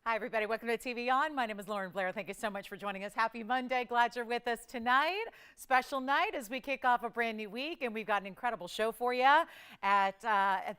Hi, everybody. Welcome to TVON. My name is Lauren Blair. Thank you so much for joining us. Happy Monday. Glad you're with us tonight. Special night as we kick off a brand new week, and we've got an incredible show for you. At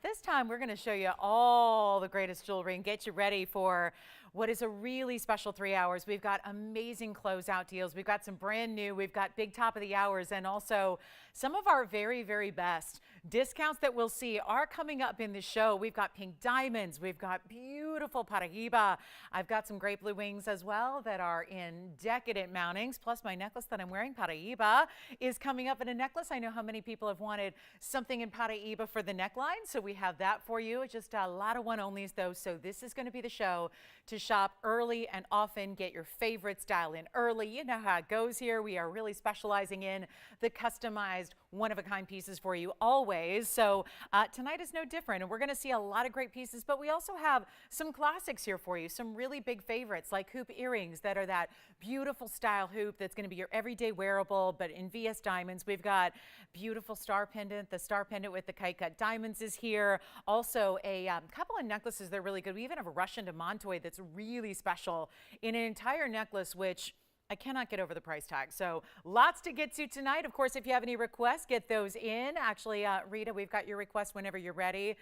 this time, we're going to show you all the greatest jewelry and get you ready for what is a really special 3 hours. We've got amazing closeout deals. We've got some brand new. We've got big top of the hours, and also some of our very, very best discounts that we'll see are coming up in the show. We've got pink diamonds. We've got beautiful Paraiba. I've got some great blue wings as well that are in decadent mountings. Plus my necklace that I'm wearing, Paraiba, is coming up in a necklace. I know how many people have wanted something in Paraiba for the neckline, so we have that for you. It's just a lot of one-onlys though, so this is going to be the show to shop early and often. Get your favorite style in early. You know how it goes here. We are really specializing in the customized one-of-a-kind pieces for you always. So tonight is no different, and we're going to see a lot of great pieces, but we also have some classics here for you, some really big favorites like hoop earrings that are that beautiful style hoop that's going to be your everyday wearable, but in VS diamonds. We've got beautiful star pendant. The star pendant with the kite cut diamonds is here. Also a couple of necklaces that are really good. We even have a Russian Demantoid that's really special in an entire necklace, which I cannot get over the price tag. So lots to get to tonight. Of course, if you have any requests, get those in. Actually, Rita, we've got your request whenever you're ready.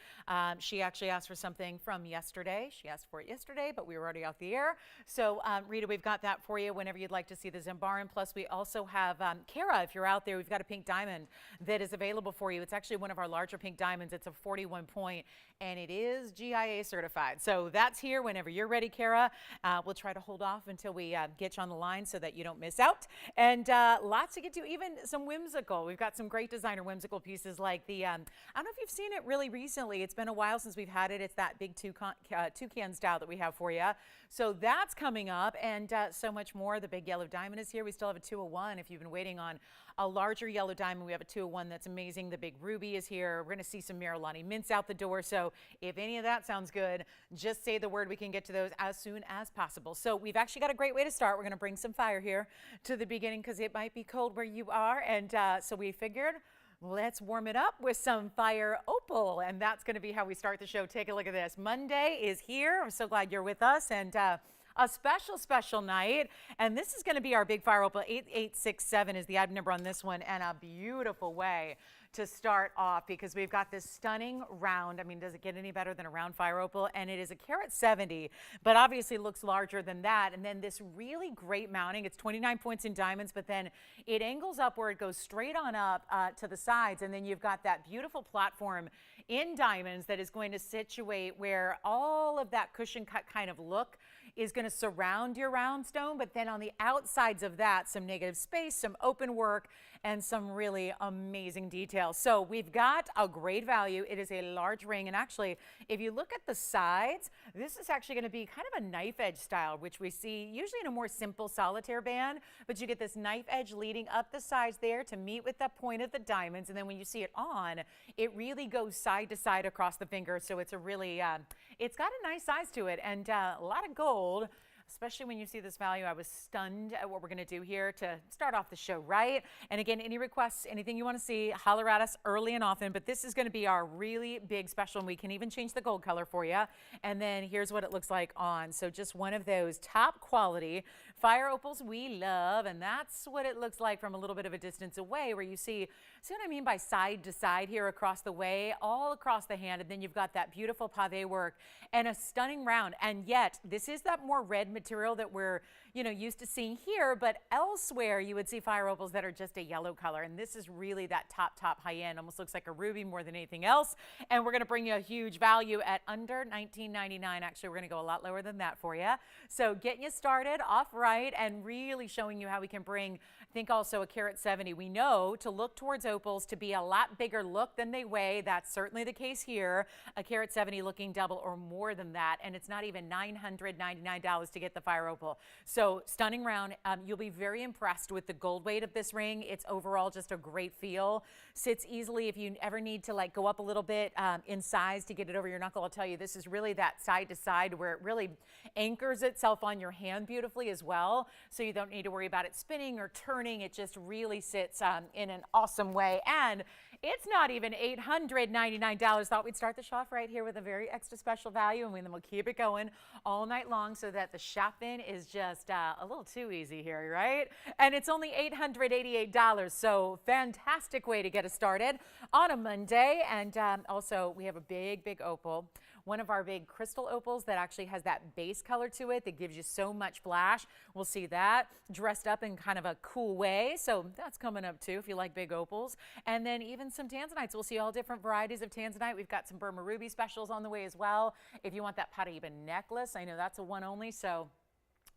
She actually asked for something from yesterday. She asked for it yesterday, but we were already off the air. So Rita, we've got that for you whenever you'd like to see the Zimbaran. Plus, we also have Kara, if you're out there, we've got a pink diamond that is available for you. It's actually one of our larger pink diamonds. It's a 41 point, and it is GIA certified. So that's here whenever you're ready, Kara. We'll try to hold off until we get you on the line so that you don't miss out. And lots to get to, even some whimsical. We've got some great designer whimsical pieces like the, I don't know if you've seen it really recently. It's been a while since we've had it. It's that big toucan style that we have for you. So that's coming up, and so much more. The big yellow diamond is here. We still have a 201. If you've been waiting on a larger yellow diamond, we have a 201 that's amazing. The big ruby is here. We're going to see some Marilani mints out the door. So if any of that sounds good, just say the word. We can get to those as soon as possible. So we've actually got a great way to start. We're going to bring some fire here to the beginning because it might be cold where you are. And so we figured, let's warm it up with some fire opal. And that's going to be how we start the show. Take a look at this. Monday is here. I'm so glad you're with us. And a special night, and this is going to be our big fire opal. 8867 is the item number on this one, and a beautiful way to start off because we've got this stunning round. I mean, does it get any better than a round fire opal? And it is a carat 70, but obviously looks larger than that. And then this really great mounting. It's 29 points in diamonds, but then it angles upward, goes straight on up to the sides, and then you've got that beautiful platform in diamonds that is going to situate where all of that cushion cut kind of look is going to surround your round stone, but then on the outsides of that, some negative space, some open work, and some really amazing details. So we've got a great value. It is a large ring, and actually, if you look at the sides, this is actually going to be kind of a knife edge style, which we see usually in a more simple solitaire band, but you get this knife edge leading up the sides there to meet with that point of the diamonds, and then when you see it on, it really goes side to side across the finger, so it's a really, it's got a nice size to it, and a lot of gold. Especially when you see this value, I was stunned at what we're going to do here to start off the show, right? And again, any requests, anything you want to see, holler at us early and often, but this is going to be our really big special, and we can even change the gold color for you. And then here's what it looks like on. So just one of those top quality fire opals we love, and that's what it looks like from a little bit of a distance away, where you see what I mean by side to side here across the way, all across the hand, and then you've got that beautiful pave work and a stunning round. And yet, this is that more red material that we're used to seeing here, but elsewhere you would see fire opals that are just a yellow color, and this is really that top high end. Almost looks like a ruby more than anything else, and we're going to bring you a huge value at under $19.99. Actually, we're going to go a lot lower than that for you. So getting you started off right and really showing you how we can bring, I think, also a carat 70. We know to look towards opals to be a lot bigger look than they weigh. That's certainly the case here. A carat 70 looking double or more than that, and it's not even $999 to get the fire opal. So stunning round. You'll be very impressed with the gold weight of this ring. It's overall just a great feel. Sits easily if you ever need to like go up a little bit in size to get it over your knuckle. I'll tell you, this is really that side to side where it really anchors itself on your hand beautifully as well. So you don't need to worry about it spinning or turning. It just really sits in an awesome way. And It's not even $899. Thought we'd start the show off right here with a very extra special value, and then we'll keep it going all night long so that the shopping is just a little too easy here, right? And it's only $888, so fantastic way to get us started on a Monday. And also, we have a big opal. One of our big crystal opals that actually has that base color to it that gives you so much flash. We'll see that dressed up in kind of a cool way. So that's coming up too if you like big opals. And then even some Tanzanites. We'll see all different varieties of Tanzanite. We've got some Burma ruby specials on the way as well. If you want that Paraiba necklace, I know that's a one only, so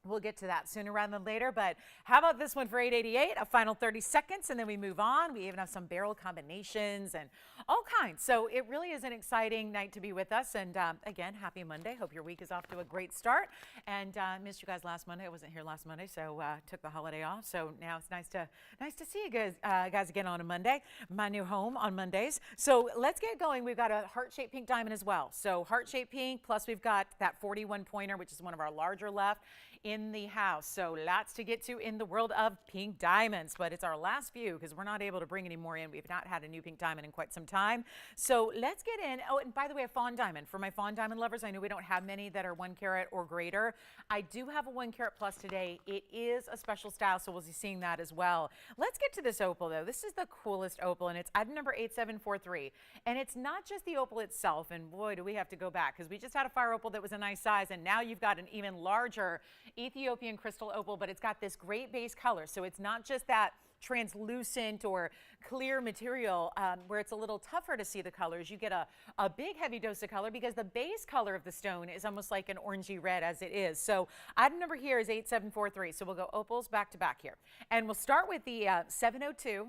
we'll get to that sooner rather than later. But how about this one for $888? A final 30 seconds, and then we move on. We even have some barrel combinations and all kinds. So it really is an exciting night to be with us. And again, happy Monday. Hope your week is off to a great start. And missed you guys last Monday. I wasn't here last Monday, so took the holiday off. So now it's nice to see you guys again on a Monday. My new home on Mondays. So let's get going. We've got a heart-shaped pink diamond as well. So heart-shaped pink, plus we've got that 41 pointer, which is one of our larger left in the house. So lots to get to in the world of pink diamonds, but it's our last few because we're not able to bring any more in. We've not had a new pink diamond in quite some time. So let's get in. Oh, and by the way, a fawn diamond. For my fawn diamond lovers, I know we don't have many that are 1 carat or greater. I do have a 1 carat plus today. It is a special style, so we'll be seeing that as well. Let's get to this opal though. This is the coolest opal, and it's item number 8743. And it's not just the opal itself, and boy, do we have to go back because we just had a fire opal that was a nice size, and now you've got an even larger Ethiopian crystal opal, but it's got this great base color. So it's not just that translucent or clear material where it's a little tougher to see the colors. You get a big heavy dose of color because the base color of the stone is almost like an orangey red as it is. So item number here is 8743. So we'll go opals back to back here. And we'll start with the 702.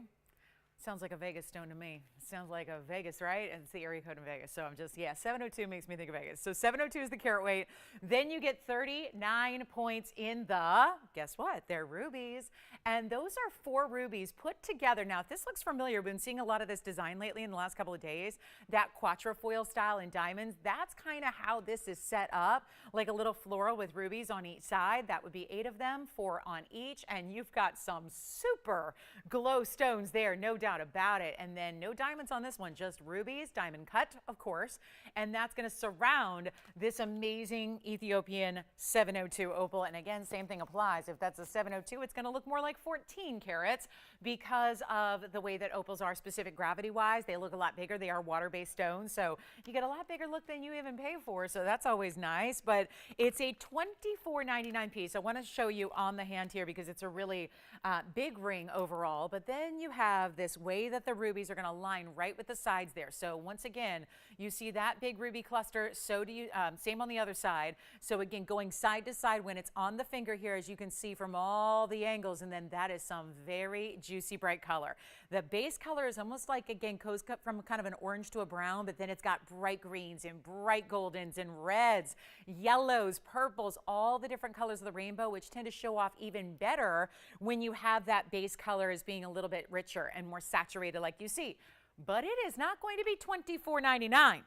Sounds like a Vegas stone to me. Sounds like a Vegas, right? And it's the area code in Vegas. So I'm just, yeah, 702 makes me think of Vegas. So 702 is the carat weight. Then you get 39 points in the, guess what? They're rubies. And those are 4 rubies put together. Now, if this looks familiar, we've been seeing a lot of this design lately in the last couple of days. That quatrefoil style in diamonds, that's kind of how this is set up. Like a little floral with rubies on each side. That would be 8 of them, 4 on each. And you've got some super glow stones there, no doubt about it. And then no diamonds on this one, just rubies, diamond cut, of course. And that's going to surround this amazing Ethiopian 702 opal. And again, same thing applies. If that's a 702, it's going to look more like 14 carats because of the way that opals are specific gravity-wise. They look a lot bigger. They are water-based stones. So you get a lot bigger look than you even pay for. So that's always nice. But it's a $24.99 piece. I want to show you on the hand here because it's a really big ring overall. But then you have this way that the rubies are going to line right with the sides there. So once again, you see that big ruby cluster. So do you, same on the other side. So again, going side to side when it's on the finger here, as you can see from all the angles, and then that is some very juicy bright color. The base color is almost like, again, goes from kind of an orange to a brown, but then it's got bright greens and bright goldens and reds, yellows, purples, all the different colors of the rainbow, which tend to show off even better when you have that base color as being a little bit richer and more saturated like you see. But it is not going to be $24.99.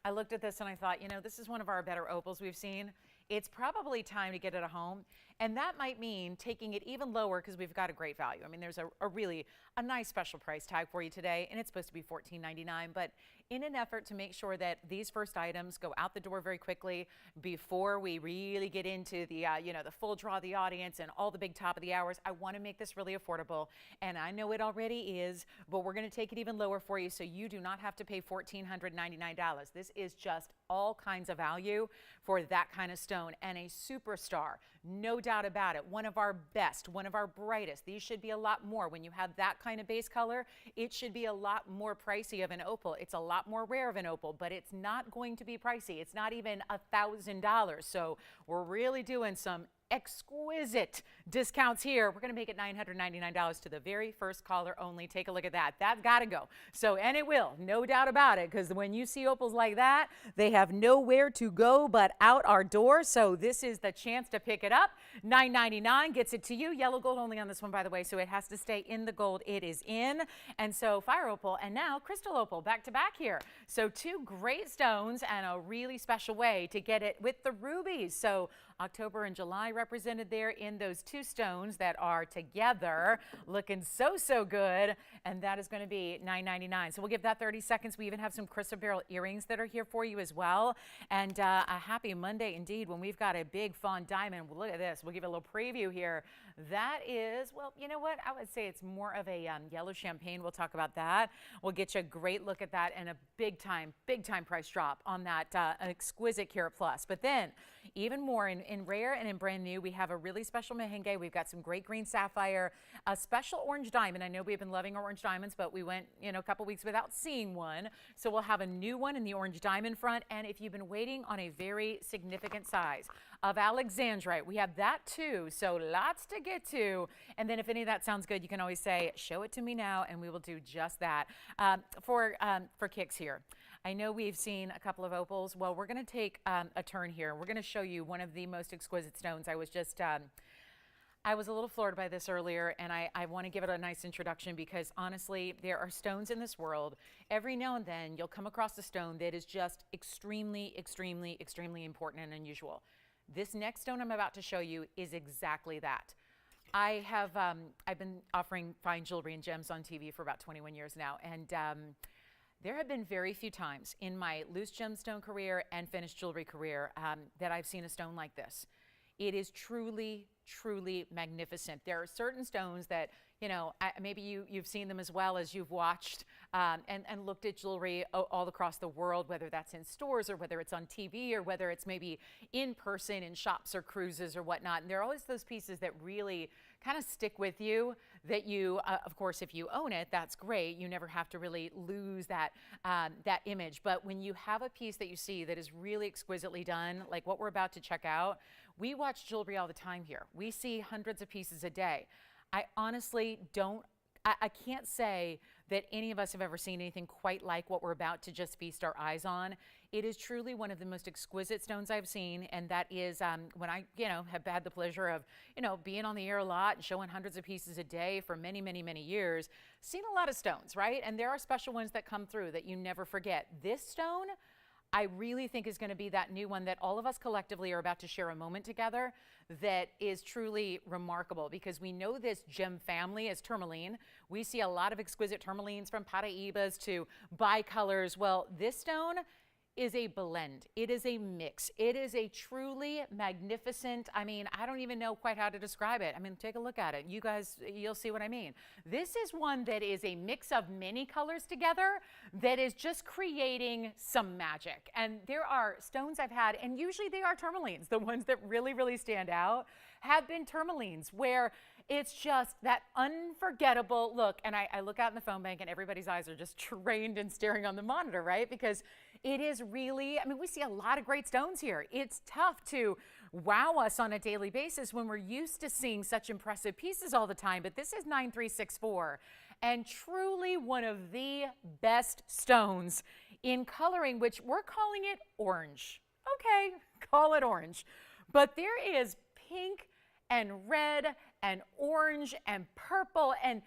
I looked at this and I thought, you know, this is one of our better opals we've seen. It's probably time to get it at home. And that might mean taking it even lower because we've got a great value. I mean, there's a really nice special price tag for you today, and it's supposed to be $14.99. But in an effort to make sure that these first items go out the door very quickly before we really get into the, the full draw of the audience and all the big top of the hours, I want to make this really affordable. And I know it already is, but we're going to take it even lower for you so you do not have to pay $1,499. This is just all kinds of value for that kind of stone and a superstar. No doubt about it. One of our best, one of our brightest. These should be a lot more. When you have that kind of base color, it should be a lot more pricey of an opal. It's a lot more rare of an opal, but it's not going to be pricey. It's not even $1,000. So we're really doing some exquisite discounts here. We're going to make it $999 to the very first caller only. Take a look at that. That's got to go. So, and it will, no doubt about it, because when you see opals like that, they have nowhere to go but out our door. So this is the chance to pick it up. $999 gets it to you. Yellow gold only on this one, by the way, so it has to stay in the gold it is in. And so fire opal and now crystal opal back to back here. So 2 great stones and a really special way to get it with the rubies. So October and July represented there in those two stones that are together, looking so good, and that is going to be $9.99. So we'll give that 30 seconds. We even have some crystal beryl earrings that are here for you as well, and a happy Monday indeed when we've got a big fawn diamond. Well, look at this. We'll give a little preview here. That is, well, you know what? I would say it's more of a yellow champagne. We'll talk about that. We'll get you a great look at that and a big time price drop on that exquisite Carat Plus. But then even more in rare and in brand new, we have a really special merengue. We've got some great green sapphire, a special orange diamond. I know we've been loving our orange diamonds, but we went, you know, a couple weeks without seeing one. So we'll have a new one in the orange diamond front. And if you've been waiting on a very significant size of Alexandrite, we have that too. So lots to get to. And then if any of that sounds good, you can always say, show it to me now, and we will do just that. For kicks here, I know we've seen a couple of opals. Well, we're going to take a turn here. We're going to show you one of the most exquisite stones. I was a little floored by this earlier, and I want to give it a nice introduction because honestly, there are stones in this world. Every now and then, you'll come across a stone that is just extremely important and unusual. This next stone I'm about to show you is exactly that. I've been offering fine jewelry and gems on TV for about 21 years now, and there have been very few times in my loose gemstone career and finished jewelry career that I've seen a stone like this. It is truly magnificent. There are certain stones that, you know, maybe you've seen them as well as you've watched and looked at jewelry all across the world, whether that's in stores or whether it's on TV or whether it's maybe in person in shops or cruises or whatnot. And there are always those pieces that really kind of stick with you that you, of course, if you own it, that's great. You never have to really lose that, that image. But when you have a piece that you see that is really exquisitely done, like what we're about to check out, we watch jewelry all the time here. We see hundreds of pieces a day. I honestly I can't say that any of us have ever seen anything quite like what we're about to just feast our eyes on. It is truly one of the most exquisite stones I've seen, and that is when I, you know, have had the pleasure of, you know, being on the air a lot and showing hundreds of pieces a day for many years, seen a lot of stones, right? And there are special ones that come through that you never forget. This stone, I really think is going to be that new one that all of us collectively are about to share a moment together that is truly remarkable because we know this gem family as tourmaline. We see a lot of exquisite tourmalines from Paraibas to bicolors. Well, this stone is a blend. It is a mix. It is a truly magnificent, I mean, I don't even know quite how to describe it. I mean, take a look at it. You guys, you'll see what I mean. This is one that is a mix of many colors together that is just creating some magic. And there are stones I've had, and usually they are tourmalines. The ones that really stand out have been tourmalines where it's just that unforgettable look. And I look out in the phone bank and everybody's eyes are just trained and staring on the monitor, right? Because it is really, I mean, we see a lot of great stones here. It's tough to wow us on a daily basis when we're used to seeing such impressive pieces all the time, but this is 9364 and truly one of the best stones in coloring, which we're calling it orange. Okay, call it orange. But there is pink and red and orange and purple and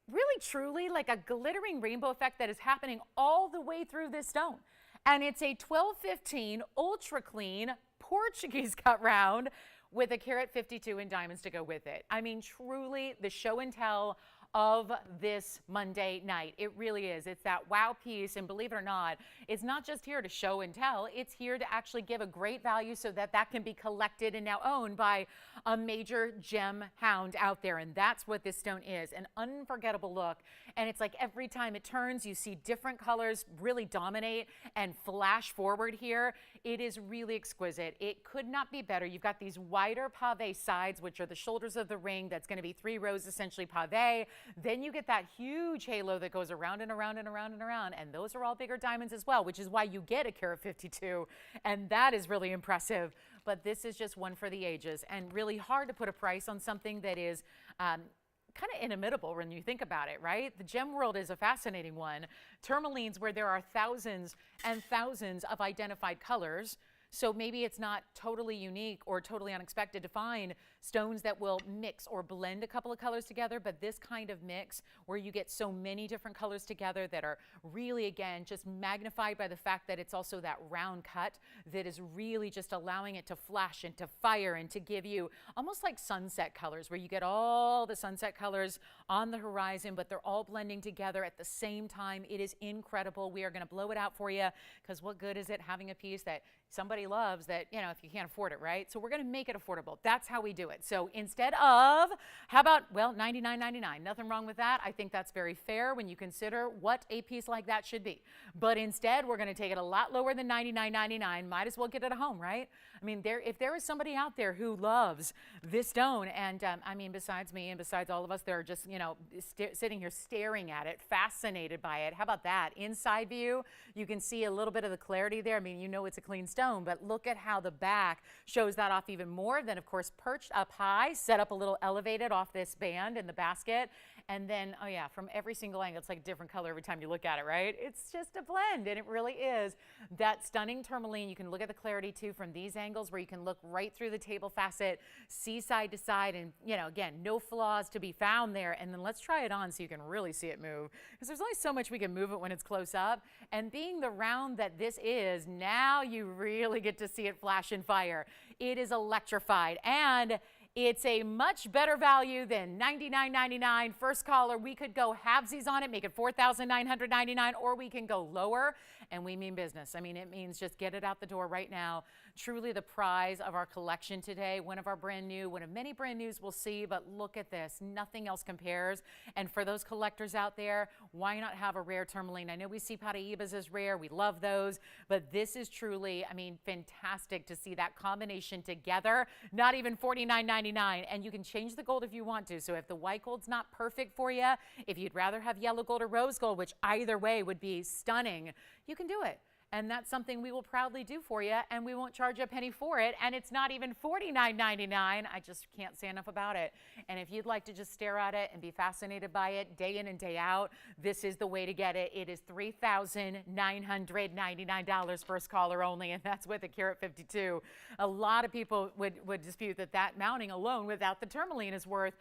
really truly like a glittering rainbow effect that is happening all the way through this stone. And it's a 1215 ultra clean Portuguese cut round with a carat 52 in diamonds to go with it. I mean, truly the show and tell of this Monday night. It really is. It's that wow piece, and believe it or not, it's not just here to show and tell. It's here to actually give a great value so that that can be collected and now owned by a major gem hound out there, and that's what this stone is, an unforgettable look. And it's like every time it turns, you see different colors really dominate and flash forward here. It is really exquisite. It could not be better. You've got these wider pave sides, which are the shoulders of the ring. That's going to be 3 rows, essentially pave. Then you get that huge halo that goes around and around and around and around, and those are all bigger diamonds as well, which is why you get a carat 52, and that is really impressive. But this is just one for the ages, and really hard to put a price on something that is kind of inimitable when you think about it, right? The gem world is a fascinating one. Tourmalines, where there are thousands and thousands of identified colors, so maybe it's not totally unique or totally unexpected to find stones that will mix or blend a couple of colors together, but this kind of mix where you get so many different colors together that are really, again, just magnified by the fact that it's also that round cut that is really just allowing it to flash and to fire and to give you almost like sunset colors, where you get all the sunset colors on the horizon, but they're all blending together at the same time. It is incredible. We are going to blow it out for you, because what good is it having a piece that somebody loves that, you know, if you can't afford it, right? So we're going to make it affordable. That's how we do it. So instead of, how about, well, $99.99? Nothing wrong with that. I think that's very fair when you consider what a piece like that should be. But instead, we're going to take it a lot lower than $99.99. Might as well get it at home, right? I mean, if there is somebody out there who loves this stone, and I mean, besides me and besides all of us, they're just, you know, sitting here staring at it, fascinated by it. How about that? Inside view, you can see a little bit of the clarity there. I mean, you know it's a clean stone, but look at how the back shows that off even more. Then, of course, perched up high, set up a little elevated off this band in the basket. And then, oh yeah, from every single angle, it's like a different color every time you look at it, right? It's just a blend, and it really is. That stunning tourmaline, you can look at the clarity too from these angles, where you can look right through the table facet, see side to side, and, you know, again, no flaws to be found there. And then let's try it on so you can really see it move, because there's only so much we can move it when it's close up. And being the round that this is, now you really get to see it flash and fire. It is electrified, and it's a much better value than $99.99. First caller, we could go halvesies on it, make it $4,999, or we can go lower, and we mean business. I mean, it means just get it out the door right now. Truly the prize of our collection today. One of our brand new, one of many brand news we'll see, but look at this. Nothing else compares. And for those collectors out there, why not have a rare tourmaline? I know we see Paraibas as rare. We love those, but this is truly, I mean, fantastic to see that combination together. Not even $49.99, and you can change the gold if you want to. So if the white gold's not perfect for you, if you'd rather have yellow gold or rose gold, which either way would be stunning, you can do it. And that's something we will proudly do for you, and we won't charge a penny for it. And it's not even $49.99. I just can't say enough about it. And if you'd like to just stare at it and be fascinated by it day in and day out, this is the way to get it. It is $3,999, first caller only, and that's with a carat 52. A lot of people would dispute that mounting alone without the tourmaline is worth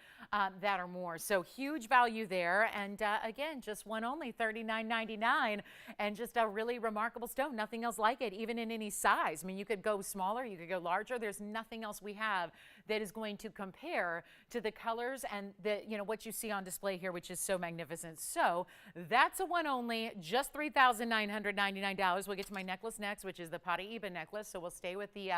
that or more. So huge value there. And again, just one only, $39.99, and just a really remarkable stone. Nothing else like it, even in any size. I mean, you could go smaller, you could go larger. There's nothing else we have that is going to compare to the colors and the, you know, what you see on display here, which is so magnificent. So that's a one only, just $3,999. We'll get to my necklace next, which is the Paraiba necklace. So we'll stay with the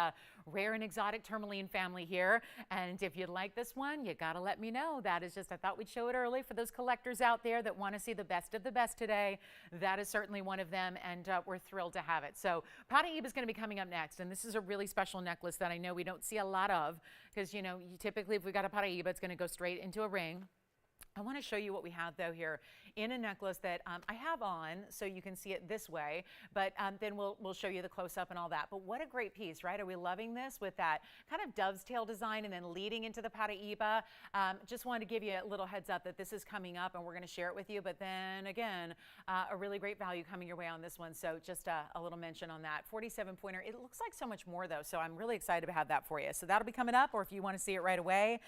rare and exotic tourmaline family here. And if you'd like this one, you got to let me know. That is just, I thought we'd show it early for those collectors out there that want to see the best of the best today. That is certainly one of them, and we're thrilled to have it. So Paraiba is going to be coming up next, and this is a really special necklace that I know we don't see a lot of, because, you know, typically if we got a Paraiba, it's going to go straight into a ring. I want to show you what we have though here in a necklace that I have on, so you can see it this way, but then we'll show you the close-up and all that. But what a great piece, right? Are we loving this with that kind of dove's tail design and then leading into the Paraiba? Just wanted to give you a little heads up that this is coming up, and we're going to share it with you. But then again, a really great value coming your way on this one. So just a little mention on that. 47-pointer. It looks like so much more though, so I'm really excited to have that for you. So that'll be coming up, or if you want to see it right away,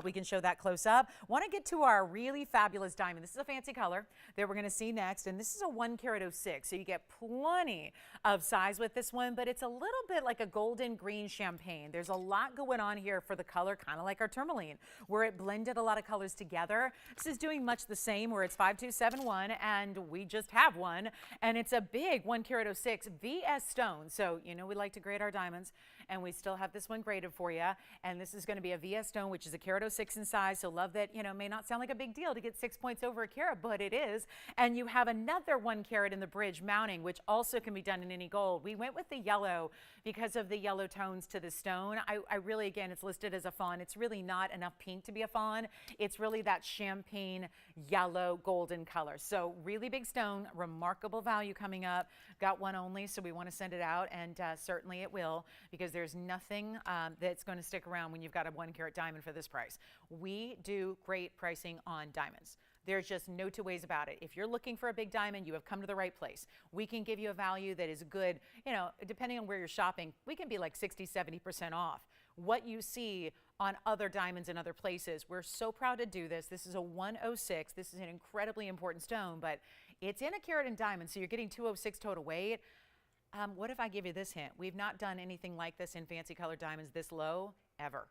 we can show that close up. Want to get to our really fabulous diamond. This is a fancy color that we're going to see next, and this is a 1 carat 06, so you get plenty of size with this one, but it's a little bit like a golden green champagne. There's a lot going on here for the color, kind of like our tourmaline, where it blended a lot of colors together. This is doing much the same, where it's 5271, and we just have one, and it's a big 1 carat 06 VS stone. So you know we like to grade our diamonds, and we still have this one graded for you, and this is going to be a VS stone, which is a carat 06 in size. So love that, you know, may not sound like a big deal to get 6 points over a carat, but it is. And you have another 1 carat in the bridge mounting, which also can be done in any gold. We went with the yellow because of the yellow tones to the stone. I really, again, it's listed as a fawn. It's really not enough pink to be a fawn. It's really that champagne yellow golden color. So really big stone, remarkable value coming up. Got one only, so we want to send it out, and certainly it will, because there's nothing that's going to stick around when you've got a 1 carat diamond for this price. We do great pricing on diamonds. There's just no two ways about it. If you're looking for a big diamond, you have come to the right place. We can give you a value that is good, you know, depending on where you're shopping, we can be like 60, 70% off. what you see on other diamonds in other places. We're so proud to do this. This is a 106. This is an incredibly important stone, but it's in a carat in diamond, so you're getting 206 total weight. What if I give you this hint? We've not done anything like this in fancy colored diamonds this low ever.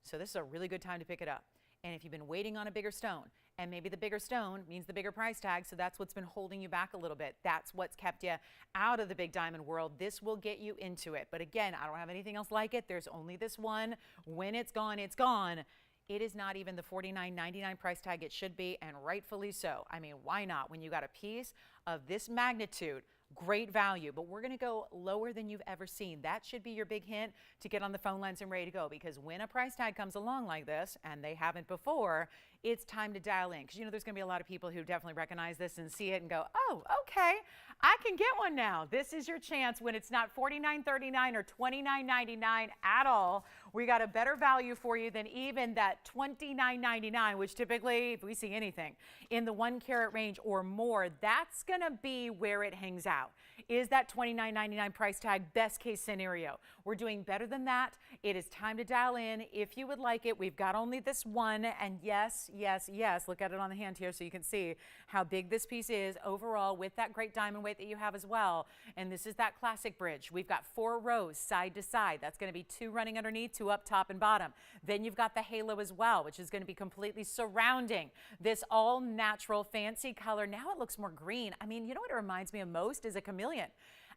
So this is a really good time to pick it up. And if you've been waiting on a bigger stone, and maybe the bigger stone means the bigger price tag, so that's what's been holding you back a little bit. That's what's kept you out of the big diamond world. This will get you into it. But again, I don't have anything else like it. There's only this one. When it's gone, it's gone. It is not even the $49.99 price tag it should be, and rightfully so. I mean, why not? When you got a piece of this magnitude, great value, but we're going to go lower than you've ever seen. That should be your big hint to get on the phone lines and ready to go, because when a price tag comes along like this, and they haven't before, it's time to dial in, because you know there's going to be a lot of people who definitely recognize this and see it and go, oh, okay, I can get one now. This is your chance when it's not $49.39 or $29.99 at all. We got a better value for you than even that $29.99, which typically, if we see anything in the 1 carat range or more, that's going to be where it hangs out. Is that $29.99 price tag best case scenario? We're doing better than that. It is time to dial in. If you would like it, we've got only this one, and yes, yes, yes, look at it on the hand here so you can see how big this piece is overall with that great diamond weight that you have as well. And this is that classic bridge. We've got 4 rows side to side. That's going to be 2 running underneath, 2 up top and bottom. Then you've got the halo as well, which is going to be completely surrounding this all natural fancy color. Now it looks more green. I mean, you know what it reminds me of most is a chameleon.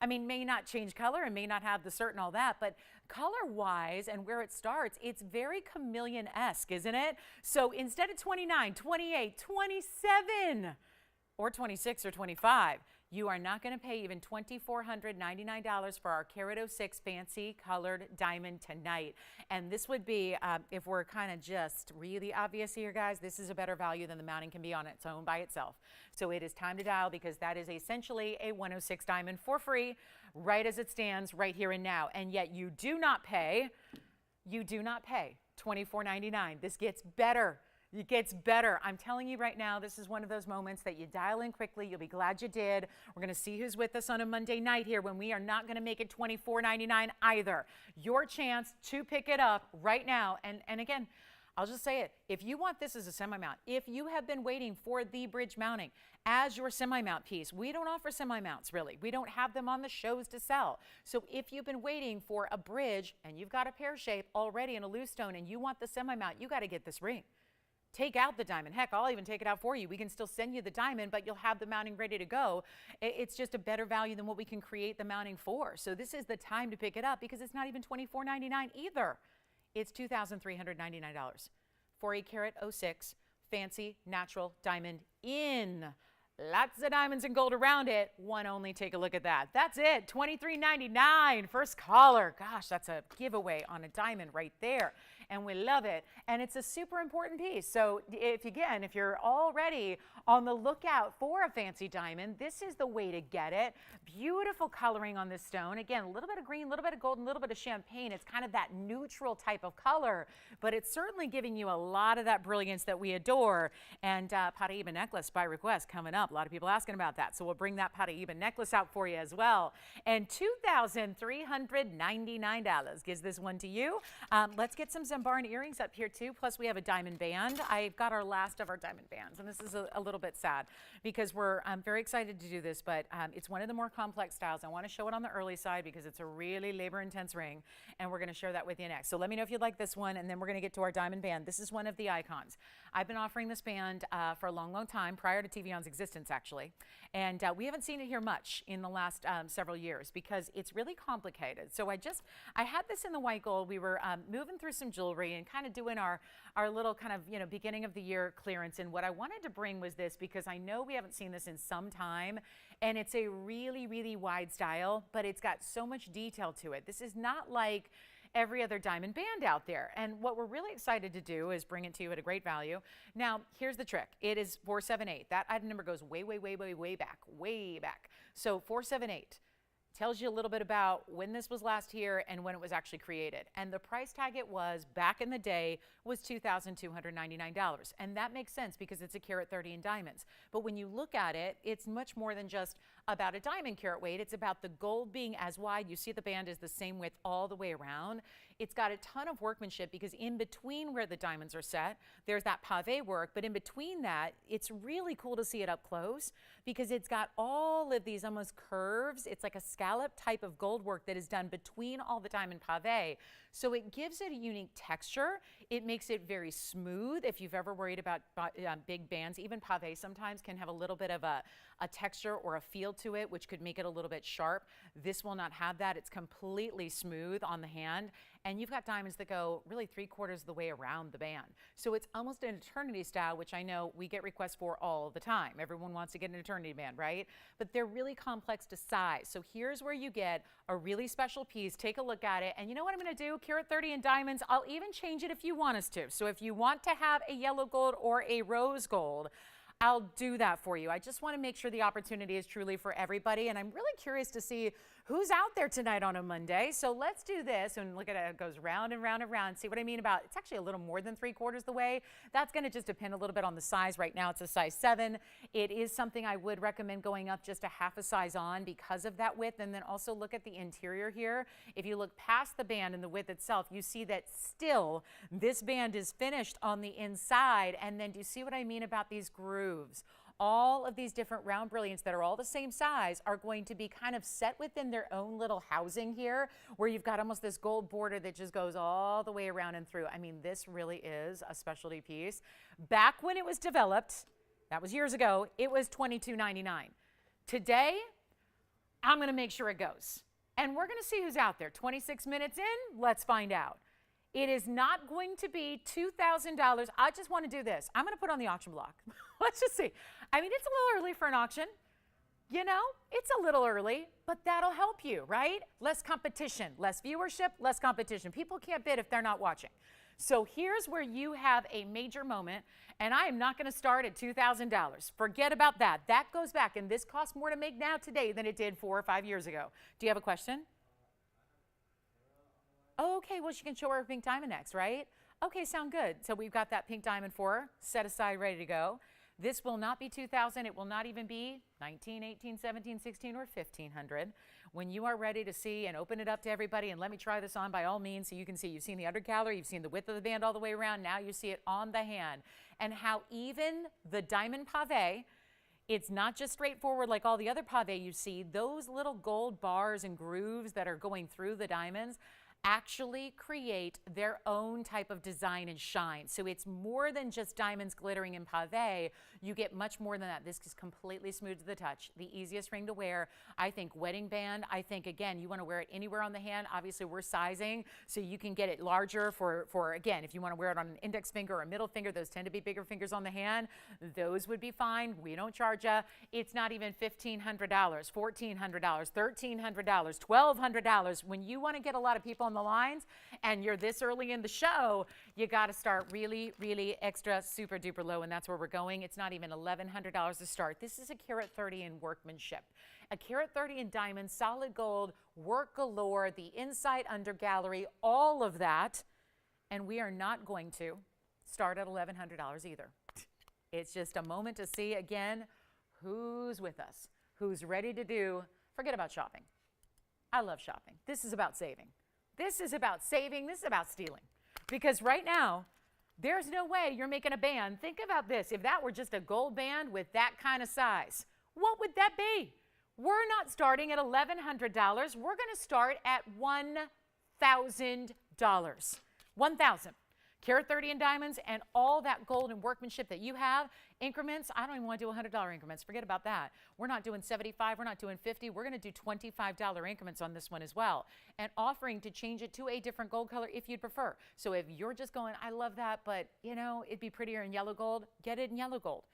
I mean, may not change color and may not have the cert and all that, but color-wise and where it starts, it's very chameleon-esque, isn't it? So instead of 29, 28, 27, or 26 or 25, you are not going to pay even $2,499 for our carat 06 fancy colored diamond tonight. And this would be, if we're kind of just really obvious here, guys, this is a better value than the mounting can be on its own by itself. So it is time to dial, because that is essentially a 106 diamond for free, right as it stands right here and now. And yet you do not pay $24.99. This gets better. It gets better. I'm telling you right now, this is one of those moments that you dial in quickly. You'll be glad you did. We're going to see who's with us on a Monday night here when we are not going to make it $24.99 either. Your chance to pick it up right now. And again, I'll just say it. If you want this as a semi-mount, if you have been waiting for the bridge mounting as your semi-mount piece, we don't offer semi-mounts really. We don't have them on the shows to sell. So if you've been waiting for a bridge and you've got a pear shape already in a loose stone and you want the semi-mount, you got to get this ring. Take out the diamond. Heck, I'll even take it out for you. We can still send you the diamond, but you'll have the mounting ready to go. It's just a better value than what we can create the mounting for. So this is the time to pick it up, because it's not even $24.99 either. It's $2,399 for a carat 06 fancy natural diamond in lots of diamonds and gold around it. One only. Take a look at that. That's it. $23.99. First caller. Gosh, that's a giveaway on a diamond right there. And we love it. And it's a super important piece. So if you're already on the lookout for a fancy diamond, this is the way to get it. Beautiful coloring on this stone. Again, a little bit of green, a little bit of gold, and a little bit of champagne. It's kind of that neutral type of color, but it's certainly giving you a lot of that brilliance that we adore. And Paraiba necklace by request coming up. A lot of people asking about that. So we'll bring that Paraiba necklace out for you as well. And $2,399 gives this one to you. Let's get some Zambaran earrings up here too. Plus we have a diamond band. I've got our last of our diamond bands, and this is a little bit sad because I'm very excited to do this, but it's one of the more complex styles. I want to show it on the early side because it's a really labor intense ring, and we're going to share that with you next. So let me know if you'd like this one, and then we're going to get to our diamond band. This is one of the icons. I've been offering this band for a long, long time, prior to TVON's existence actually, and we haven't seen it here much in the last several years because it's really complicated. So I had this in the white gold. We were moving through some jewelry and kind of doing our little kind of, beginning of the year clearance. And what I wanted to bring was this, because I know we haven't seen this in some time, and it's a really, really wide style, but it's got so much detail to it. This is not like every other diamond band out there. And what we're really excited to do is bring it to you at a great value. Now, here's the trick. It is 478. That item number goes way, way, way, way, way back, way back. So 478. Tells you a little bit about when this was last here and when it was actually created. And the price tag it was back in the day was $2,299. And that makes sense because it's a carat 30 in diamonds. But when you look at it, it's much more than just about a diamond carat weight. It's about the gold being as wide. You see the band is the same width all the way around. It's got a ton of workmanship because in between where the diamonds are set, there's that pave work. But in between that, it's really cool to see it up close because it's got all of these almost curves. It's like a scallop type of gold work that is done between all the diamond pave. So it gives it a unique texture. It makes it very smooth. If you've ever worried about big bands, even pave sometimes can have a little bit of a texture or a feel to it, which could make it a little bit sharp. This will not have that. It's completely smooth on the hand. And you've got diamonds that go really 3/4 of the way around the band. So it's almost an eternity style, which I know we get requests for all the time. Everyone wants to get an eternity band, right? But they're really complex to size. So here's where you get a really special piece. Take a look at it. And you know what I'm going to do? Carat 30 in diamonds. I'll even change it if you want us to. So if you want to have a yellow gold or a rose gold, I'll do that for you. I just want to make sure the opportunity is truly for everybody. And I'm really curious to see who's out there tonight on a Monday. So let's do this and look at it. It goes round and round and round. See what I mean about it's actually a little more than 3/4 the way. That's going to just depend a little bit on the size. Right now it's a size 7. It is something I would recommend going up just a half a size on because of that width. And then also look at the interior here. If you look past the band and the width itself, you see that still this band is finished on the inside. And then do you see what I mean about these grooves? All of these different round brilliants that are all the same size are going to be kind of set within their own little housing here where you've got almost this gold border that just goes all the way around and through. I mean, this really is a specialty piece. Back when it was developed, that was years ago, it was $22.99. Today, I'm going to make sure it goes. And we're going to see who's out there. 26 minutes in, let's find out. It is not going to be $2,000. I just want to do this. I'm going to put on the auction block. Let's just see. I mean, it's a little early for an auction. You know, it's a little early, but that'll help you, right? Less competition, less viewership, less competition. People can't bid if they're not watching. So here's where you have a major moment, and I am not going to start at $2,000. Forget about that. That goes back, and this costs more to make now today than it did 4 or 5 years ago. Do you have a question? Okay, well, she can show her pink diamond next, right? Okay, sound good. So we've got that pink diamond for her, set aside, ready to go. This will not be 2,000. It will not even be 19, 18, 17, 16, or 1,500. When you are ready to see and open it up to everybody, and let me try this on by all means so you can see. You've seen the undergallery, you've seen the width of the band all the way around. Now you see it on the hand. And how even the diamond pave, it's not just straightforward like all the other pave you see. Those little gold bars and grooves that are going through the diamonds actually create their own type of design and shine. So it's more than just diamonds glittering in pave. You get much more than that. This is completely smooth to the touch. The easiest ring to wear. I think wedding band. I think, again, you want to wear it anywhere on the hand. Obviously, we're sizing, so you can get it larger for again, if you want to wear it on an index finger or a middle finger. Those tend to be bigger fingers on the hand. Those would be fine. We don't charge you. It's not even $1,500, $1,400, $1,300, $1,200. When you want to get a lot of people on the lines and you're this early in the show, you got to start really, really extra super duper low, and that's where we're going. It's not even $1,100 to start. This is a carat 30 in workmanship. A carat 30 in diamonds, solid gold, work galore, the inside under gallery, all of that. And we are not going to start at $1,100 either. It's just a moment to see again who's with us, who's ready to do, forget about shopping. I love shopping. This is about saving. This is about saving. This is about stealing. Because right now, there's no way you're making a band. Think about this. If that were just a gold band with that kind of size, what would that be? We're not starting at $1,100. We're going to start at $1,000. $1,000. Carat 30 in diamonds and all that gold and workmanship that you have. Increments, I don't even want to do $100 increments. Forget about that. We're not doing 75. We're not doing 50. We're going to do $25 increments on this one as well. And offering to change it to a different gold color if you'd prefer. So if you're just going, I love that, but you know, it'd be prettier in yellow gold, get it in yellow gold.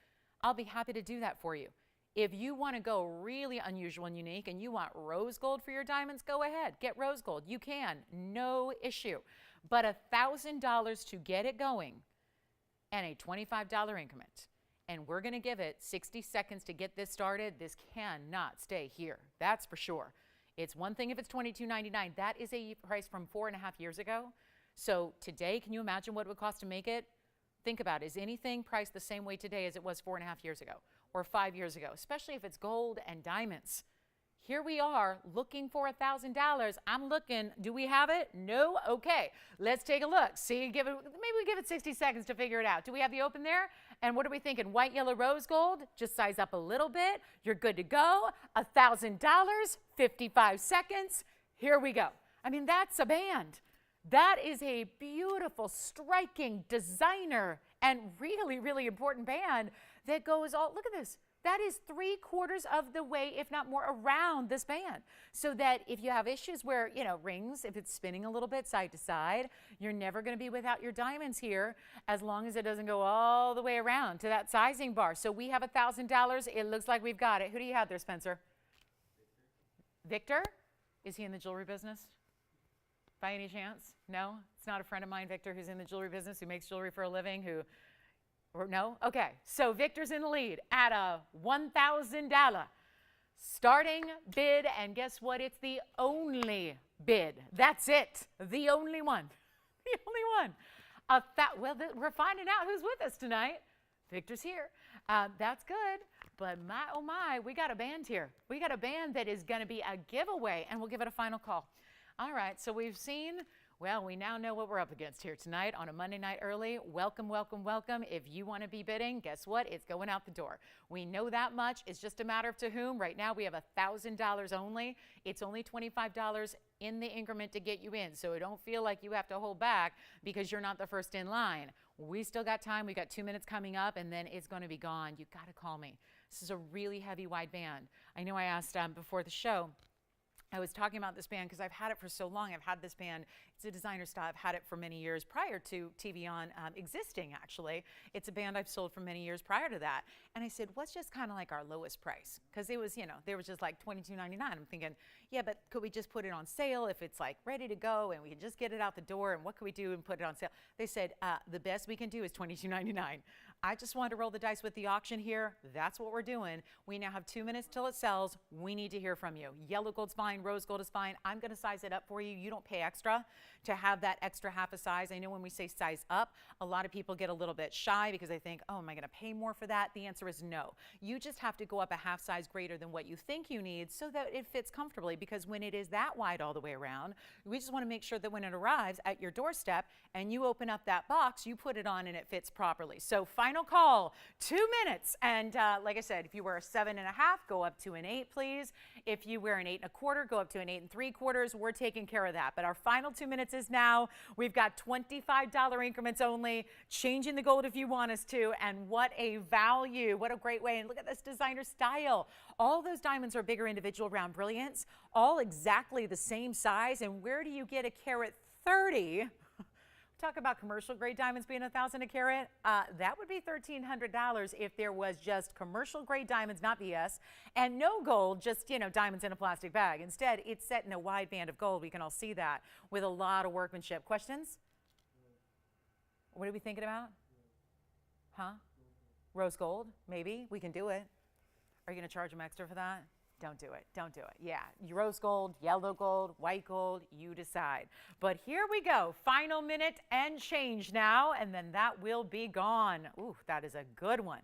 I'll be happy to do that for you. If you want to go really unusual and unique and you want rose gold for your diamonds, go ahead. Get rose gold. You can. No issue. But $1,000 to get it going and a $25 increment. And we're going to give it 60 seconds to get this started. This cannot stay here. That's for sure. It's one thing if it's $22.99. That is a price from 4.5 years ago. So today, can you imagine what it would cost to make it? Think about it. Is anything priced the same way today as it was 4.5 years ago? or 5 years ago, especially if it's gold and diamonds. Here we are looking for $1,000. I'm looking. Do we have it? No? Okay. Let's take a look. See, maybe we give it 60 seconds to figure it out. Do we have the open there? And what are we thinking? White, yellow, rose gold? Just size up a little bit. You're good to go. $1,000, 55 seconds. Here we go. I mean, that's a band. That is a beautiful, striking, designer, and really, really important band that goes all, look at this. That is 3/4 of the way, if not more, around this band. So that if you have issues where, you know, rings, if it's spinning a little bit side to side, you're never going to be without your diamonds here as long as it doesn't go all the way around to that sizing bar. So we have $1,000. It looks like we've got it. Who do you have there, Spencer? Victor? Is he in the jewelry business? By any chance? No? It's not a friend of mine, Victor, who's in the jewelry business, who makes jewelry for a living, or no? Okay, so Victor's in the lead at a $1,000 starting bid, and guess what? It's the only bid. That's it. The only one. The only one. Well, we're finding out who's with us tonight. Victor's here. That's good. But my, oh my, we got a band here. We got a band that is going to be a giveaway, and we'll give it a final call. All right, so we've seen, well, we now know what we're up against here tonight on a Monday night early. Welcome, welcome, welcome. If you want to be bidding, guess what? It's going out the door. We know that much. It's just a matter of to whom. Right now, we have $1,000 only. It's only $25 in the increment to get you in. So don't feel like you have to hold back because you're not the first in line. We still got time. We got 2 minutes coming up, and then it's going to be gone. You got to call me. This is a really heavy, wide band. I know I asked before the show, I was talking about this band because I've had it for so long. I've had this band. It's a designer style. I've had it for many years prior to TVON existing, actually. It's a band I've sold for many years prior to that. And I said, what's just kind of like our lowest price? Because it was, you know, they were just like $22.99. I'm thinking, yeah, but could we just put it on sale if it's like ready to go and we can just get it out the door? And what could we do and put it on sale? They said, the best we can do is $22.99. I just wanted to roll the dice with the auction here. That's what we're doing. We now have 2 minutes till it sells. We need to hear from you. Yellow gold's fine. Rose gold is fine. I'm going to size it up for you. You don't pay extra to have that extra half a size. I know when we say size up, a lot of people get a little bit shy because they think, oh, am I going to pay more for that? The answer is no. You just have to go up a half size greater than what you think you need so that it fits comfortably, because when it is that wide all the way around, we just want to make sure that when it arrives at your doorstep and you open up that box, you put it on and it fits properly. So final call, 2 minutes. And like I said, if you wear a 7.5, go up to an 8, please. If you wear an 8.25, go up to an 8.75. We're taking care of that. But our final 2 minutes is now. We've got $25 increments only, changing the gold if you want us to. And what a value. What a great way. And look at this designer style. All those diamonds are bigger individual round brilliants, all exactly the same size. And where do you get a carat 30? Talk about commercial grade diamonds being $1,000 a carat. That would be $1,300 if there was just commercial grade diamonds, not BS, and no gold, just, you know, diamonds in a plastic bag. Instead, it's set in a wide band of gold. We can all see that with a lot of workmanship. Questions? What are we thinking about? Huh? Rose gold? Maybe. We can do it. Are you going to charge them extra for that? Don't do it. Don't do it. Yeah, rose gold, yellow gold, white gold, you decide. But here we go. Final minute and change now, and then that will be gone. Ooh, that is a good one.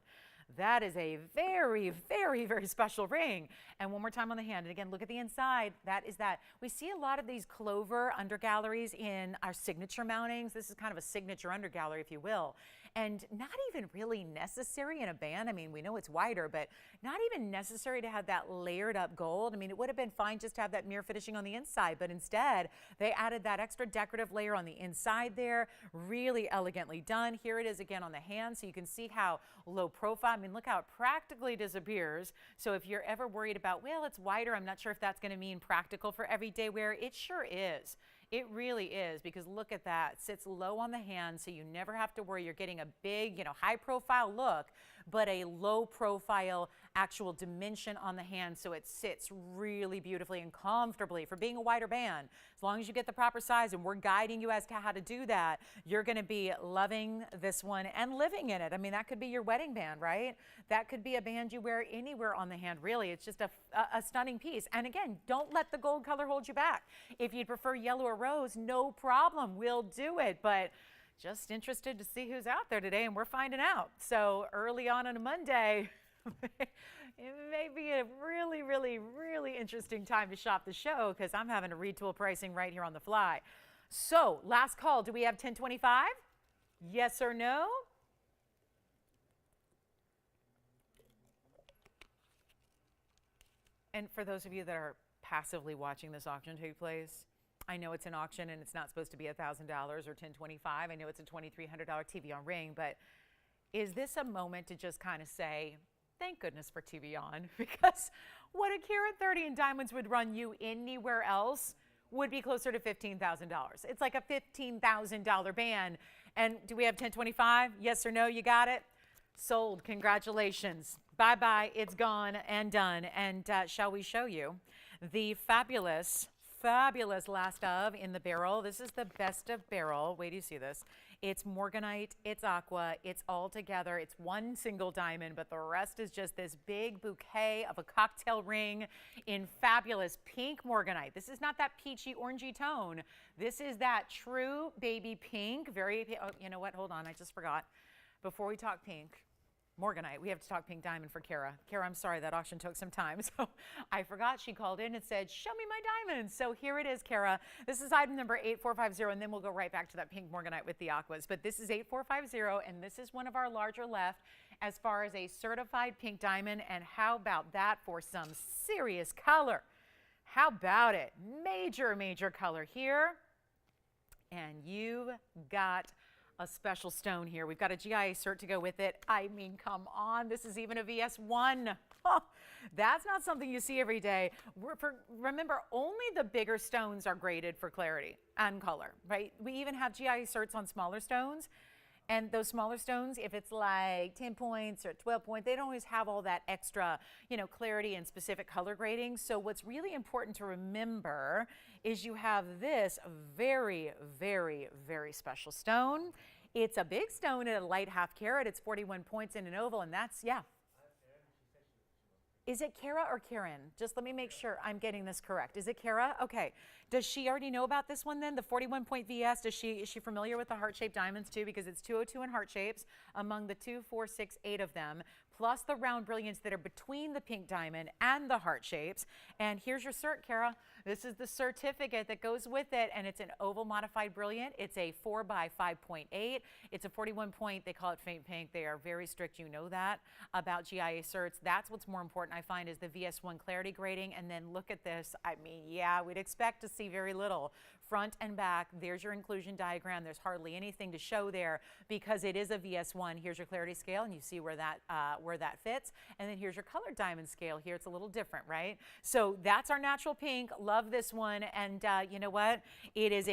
That is a very, very, very special ring. And one more time on the hand. And again, look at the inside. That is that. We see a lot of these clover undergalleries in our signature mountings. This is kind of a signature undergallery, if you will. And not even really necessary in a band. I mean, we know it's wider, but not even necessary to have that layered up gold. I mean, it would have been fine just to have that mirror finishing on the inside, but instead they added that extra decorative layer on the inside there. Really elegantly done. Here it is again on the hand, so you can see how low profile. I mean, look how it practically disappears. So if you're ever worried about, well, it's wider, I'm not sure if that's going to mean practical for everyday wear, it sure is. It really is, because look at that. It sits low on the hand, so you never have to worry. You're getting a big, you know, high profile look, but a low profile actual dimension on the hand, so it sits really beautifully and comfortably for being a wider band. As long as you get the proper size, and we're guiding you as to how to do that, you're going to be loving this one and living in it. I mean, that could be your wedding band, right? That could be a band you wear anywhere on the hand, really. It's just a stunning piece. And again, don't let the gold color hold you back. If you'd prefer yellow or rose, no problem, we'll do it. But just interested to see who's out there today, and we're finding out. So early on a Monday, It may be a really, really, really interesting time to shop the show because I'm having to retool pricing right here on the fly. So, last call. Do we have 1025? Yes or no? And for those of you that are passively watching this auction take place, I know it's an auction and it's not supposed to be $1,000 or $1,025. I know it's a $2,300 TVON ring, but is this a moment to just kind of say, thank goodness for TVON, because what a carat 30 in diamonds would run you anywhere else would be closer to $15,000. It's like a $15,000 band. And do we have 1025? Yes or no? You got it? Sold. Congratulations. Bye-bye. It's gone and done. And shall we show you the fabulous last of in the barrel? This is the best of barrel. Wait till you see this. It's Morganite, it's aqua, it's all together. It's one single diamond, but the rest is just this big bouquet of a cocktail ring in fabulous pink Morganite. This is not that peachy, orangey tone. This is that true baby pink. Oh, you know what? Hold on. I just forgot. Before we talk pink, Morganite, we have to talk pink diamond for Kara. Kara, I'm sorry, that auction took some time. So I forgot. She called in and said, show me my diamonds. So here it is, Kara. This is item number 8450, and then we'll go right back to that pink Morganite with the aquas. But this is 8450, and this is one of our larger left as far as a certified pink diamond. And how about that for some serious color? How about it? Major, major color here. And you've got a special stone here. We've got a GIA cert to go with it. I mean, come on. This is even a VS1. Oh, that's not something you see every day. Remember, only the bigger stones are graded for clarity and color, right? We even have GIA certs on smaller stones. And those smaller stones, if it's like 10 points or 12 points, they don't always have all that extra, clarity and specific color grading. So what's really important to remember is you have this very, very, very special stone. It's a big stone at a light half carat. It's 41 points in an oval, and that's, yeah. Is it Kara or Karen? Just let me make sure I'm getting this correct. Is it Kara? Okay. Does she already know about this one then? The 41-point VS, is she familiar with the heart-shaped diamonds too? Because it's 202 in heart shapes among the 2, 4, 6, 8 of them, plus the round brilliants that are between the pink diamond and the heart shapes. And here's your cert, Kara. This is the certificate that goes with it, and it's an oval modified brilliant. It's a 4 by 5.8. It's a 41 point. They call it faint pink. They are very strict. You know that about GIA certs. That's what's more important, I find, is the VS1 clarity grading. And then look at this. I mean, yeah, we'd expect to see very little. Front and back, there's your inclusion diagram. There's hardly anything to show there because it is a VS1. Here's your clarity scale, and you see where that fits. And then here's your colored diamond scale. Here it's a little different, right? So that's our natural pink. Love this one. And you know what? It is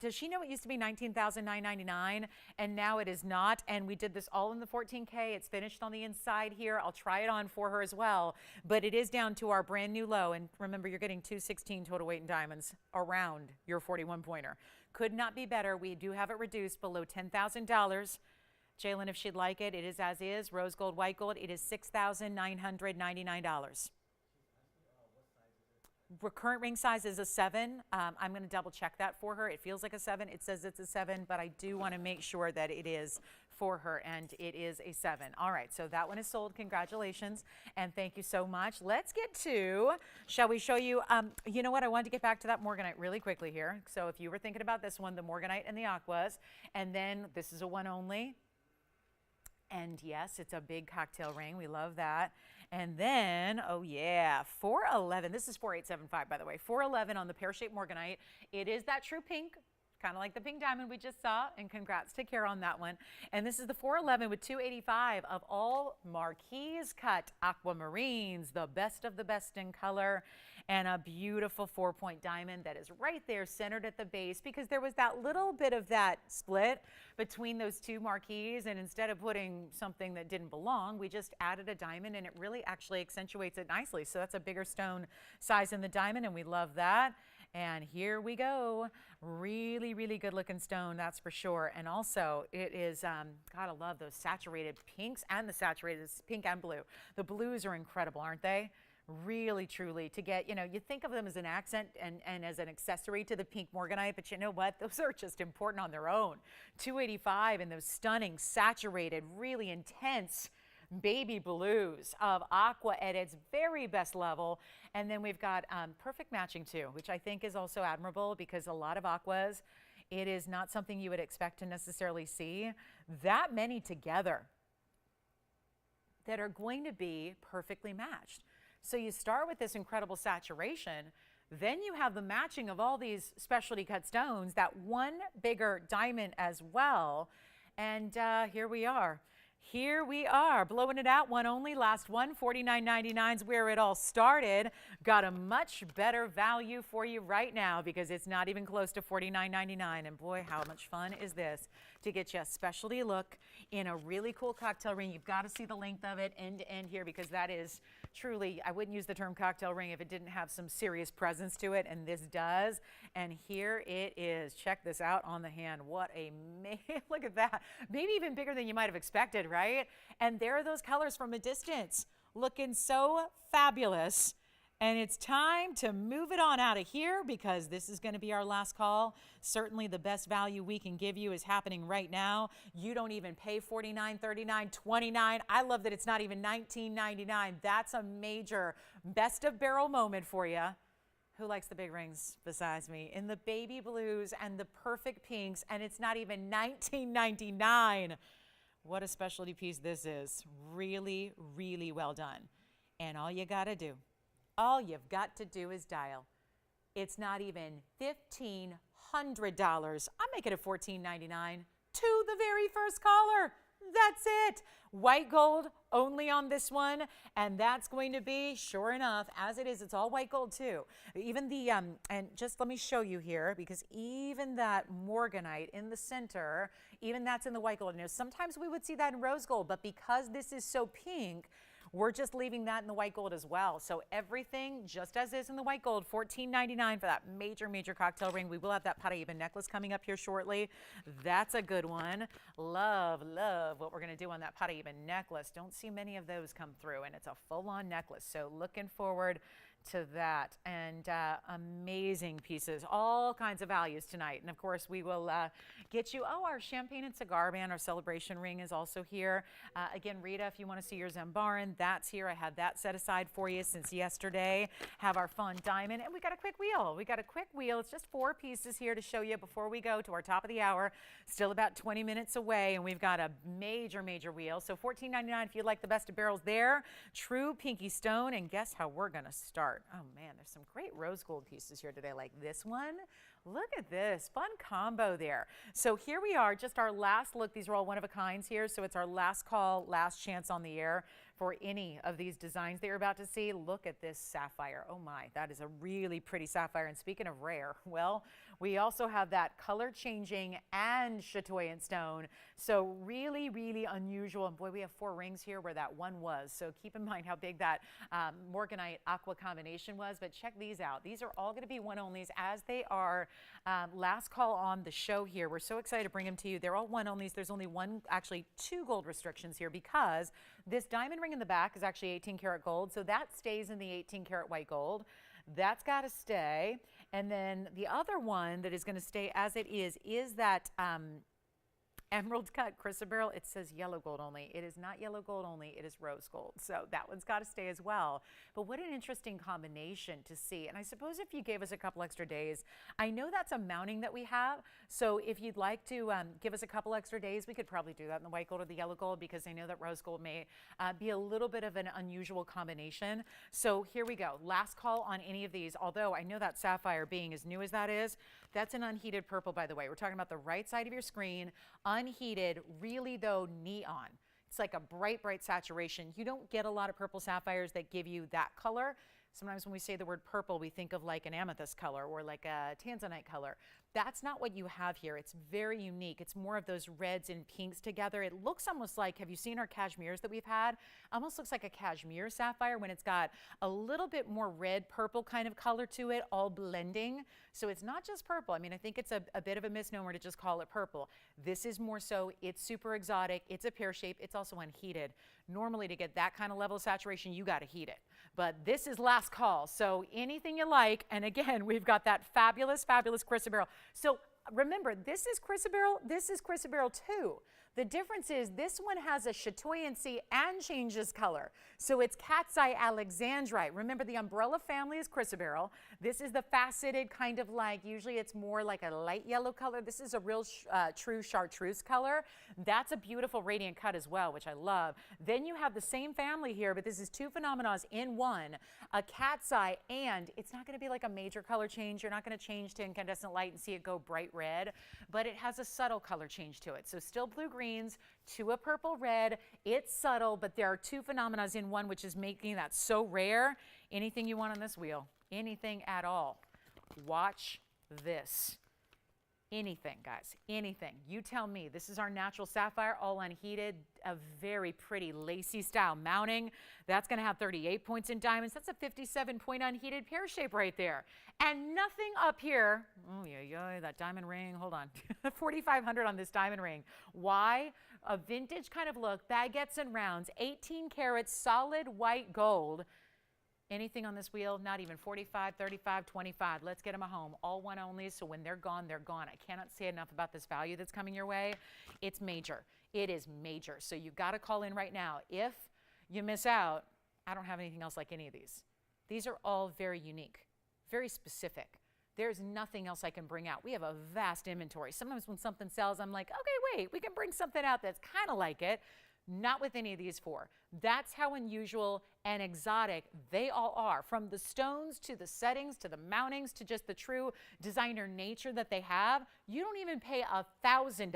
does she know it used to be $19,999 and now it is not? And we did this all in the 14K. It's finished on the inside here. I'll try it on for her as well. But it is down to our brand new low. And remember, you're getting 216 total weight in diamonds around your 41 pointer. Could not be better. We do have it reduced below $10,000. Jalen, if she'd like it, it is as is. Rose gold, white gold. It is $6,999. Current ring size is a 7. I'm going to double check that for her. It feels like a 7. It says it's a 7, but I do want to make sure that it is for her, and it is a 7. All right, so that one is sold. Congratulations, and thank you so much. Let's get to, shall we show you, you know what, I wanted to get back to that Morganite really quickly here. So if you were thinking about this one, the Morganite and the aquas, and then this is a one only. And yes, it's a big cocktail ring. We love that. And then, oh yeah, 411. This is 4875, by the way. 411 on the pear-shaped Morganite. It is that true pink, kind of like the pink diamond we just saw. And congrats to Kara on that one. And this is the 411 with 285 of all marquise cut aquamarines, the best of the best in color. And a beautiful 4-point diamond that is right there centered at the base, because there was that little bit of that split between those two marquees, and instead of putting something that didn't belong, we just added a diamond, and it really actually accentuates it nicely. So that's a bigger stone size in the diamond, and we love that. And here we go. Really, really good looking stone, that's for sure. And also it is, gotta love those saturated pinks and the saturated pink and blue. The blues are incredible, aren't they? Really, truly, to get, you think of them as an accent and as an accessory to the pink Morganite, but you know what? Those are just important on their own. 285 and those stunning, saturated, really intense baby blues of aqua at its very best level. And then we've got perfect matching too, which I think is also admirable because a lot of aquas, it is not something you would expect to necessarily see that many together that are going to be perfectly matched. So you start with this incredible saturation, then you have the matching of all these specialty cut stones, that one bigger diamond as well. And here we are. Here we are, blowing it out, one only, last one, $49.99 is where it all started. Got a much better value for you right now because it's not even close to $49.99. And boy, how much fun is this to get you a specialty look in a really cool cocktail ring. You've got to see the length of it end to end here because that is truly, I wouldn't use the term cocktail ring if it didn't have some serious presence to it, and this does. And here it is. Check this out on the hand. What a look at that. Maybe even bigger than you might have expected, right? And there are those colors from a distance looking so fabulous. And it's time to move it on out of here because this is going to be our last call. Certainly the best value we can give you is happening right now. You don't even pay $49, $39, $29. I love that it's not even $19.99. That's a major best of barrel moment for you. Who likes the big rings besides me? In the baby blues and the perfect pinks, and it's not even $19.99. What a specialty piece this is. Really, really well done. And all you've got to do is dial. It's not even $1,500. I'm making it $14.99 to the very first caller. That's it. White gold only on this one, and that's going to be, sure enough, as it is, it's all white gold too. Even the, and just let me show you here, because even that Morganite in the center, even that's in the white gold. Now, sometimes we would see that in rose gold, but because this is so pink, we're just leaving that in the white gold as well. So everything just as is in the white gold, $14.99 for that major, major cocktail ring. We will have that Paraiba necklace coming up here shortly. That's a good one. Love, love what we're going to do on that Paraiba necklace. Don't see many of those come through, and it's a full-on necklace. So looking forward to that. And amazing pieces, all kinds of values tonight. And of course, we will get you, our champagne and cigar band, our celebration ring is also here. Again, Rita, if you want to see your Zambaran, that's here. I had that set aside for you since yesterday. Have our fun diamond, and we got a quick wheel. It's just 4 pieces here to show you before we go to our top of the hour. Still about 20 minutes away, and we've got a major, major wheel. So $14.99 if you like the best of barrels there. True pinky stone, and guess how we're going to start. Oh man, there's some great rose gold pieces here today, like this one. Look at this, fun combo there. So here we are, just our last look. These are all one-of-a-kinds here, so it's our last call, last chance on the air for any of these designs that you're about to see. Look at this sapphire. Oh my, that is a really pretty sapphire. And speaking of rare, well, we also have that color changing and chatoyant stone. So really, really unusual. And boy, we have 4 rings here where that one was. So keep in mind how big that Morganite aqua combination was. But check these out. These are all going to be one-onlys as they are last call on the show here. We're so excited to bring them to you. They're all one-onlys. There's only one, actually 2 gold restrictions here because this diamond ring in the back is actually 18 karat gold. So that stays in the 18 karat white gold. That's got to stay. And then the other one that is going to stay as it is that emerald cut chrysoberyl. It says yellow gold only. It is not yellow gold only. It is rose gold. So that one's got to stay as well. But what an interesting combination to see. And I suppose if you gave us a couple extra days, I know that's a mounting that we have. So if you'd like to give us a couple extra days, we could probably do that in the white gold or the yellow gold because I know that rose gold may be a little bit of an unusual combination. So here we go. Last call on any of these. Although I know that sapphire, being as new as that is, that's an unheated purple, by the way. We're talking about the right side of your screen. Unheated, really though neon. It's like a bright, bright saturation. You don't get a lot of purple sapphires that give you that color. Sometimes when we say the word purple, we think of like an amethyst color or like a Tanzanite color. That's not what you have here. It's very unique. It's more of those reds and pinks together. It looks almost like, have you seen our cashmeres that we've had? Almost looks like a cashmere sapphire when it's got a little bit more red purple kind of color to it, all blending. So it's not just purple. I mean, I think it's a bit of a misnomer to just call it purple. This is more so, it's super exotic. It's a pear shape. It's also unheated. Normally to get that kind of level of saturation, you got to heat it. But this is last call. So anything you like. And again, we've got that fabulous, fabulous chrysoberyl. So remember, this is chrysoberyl too. The difference is this one has a chatoyancy and changes color. So it's cat's eye alexandrite. Remember, the umbrella family is chrysoberyl. This is the faceted kind of like, usually it's more like a light yellow color. This is a real true chartreuse color. That's a beautiful radiant cut as well, which I love. Then you have the same family here, but this is two phenomena in one, a cat's eye, and it's not going to be like a major color change. You're not going to change to incandescent light and see it go bright red, but it has a subtle color change to it. So still blue-greens to a purple red. It's subtle, but there are two phenomena in one, which is making that so rare. Anything you want on this wheel, anything at all. Watch this. Anything, guys, anything. You tell me. This is our natural sapphire, all unheated, a very pretty lacy style mounting. That's going to have 38 points in diamonds. That's a 57-point unheated pear shape right there. And nothing up here. Oh, yeah, that diamond ring. Hold on. 4,500 on this diamond ring. Why? A vintage kind of look, baguettes and rounds, 18 carats, solid white gold. Anything on this wheel, not even 45, 35, 25. Let's get them a home. All one only, so when they're gone, they're gone. I cannot say enough about this value that's coming your way. It's major. It is major. So you've got to call in right now. If you miss out, I don't have anything else like any of these. These are all very unique, very specific. There's nothing else I can bring out. We have a vast inventory. Sometimes when something sells, I'm like, okay, wait, we can bring something out that's kind of like it. Not with any of these four. That's how unusual and exotic they all are. From the stones to the settings to the mountings to just the true designer nature that they have. You don't even pay $1,000.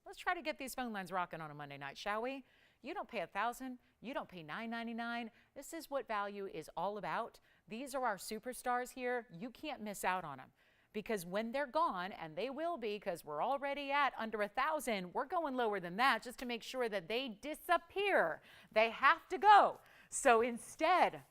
Let's try to get these phone lines rocking on a Monday night, shall we? You don't pay $1,000. You don't pay $9.99. This is what value is all about. These are our superstars here. You can't miss out on them. Because when they're gone, and they will be because we're already at under 1,000, we're going lower than that just to make sure that they disappear. They have to go. So instead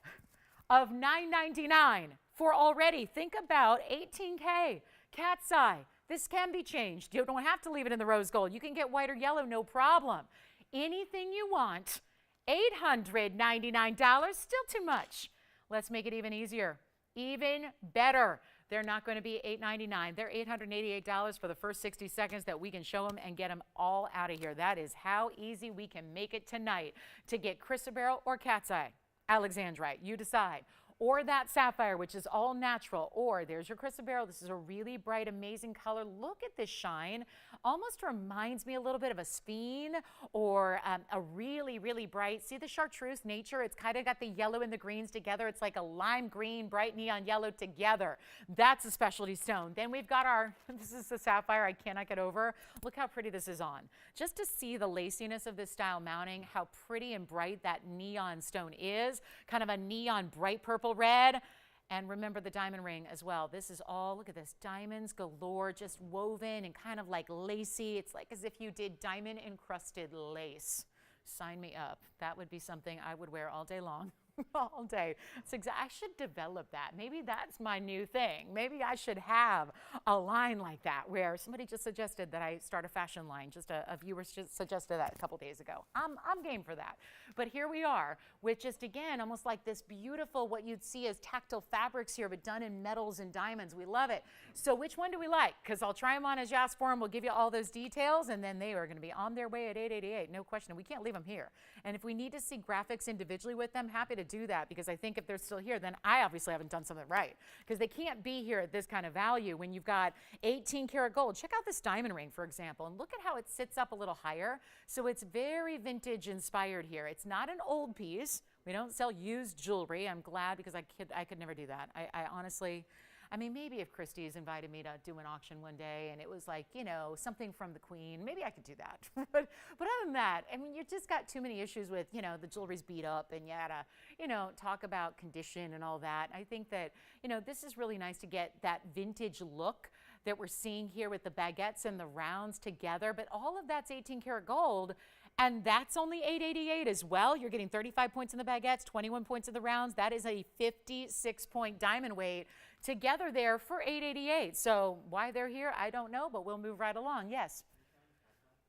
of $9.99 for already, think about $18K, cat's eye. This can be changed. You don't have to leave it in the rose gold. You can get white or yellow, no problem. Anything you want, $899, still too much. Let's make it even easier, even better. They're not going to be $899. They're $888 for the first 60 seconds that we can show them and get them all out of here. That is how easy we can make it tonight to get chrysoberyl or cat's eye, alexandrite. You decide. Or that sapphire, which is all natural. Or there's your chrysoberyl. This is a really bright, amazing color. Look at this shine. Almost reminds me a little bit of a sphene or a really, really bright. See the chartreuse nature? It's kind of got the yellow and the greens together. It's like a lime green, bright neon yellow together. That's a specialty stone. Then we've got our, this is the sapphire I cannot get over. Look how pretty this is on. Just to see the laciness of this style mounting, how pretty and bright that neon stone is. Kind of a neon bright purple red. And remember the diamond ring as well. This is all, look at this, diamonds galore, just woven and kind of like lacy. It's like as if you did diamond encrusted lace. Sign me up. That would be something I would wear all day long. All day. I should develop that. Maybe that's my new thing. Maybe I should have a line like that where somebody just suggested that I start a fashion line. Just a viewer just suggested that a couple days ago. I'm game for that. But here we are with just, again, almost like this beautiful, what you'd see as tactile fabrics here, but done in metals and diamonds. We love it. So which one do we like? Because I'll try them on as you ask for them. We'll give you all those details, and then they are going to be on their way at $888. No question. We can't leave them here. And if we need to see graphics individually with them, happy to do that, because I think if they're still here, then I obviously haven't done something right, because they can't be here at this kind of value when you've got 18 karat gold. Check out this diamond ring, for example, and look at how it sits up a little higher. So it's very vintage inspired here. It's not an old piece. We don't sell used jewelry. I'm glad, because I could never do that. I honestly, I mean, maybe if Christie's invited me to do an auction one day and it was like, you know, something from the Queen, maybe I could do that. but other than that, I mean, you just got too many issues with, you know, the jewelry's beat up and you gotta, you know, talk about condition and all that. I think that, you know, this is really nice to get that vintage look that we're seeing here with the baguettes and the rounds together, but all of that's 18 karat gold. And that's only $888 as well. You're getting 35 points in the baguettes, 21 points in the rounds. That is a 56-point diamond weight together there for $888. So why they're here, I don't know, but we'll move right along. Yes.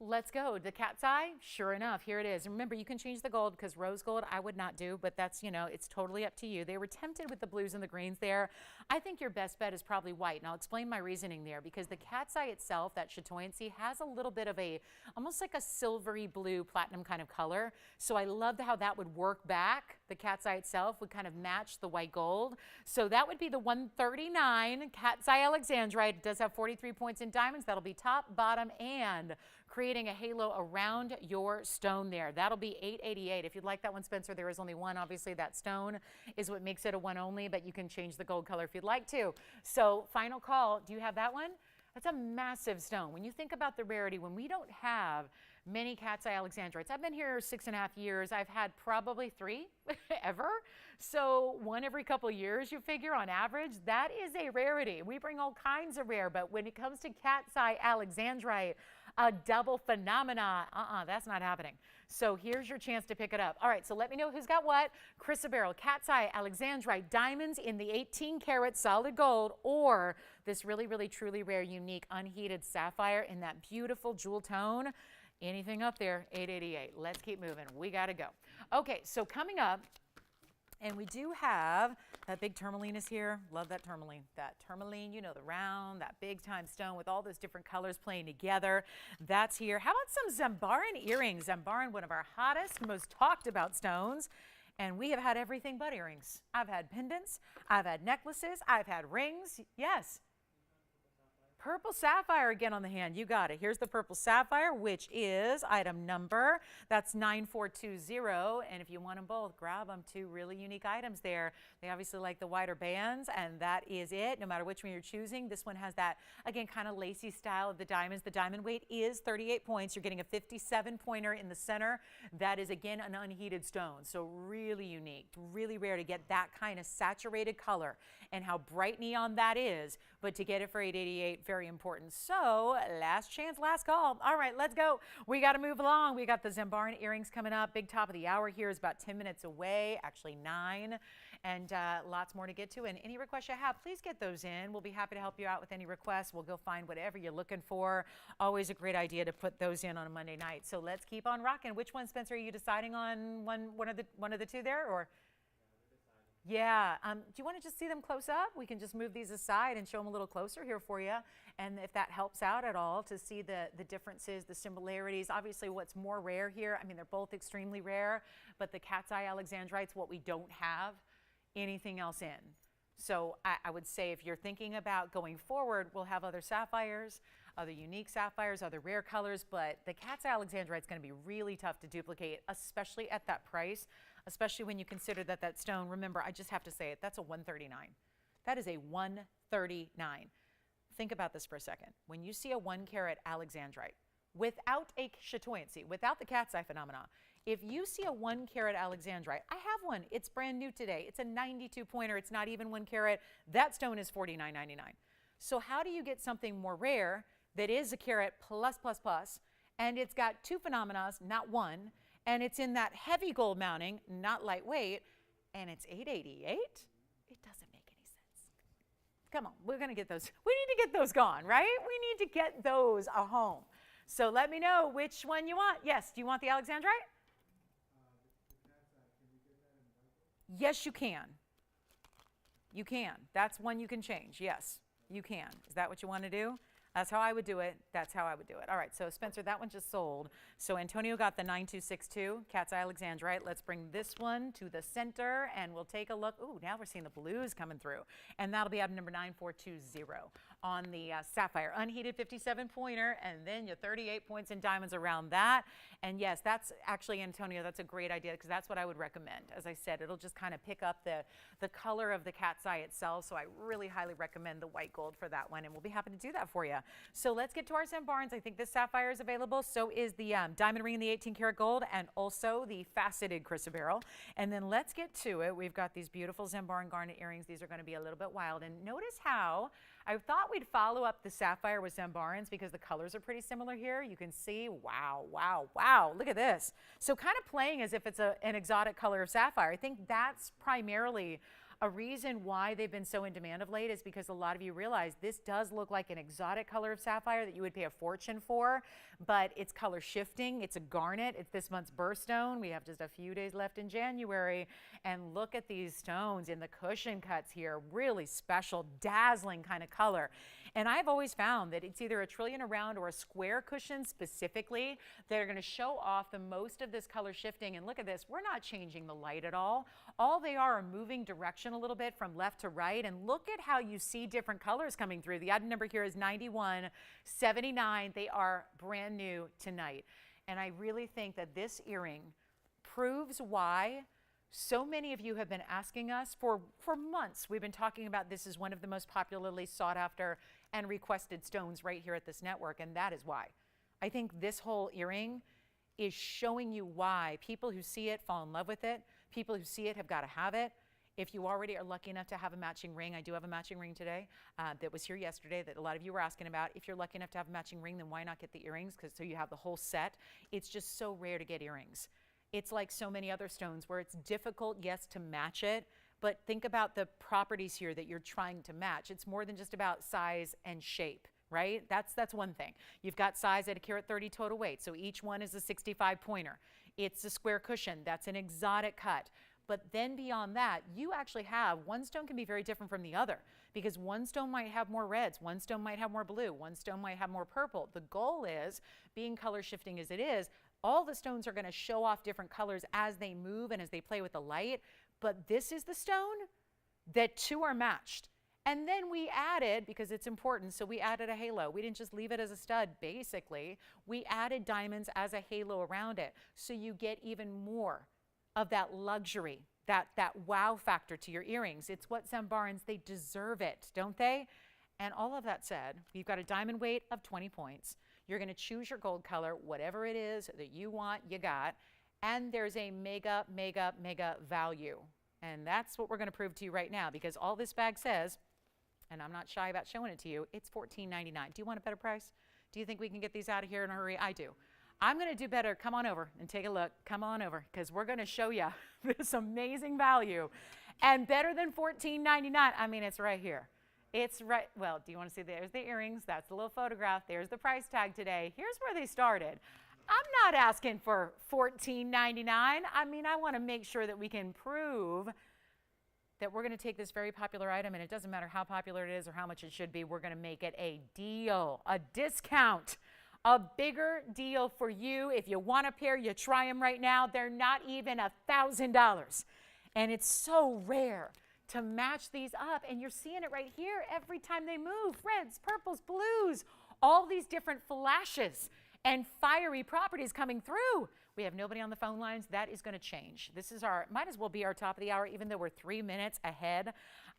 Let's go. The cat's eye, sure enough, here it is. Remember, you can change the gold, because rose gold I would not do, but that's, you know, it's totally up to you. They were tempted with the blues and the greens there. I think your best bet is probably white, and I'll explain my reasoning there, because the cat's eye itself, that chatoyancy, has a little bit of a, almost like a silvery blue platinum kind of color. So I loved how that would work back. The cat's eye itself would kind of match the white gold. So that would be the 139 cat's eye alexandrite. It does have 43 points in diamonds. That'll be top, bottom, and creating a halo around your stone there. That'll be $888. If you'd like that one, Spencer, there is only one. Obviously, that stone is what makes it a one only, but you can change the gold color if you'd like to. So final call. Do you have that one? That's a massive stone. When you think about the rarity, when we don't have many cat's eye alexandrites, I've been here 6.5 years. I've had probably 3 ever. So one every couple of years, you figure on average, that is a rarity. We bring all kinds of rare, but when it comes to cat's eye alexandrite, a double phenomena, that's not happening. So here's your chance to pick it up. All right, so let me know who's got what. Chrysoberyl, cat's eye, alexandrite, diamonds in the 18 karat solid gold, or this really, really, truly rare, unique, unheated sapphire in that beautiful jewel tone. Anything up there, $888. Let's keep moving. We got to go. Okay, so coming up, and we do have that big tourmaline is here. Love that tourmaline. That tourmaline, you know, the round, that big time stone with all those different colors playing together. That's here. How about some Zambaran earrings? Zambaran, one of our hottest, most talked about stones. And we have had everything but earrings. I've had pendants. I've had necklaces. I've had rings. Yes. Purple sapphire again on the hand. You got it. Here's the purple sapphire, which is item number. That's 9420. And if you want them both, grab them. 2 really unique items there. They obviously like the wider bands, and that is it. No matter which one you're choosing, this one has that, again, kind of lacy style of the diamonds. The diamond weight is 38 points. You're getting a 57 pointer in the center. That is, again, an unheated stone. So really unique, really rare to get that kind of saturated color and how bright neon that is. But to get it for $888, very important. So last chance, last call. All right, let's go. We got to move along. We got the Zambaran earrings coming up. Big top of the hour here is about 10 minutes away, actually 9. And lots more to get to. And any requests you have, please get those in. We'll be happy to help you out with any requests. We'll go find whatever you're looking for. Always a great idea to put those in on a Monday night. So let's keep on rocking. Which one, Spencer, are you deciding on? One of the 2 there, or? Yeah. Do you want to just see them close up? We can just move these aside and show them a little closer here for you. And if that helps out at all to see the differences, the similarities. Obviously, what's more rare here, I mean, they're both extremely rare, but the cat's eye alexandrite's what we don't have anything else in. So I would say if you're thinking about going forward, we'll have other sapphires, other unique sapphires, other rare colors, but the cat's eye alexandrite's going to be really tough to duplicate, especially at that price. Especially when you consider that stone, remember, I just have to say it, that's a 139. That is a 139. Think about this for a second. When you see a 1 carat alexandrite, without a chatoyancy, without the cat's eye phenomena, if you see a 1 carat alexandrite, I have one, it's brand new today. It's a 92 pointer, it's not even 1 carat. That stone is $49.99. So how do you get something more rare that is a carat plus, and it's got 2 phenomena, not 1, and it's in that heavy gold mounting, not lightweight, and it's $888? It doesn't make any sense. Come on, we're going to get those. We need to get those gone, right? We need to get those a home. So let me know which one you want. Yes, do you want the alexandrite? Yes, you can. You can. That's one you can change. Yes, you can. Is that what you want to do? That's how I would do it. That's how I would do it. All right, so Spencer, that one just sold. So Antonio got the 9262, cat's eye alexandrite. Let's bring this one to the center, and we'll take a look. Ooh, now we're seeing the blues coming through. And that'll be item number 9420 on the sapphire. Unheated 57 pointer, and then your 38 points in diamonds around that. And yes, that's actually, Antonio, that's a great idea, because that's what I would recommend. As I said, it'll just kind of pick up the color of the cat's eye itself. So I really highly recommend the white gold for that one, and we'll be happy to do that for you. So let's get to our Zambarans. I think this sapphire is available. So is the diamond ring in the 18 karat gold, and also the faceted chrysoberyl. And then let's get to it. We've got these beautiful Zambaran garnet earrings. These are going to be a little bit wild. And notice how I thought we'd follow up the sapphire with Zambarans, because the colors are pretty similar here. You can see, wow, wow, wow. Look at this. So kind of playing as if it's an exotic color of sapphire. I think that's primarily A reason why they've been so in demand of late is because a lot of you realize this does look like an exotic color of sapphire that you would pay a fortune for, but it's color shifting. It's a garnet. It's this month's birthstone. We have just a few days left in January. And look at these stones in the cushion cuts here. Really special, dazzling kind of color. And I've always found that it's either a trillion around or a square cushion specifically that are going to show off the most of this color shifting. And look at this. We're not changing the light at all. All they are moving direction a little bit from left to right. And look at how you see different colors coming through. The item number here is 9179. They are brand new tonight. And I really think that this earring proves why so many of you have been asking us for months. We've been talking about this is one of the most popularly sought after and requested stones right here at this network, and that is why. I think this whole earring is showing you why people who see it fall in love with it. People who see it have got to have it. If you already are lucky enough to have a matching ring, I do have a matching ring today that was here yesterday that a lot of you were asking about. If you're lucky enough to have a matching ring, then why not get the earrings? So you have the whole set. It's just so rare to get earrings. It's like so many other stones where it's difficult, yes, to match it, but think about the properties here that you're trying to match. It's more than just about size and shape, right? That's one thing. You've got size at a carat 30 total weight, so each one is a 65 pointer. It's a square cushion. That's an exotic cut. But then beyond that, you actually have, one stone can be very different from the other because one stone might have more reds, one stone might have more blue, one stone might have more purple. The goal is, being color shifting as it is, all the stones are going to show off different colors as they move and as they play with the light. But this is the stone that two are matched. And then we added, because it's important, so we added a halo. We didn't just leave it as a stud, basically. We added diamonds as a halo around it. So you get even more of that luxury, that wow factor to your earrings. It's what Zambarans, they deserve it, don't they? And all of that said, you've got a diamond weight of 20 points. You're going to choose your gold color, whatever it is that you want, you got. And there's a mega, mega, mega value. And that's what we're going to prove to you right now, because all this bag says, and I'm not shy about showing it to you, it's $14.99. Do you want a better price? Do you think we can get these out of here in a hurry? I do. I'm going to do better. Come on over and take a look. Come on over, because we're going to show you this amazing value. And better than $14.99. I mean, it's right here. It's right. Well, do you want to see? There's the earrings. That's the little photograph. There's the price tag today. Here's where they started. I'm not asking for $14.99. I mean, I want to make sure that we can prove that we're going to take this very popular item, and it doesn't matter how popular it is or how much it should be. We're going to make it a deal, a discount, a bigger deal for you. If you want a pair, you try them right now. They're not even $1,000, and it's so rare to match these up, and you're seeing it right here every time they move. Reds, purples, blues, all these different flashes and fiery properties coming through. We have nobody on the phone lines. That is going to change. This is our, might as well be our top of the hour, even though we're 3 minutes ahead.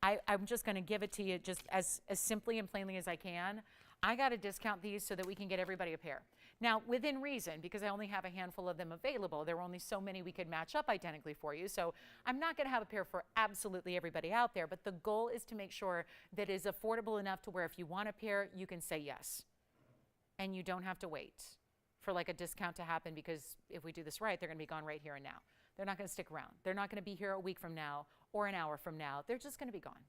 I'm just going to give it to you just as simply and plainly as I can. I got to discount these so that we can get everybody a pair. Now, within reason, because I only have a handful of them available, there were only so many we could match up identically for you. So I'm not going to have a pair for absolutely everybody out there, but the goal is to make sure that it is affordable enough to where if you want a pair, you can say yes. And you don't have to wait for like a discount to happen, because if we do this right, they're going to be gone right here and now. They're not going to stick around. They're not going to be here a week from now or an hour from now. They're just going to be gone.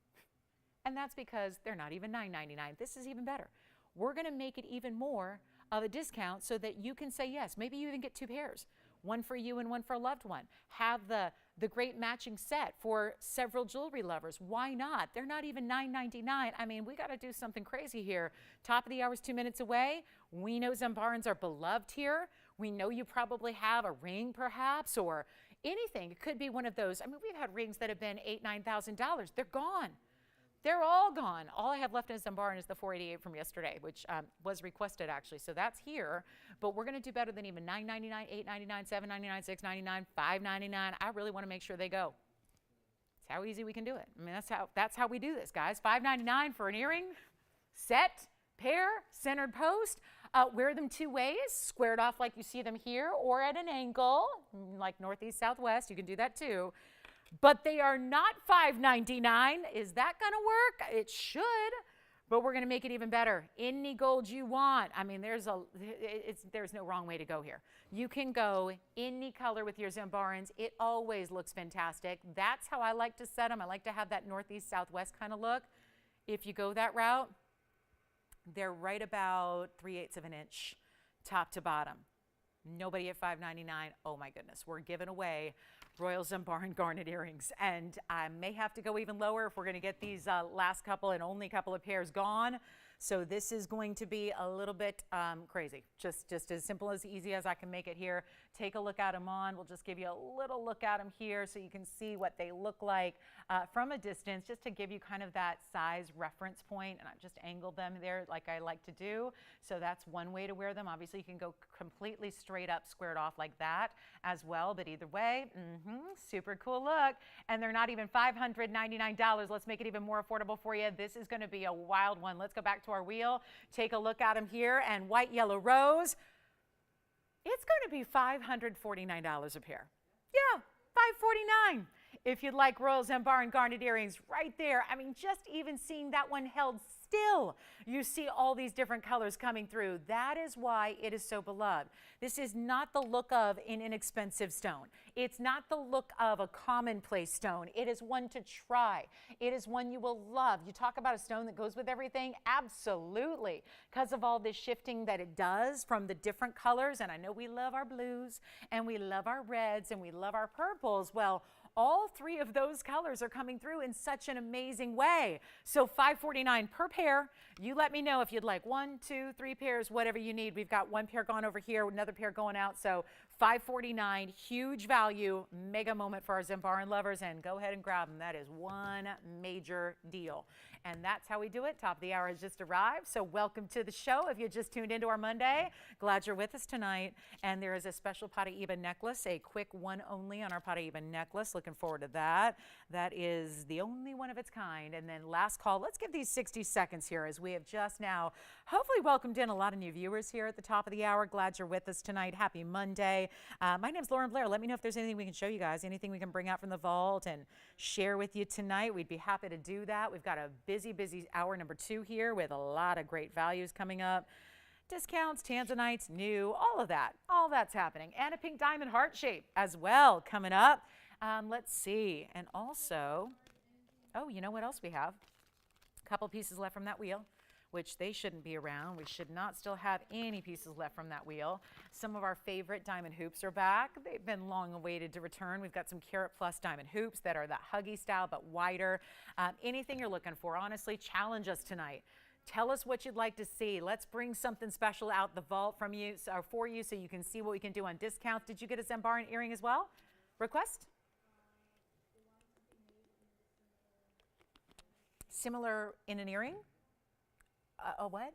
And that's because they're not even $9.99. This is even better. We're going to make it even more of a discount so that you can say yes. Maybe you even get 2 pairs, one for you and one for a loved one. Have the great matching set for several jewelry lovers. Why not? They're not even $9.99. I mean, we got to do something crazy here. Top of the hour is 2 minutes away. We know Zambarans are beloved here. We know you probably have a ring perhaps or anything. It could be one of those. I mean, we've had rings that have been $8,000, $9,000. They're gone. They're all gone. All I have left in Zambaran is the 488 from yesterday, which was requested actually. So that's here. But we're going to do better than even $9.99, $8.99, $7.99, $6.99, $5.99. I really want to make sure they go. That's how easy we can do it. I mean, that's how we do this, guys. $5.99 for an earring, set, pair, centered post. Wear them 2 ways, squared off like you see them here, or at an angle, like northeast, southwest. You can do that too. But they are not $5.99. Is that going to work? It should. But we're going to make it even better. Any gold you want. I mean, there's no wrong way to go here. You can go any color with your Zambarans. It always looks fantastic. That's how I like to set them. I like to have that northeast, southwest kind of look. If you go that route, they're right about 3/8 of an inch top to bottom. Nobody at $5.99. Oh my goodness, we're giving away Royal Zambaran garnet earrings, and I may have to go even lower if we're going to get these last couple and only couple of pairs gone. So this is going to be a little bit crazy. Just as simple as easy as I can make it here. Take a look at them on. We'll just give you a little look at them here so you can see what they look like from a distance, just to give you kind of that size reference point. And I just angled them there like I like to do. So that's one way to wear them. Obviously, you can go completely straight up, squared off like that as well. But either way, super cool look. And they're not even $599. Let's make it even more affordable for you. This is going to be a wild one. Let's go back to our wheel. Take a look at them here. And white, yellow, rose. It's going to be $549 a pair. Yeah, $549. If you'd like Royal Zambaran garnet earrings right there, I mean, just even seeing that one held still, you see all these different colors coming through. That is why it is so beloved. This is not the look of an inexpensive stone. It's not the look of a commonplace stone. It is one to try. It is one you will love. You talk about a stone that goes with everything? Absolutely. Because of all this shifting that it does from the different colors, and I know we love our blues, and we love our reds, and we love our purples. Well, all three of those colors are coming through in such an amazing way. So $549 per pair. You let me know if you'd like 1, 2, 3 pairs, whatever you need. We've got one pair gone over here, another pair going out. So $549, huge value, mega moment for our Zambaran lovers, and go ahead and grab them. That is one major deal. And that's how we do it. Top of the hour has just arrived. So welcome to the show. If you just tuned into our Monday, glad you're with us tonight. And there is a special Paraiba necklace, a quick one only on our Paraiba necklace. Looking forward to that. That is the only one of its kind. And then last call, let's give these 60 seconds here as we have just now hopefully welcomed in a lot of new viewers here at the top of the hour. Glad you're with us tonight. Happy Monday. My name's Lauren Blair. Let me know if there's anything we can show you guys, anything we can bring out from the vault and share with you tonight. We'd be happy to do that. We've got a busy hour number 2 here with a lot of great values coming up. Discounts, Tanzanites, new, all of that. All that's happening. And a pink diamond heart shape as well coming up. Let's see. And also, oh, you know what else we have? A couple pieces left from that wheel, which they shouldn't be around. We should not still have any pieces left from that wheel. Some of our favorite diamond hoops are back. They've been long awaited to return. We've got some Carat Plus diamond hoops that are that huggy style but wider. Anything you're looking for, honestly, challenge us tonight. Tell us what you'd like to see. Let's bring something special out the vault from you or for you so you can see what we can do on discounts. Did you get a Zambaran earring as well? Request? Similar in an earring? A what?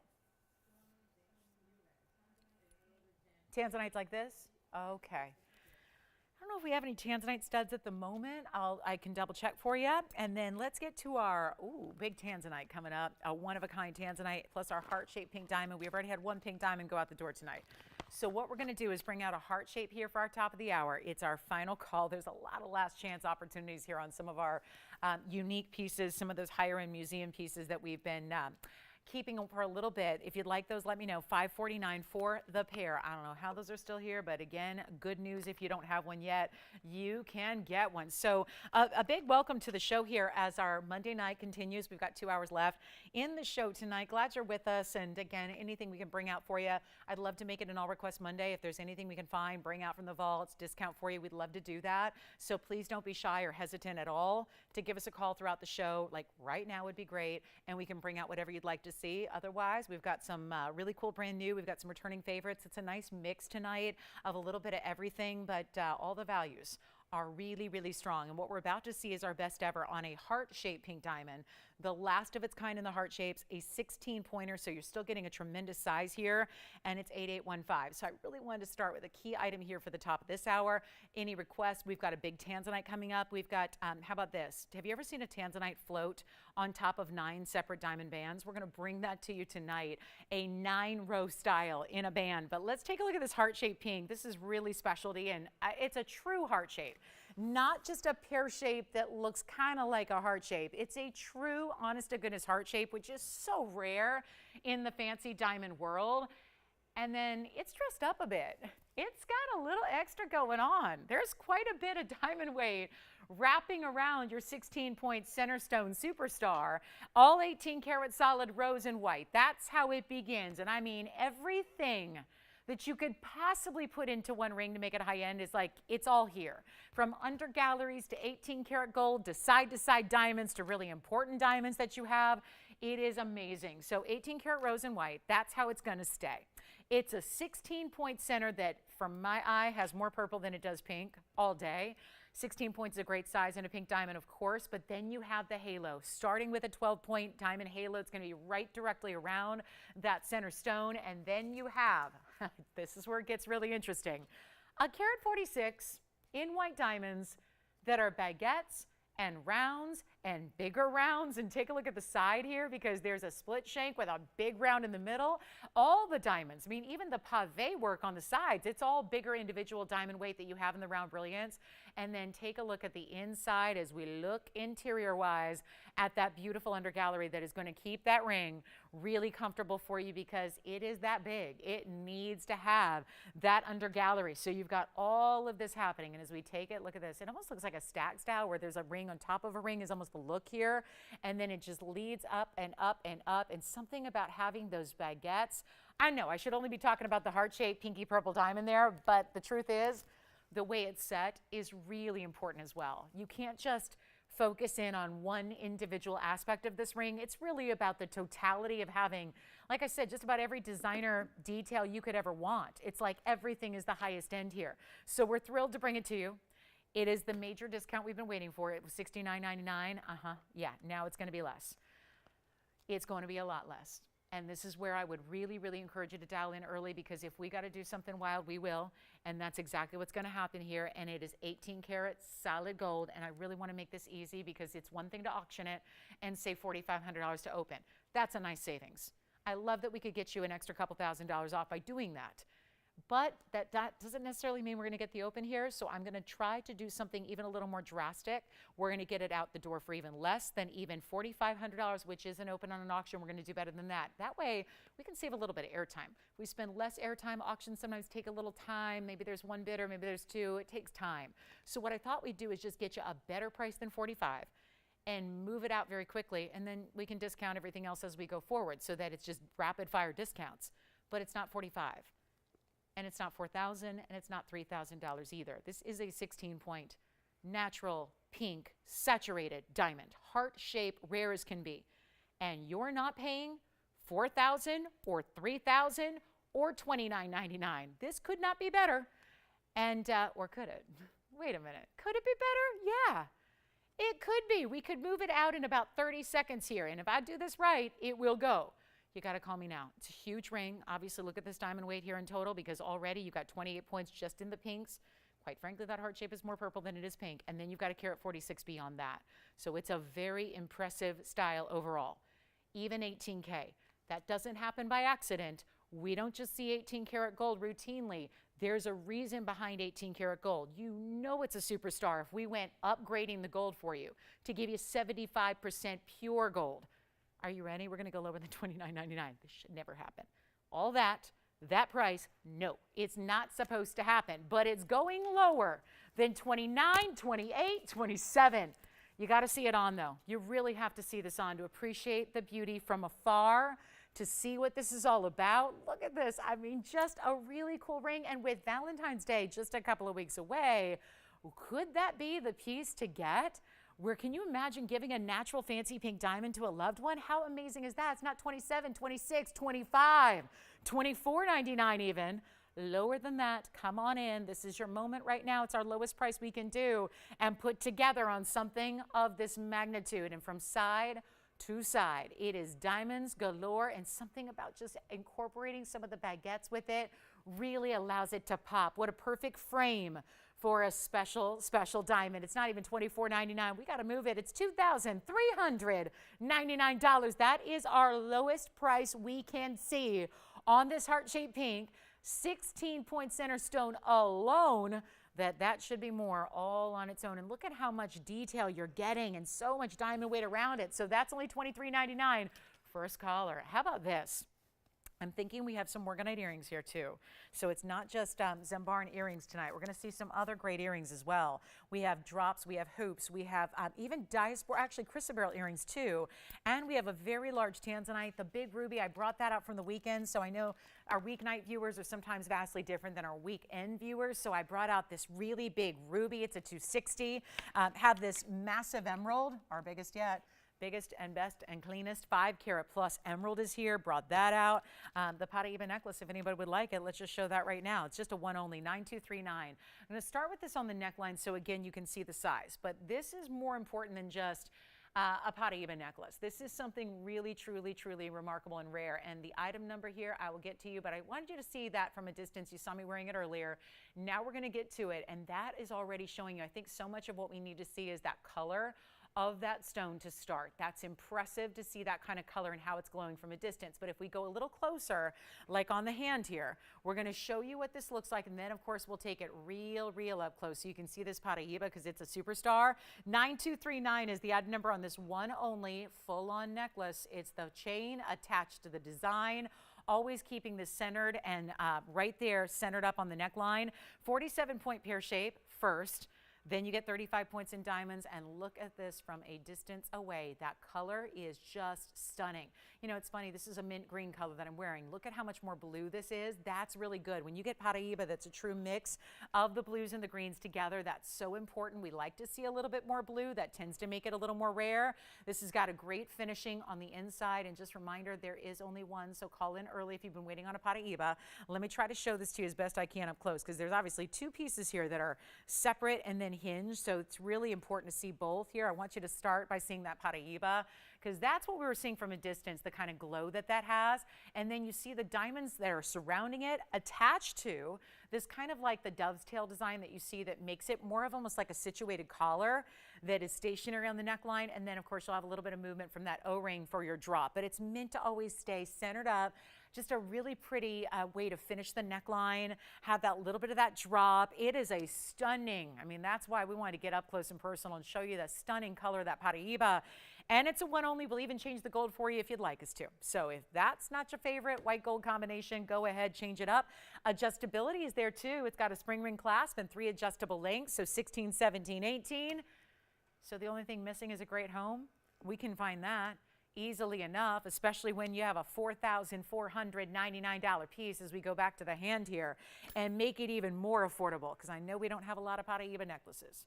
Tanzanites like this? Okay. I don't know if we have any Tanzanite studs at the moment. I can double check for you. And then let's get to our big Tanzanite coming up. A one-of-a-kind Tanzanite plus our heart-shaped pink diamond. We've already had one pink diamond go out the door tonight. So what we're going to do is bring out a heart shape here for our top of the hour. It's our final call. There's a lot of last chance opportunities here on some of our unique pieces, some of those higher-end museum pieces that we've been keeping them for a little bit. If you'd like those, let me know. $549 for the pair. I don't know how those are still here, but again, good news if you don't have one yet, you can get one. So a big welcome to the show here as our Monday night continues. We've got 2 hours left in the show tonight. Glad you're with us. And again, anything we can bring out for you, I'd love to make it an all request Monday. If there's anything we can find, bring out from the vaults, discount for you, we'd love to do that. So please don't be shy or hesitant at all to give us a call throughout the show. Like right now would be great. And we can bring out whatever you'd like to see. Otherwise, we've got some really cool brand new. We've got some returning favorites. It's a nice mix tonight of a little bit of everything, but all the values are really, really strong. And what we're about to see is our best ever on a heart-shaped pink diamond. The last of its kind in the heart shapes, a 16-pointer, so you're still getting a tremendous size here, and it's 8815. So I really wanted to start with a key item here for the top of this hour. Any requests? We've got a big Tanzanite coming up. We've got, how about this? Have you ever seen a Tanzanite float on top of 9 separate diamond bands? We're going to bring that to you tonight, a 9-row style in a band. But let's take a look at this heart-shaped pink. This is really specialty, and it's a true heart shape. not just a pear shape that looks kind of like a heart shape. It's a true, honest to goodness heart shape, which is so rare in the fancy diamond world. And then it's dressed up a bit. It's got a little extra going on. There's quite a bit of diamond weight wrapping around your 16-point center stone superstar, all 18 karat solid rose and white. That's how it begins. And I mean, everything that you could possibly put into one ring to make it high end is like, it's all here. From under galleries to 18 karat gold to side diamonds to really important diamonds that you have. It is amazing. So 18 karat rose and white, that's how it's gonna stay. It's a 16-point center that, from my eye, has more purple than it does pink all day. 16 points is a great size in a pink diamond, of course, but then you have the halo. Starting with a 12-point diamond halo, it's going to be right directly around that center stone. And then you have, this is where it gets really interesting, a carat 46 in white diamonds that are baguettes and rounds and bigger rounds. And take a look at the side here, because there's a split shank with a big round in the middle. All the diamonds, I mean, even the pave work on the sides, it's all bigger individual diamond weight that you have in the round brilliance. And then take a look at the inside as we look interior wise at that beautiful under gallery that is going to keep that ring really comfortable for you, because it is that big. It needs to have that under gallery. So you've got all of this happening. And as we take it, look at this. It almost looks like a stack style where there's a ring on top of a ring is almost the look here. And then it just leads up and up and up. And something about having those baguettes. I know I should only be talking about the heart-shaped pinky purple diamond there, but the truth is the way it's set is really important as well. You can't just focus in on one individual aspect of this ring. It's really about the totality of having, like I said, just about every designer detail you could ever want. It's like everything is the highest end here. So we're thrilled to bring it to you. It is the major discount we've been waiting for. It was $69.99. Yeah, now it's going to be less. It's going to be a lot less. And this is where I would really, really encourage you to dial in early, because if we got to do something wild, we will. And that's exactly what's going to happen here. And it is 18 karat solid gold. And I really want to make this easy, because it's one thing to auction it and say $4,500 to open. That's a nice savings. I love that we could get you an extra couple $1,000s off by doing that. But that doesn't necessarily mean we're going to get the open here. So I'm going to try to do something even a little more drastic. We're going to get it out the door for even less than even $4,500, which isn't open on an auction. We're going to do better than that. That way we can save a little bit of airtime. We spend less airtime. Auctions sometimes take a little time. Maybe there's one bidder, maybe there's two. It takes time. So what I thought we'd do is just get you a better price than $45 and move it out very quickly. And then we can discount everything else as we go forward, so that it's just rapid fire discounts. But it's not $45. And it's not $4,000, and it's not $3,000 either. This is a 16-point natural pink saturated diamond, heart shape, rare as can be. And you're not paying $4,000 or $3,000 or $29.99. This could not be better. And, or could it? Wait a minute. Could it be better? Yeah, it could be. We could move it out in about 30 seconds here. And if I do this right, it will go. You got to call me now. It's a huge ring. Obviously, look at this diamond weight here in total, because already you got 28 points just in the pinks. Quite frankly, that heart shape is more purple than it is pink. And then you've got a carat 46 beyond that. So it's a very impressive style overall. Even 18K. That doesn't happen by accident. We don't just see 18 karat gold routinely. There's a reason behind 18 karat gold. You know it's a superstar if we went upgrading the gold for you to give you 75% pure gold. Are you ready? We're going to go lower than $29.99. This should never happen. All that price, no, it's not supposed to happen, but it's going lower than $29, $28, $27. You got to see it on, though. You really have to see this on to appreciate the beauty from afar, to see what this is all about. Look at this. I mean, just a really cool ring. And with Valentine's Day just a couple of weeks away, could that be the piece to get? Where can you imagine giving a natural fancy pink diamond to a loved one? How amazing is that? It's not $27, $26, $25, $24.99 even. Lower than that. Come on in. This is your moment right now. It's our lowest price we can do and put together on something of this magnitude. And from side to side, it is diamonds galore, and something about just incorporating some of the baguettes with it really allows it to pop. What a perfect frame for a special diamond. It's not even $24.99. We got to move it. It's $2,399. That is our lowest price we can see on this heart-shaped pink 16-point center stone alone. that should be more all on its own. And look at how much detail you're getting and so much diamond weight around it. So that's only $23.99. First caller. How about this? I'm thinking we have some Morganite earrings here too. So it's not just Zembarn earrings tonight. We're going to see some other great earrings as well. We have drops, we have hoops, we have even diaspora, actually chrysoberyl earrings too. And we have a very large Tanzanite, the big ruby. I brought that out from the weekend. So I know our weeknight viewers are sometimes vastly different than our weekend viewers. So I brought out this really big ruby. It's a 260. Have this massive emerald, our biggest yet. Biggest and best and cleanest 5-carat plus emerald is here. Brought that out. The Paraiba necklace, if anybody would like it, let's just show that right now. It's just a one only, 9239. I'm going to start with this on the neckline so again you can see the size. But this is more important than just a Paraiba necklace. This is something really, truly, truly remarkable and rare. And the item number here I will get to you, but I wanted you to see that from a distance. You saw me wearing it earlier. Now we're going to get to it, and that is already showing you. I think so much of what we need to see is that color of that stone to start. That's impressive to see that kind of color and how it's glowing from a distance. But if we go a little closer, like on the hand here, we're going to show you what this looks like. And then, of course, we'll take it real up close so you can see this Paraiba because it's a superstar. 9239 is the item number on this one only full-on necklace. It's the chain attached to the design. Always keeping this centered and right there centered up on the neckline. 47-point pear shape first. Then you get 35 points in diamonds, and look at this from a distance away. That color is just stunning. You know, it's funny, this is a mint green color that I'm wearing. Look at how much more blue this is. That's really good. When you get Paraiba, that's a true mix of the blues and the greens together. That's so important. We like to see a little bit more blue. That tends to make it a little more rare. This has got a great finishing on the inside, and just a reminder, there is only one, so call in early if you've been waiting on a Paraiba. Let me try to show this to you as best I can up close, because there's obviously two pieces here that are separate and then hinge, so it's really important to see both here. I want you to start by seeing that Paraiba, because that's what we were seeing from a distance, the kind of glow that has. And then you see the diamonds that are surrounding it attached to this kind of like the dove's tail design that you see that makes it more of almost like a situated collar that is stationary on the neckline. And then, of course, you'll have a little bit of movement from that O-ring for your drop. But it's meant to always stay centered up. Just a really pretty way to finish the neckline, have that little bit of that drop. It is a stunning, I mean, that's why we wanted to get up close and personal and show you the stunning color of that Paraiba. And it's a one only. We'll even change the gold for you if you'd like us to. So if that's not your favorite white gold combination, go ahead, change it up. Adjustability is there too. It's got a spring ring clasp and 3 adjustable lengths, so 16, 17, 18. So the only thing missing is a great home. We can find that easily enough, especially when you have a $4,499 piece as we go back to the hand here, and make it even more affordable, because I know we don't have a lot of Paraiba necklaces.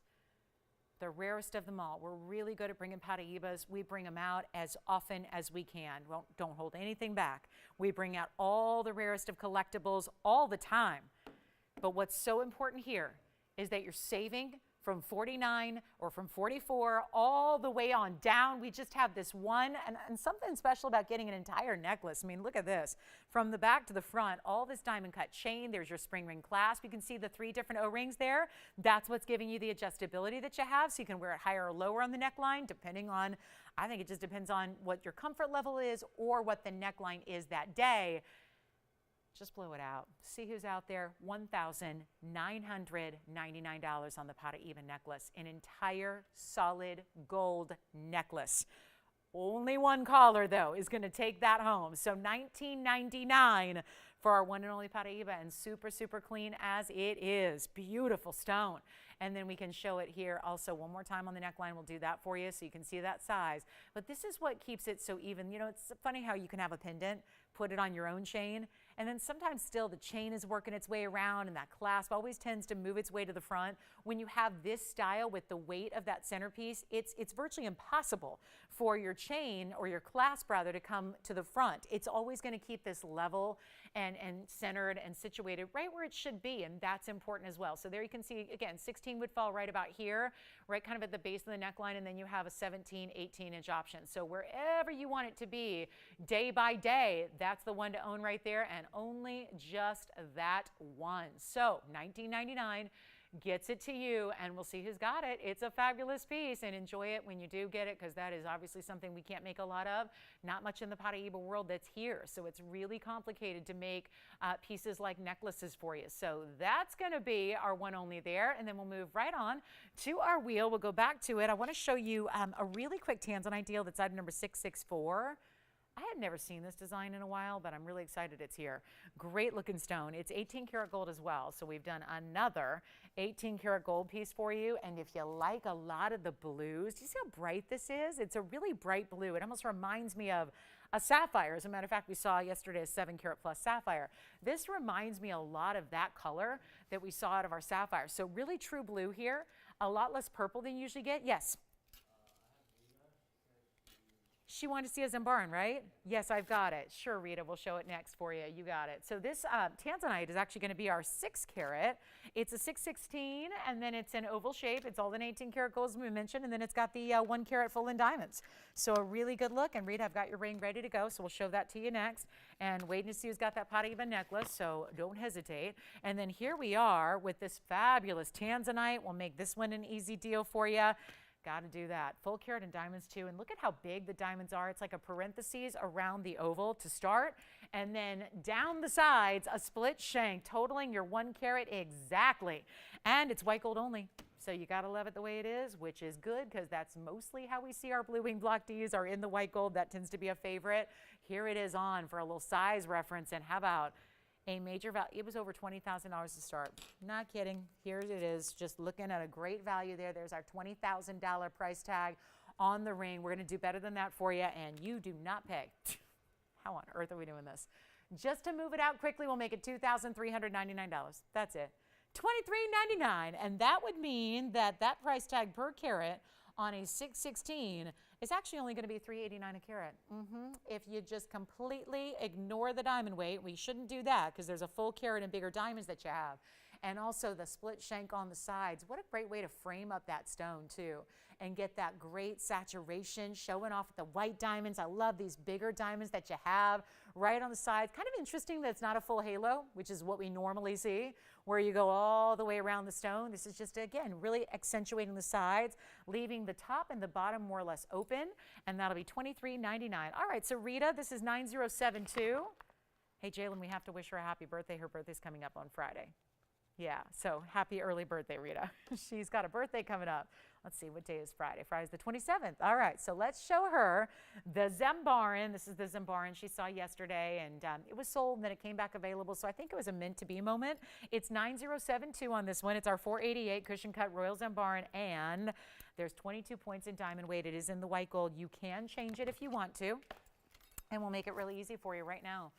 The rarest of them all. We're really good at bringing Paraibas. We bring them out as often as we can. Well, don't hold anything back. We bring out all the rarest of collectibles all the time. But what's so important here is that you're saving from 49 or from 44 all the way on down. We just have this one, and something special about getting an entire necklace. I mean, look at this. From the back to the front, all this diamond cut chain. There's your spring ring clasp. You can see the 3 different O-rings there. That's what's giving you the adjustability that you have, so you can wear it higher or lower on the neckline, depending on, I think it just depends on what your comfort level is or what the neckline is that day. Just blow it out. See who's out there. $1,999 on the Paraiba necklace. An entire solid gold necklace. Only one caller, though, is going to take that home. So $19.99 for our one and only Paraiba, and super, super clean as it is. Beautiful stone. And then we can show it here also one more time on the neckline. We'll do that for you so you can see that size. But this is what keeps it so even. You know, it's funny how you can have a pendant, put it on your own chain, and then sometimes still the chain is working its way around, and that clasp always tends to move its way to the front. When you have this style with the weight of that centerpiece, it's virtually impossible for your chain, or your clasp rather, to come to the front. It's always going to keep this level and centered and situated right where it should be, and that's important as well. So there you can see, again, 16 would fall right about here, right kind of at the base of the neckline, and then you have a 17, 18-inch option. So wherever you want it to be, day by day, that's the one to own right there, and only just that one. So $19.99, gets it to you, and we'll see who's got it. It's a fabulous piece, and enjoy it when you do get it, because that is obviously something we can't make a lot of. Not much in the Paraiba world that's here, so it's really complicated to make pieces like necklaces for you. So that's going to be our one only there, and then we'll move right on to our wheel. We'll go back to it. I want to show you a really quick Tanzanite deal that's item number 664. I had never seen this design in a while, but I'm really excited it's here. Great looking stone. It's 18 karat gold as well. So we've done another 18 karat gold piece for you. And if you like a lot of the blues, do you see how bright this is? It's a really bright blue. It almost reminds me of a sapphire. As a matter of fact, we saw yesterday a 7 karat plus sapphire. This reminds me a lot of that color that we saw out of our sapphire. So really true blue here. A lot less purple than you usually get. Yes. She wanted to see a Zambaran, right? Yes, I've got it. Sure, Rita, we'll show it next for you. You got it. So this Tanzanite is actually going to be our 6 carat. It's a 616, and then it's an oval shape. It's all in 18 karat gold, as we mentioned, and then it's got the 1 carat full in diamonds. So a really good look. And Rita, I've got your ring ready to go, so we'll show that to you next. And waiting to see who's got that Paraiba necklace, so don't hesitate. And then here we are with this fabulous Tanzanite. We'll make this one an easy deal for you. Got to do that. Full carat and diamonds too. And look at how big the diamonds are. It's like a parentheses around the oval to start. And then down the sides, a split shank, totaling your 1 carat exactly. And it's white gold only. So you got to love it the way it is, which is good because that's mostly how we see our blue wing block Ds are in the white gold. That tends to be a favorite. Here it is on for a little size reference. And how about a major value? It was over $20,000 to start. Not kidding. Here it is, just looking at a great value there. There's our $20,000 price tag on the ring. We're going to do better than that for you, and you do not pay. How on earth are we doing this? Just to move it out quickly, we'll make it $2,399. That's it. $23.99, and that would mean that that price tag per carat on a 616 is actually only going to be $389 a carat. If you just completely ignore the diamond weight, we shouldn't do that because there's a full carat and bigger diamonds that you have. And also the split shank on the sides. What a great way to frame up that stone too and get that great saturation showing off the white diamonds. I love these bigger diamonds that you have right on the sides. Kind of interesting that it's not a full halo, which is what we normally see, where you go all the way around the stone. This is just, again, really accentuating the sides, leaving the top and the bottom more or less open, and that'll be $23.99. All right, so Rita, this is 9072. Hey, Jalen, we have to wish her a happy birthday. Her birthday's coming up on Friday. Yeah, so happy early birthday, Rita. She's got a birthday coming up. Let's see, what day is Friday? Friday's the 27th. All right, so let's show her the Zambaran. This is the Zambaran she saw yesterday, and it was sold, and then it came back available, so I think it was a meant-to-be moment. It's 9072 on this one. It's our 488 cushion-cut Royal Zambaran, and there's 22 points in diamond weight. It is in the white gold. You can change it if you want to, and we'll make it really easy for you right now.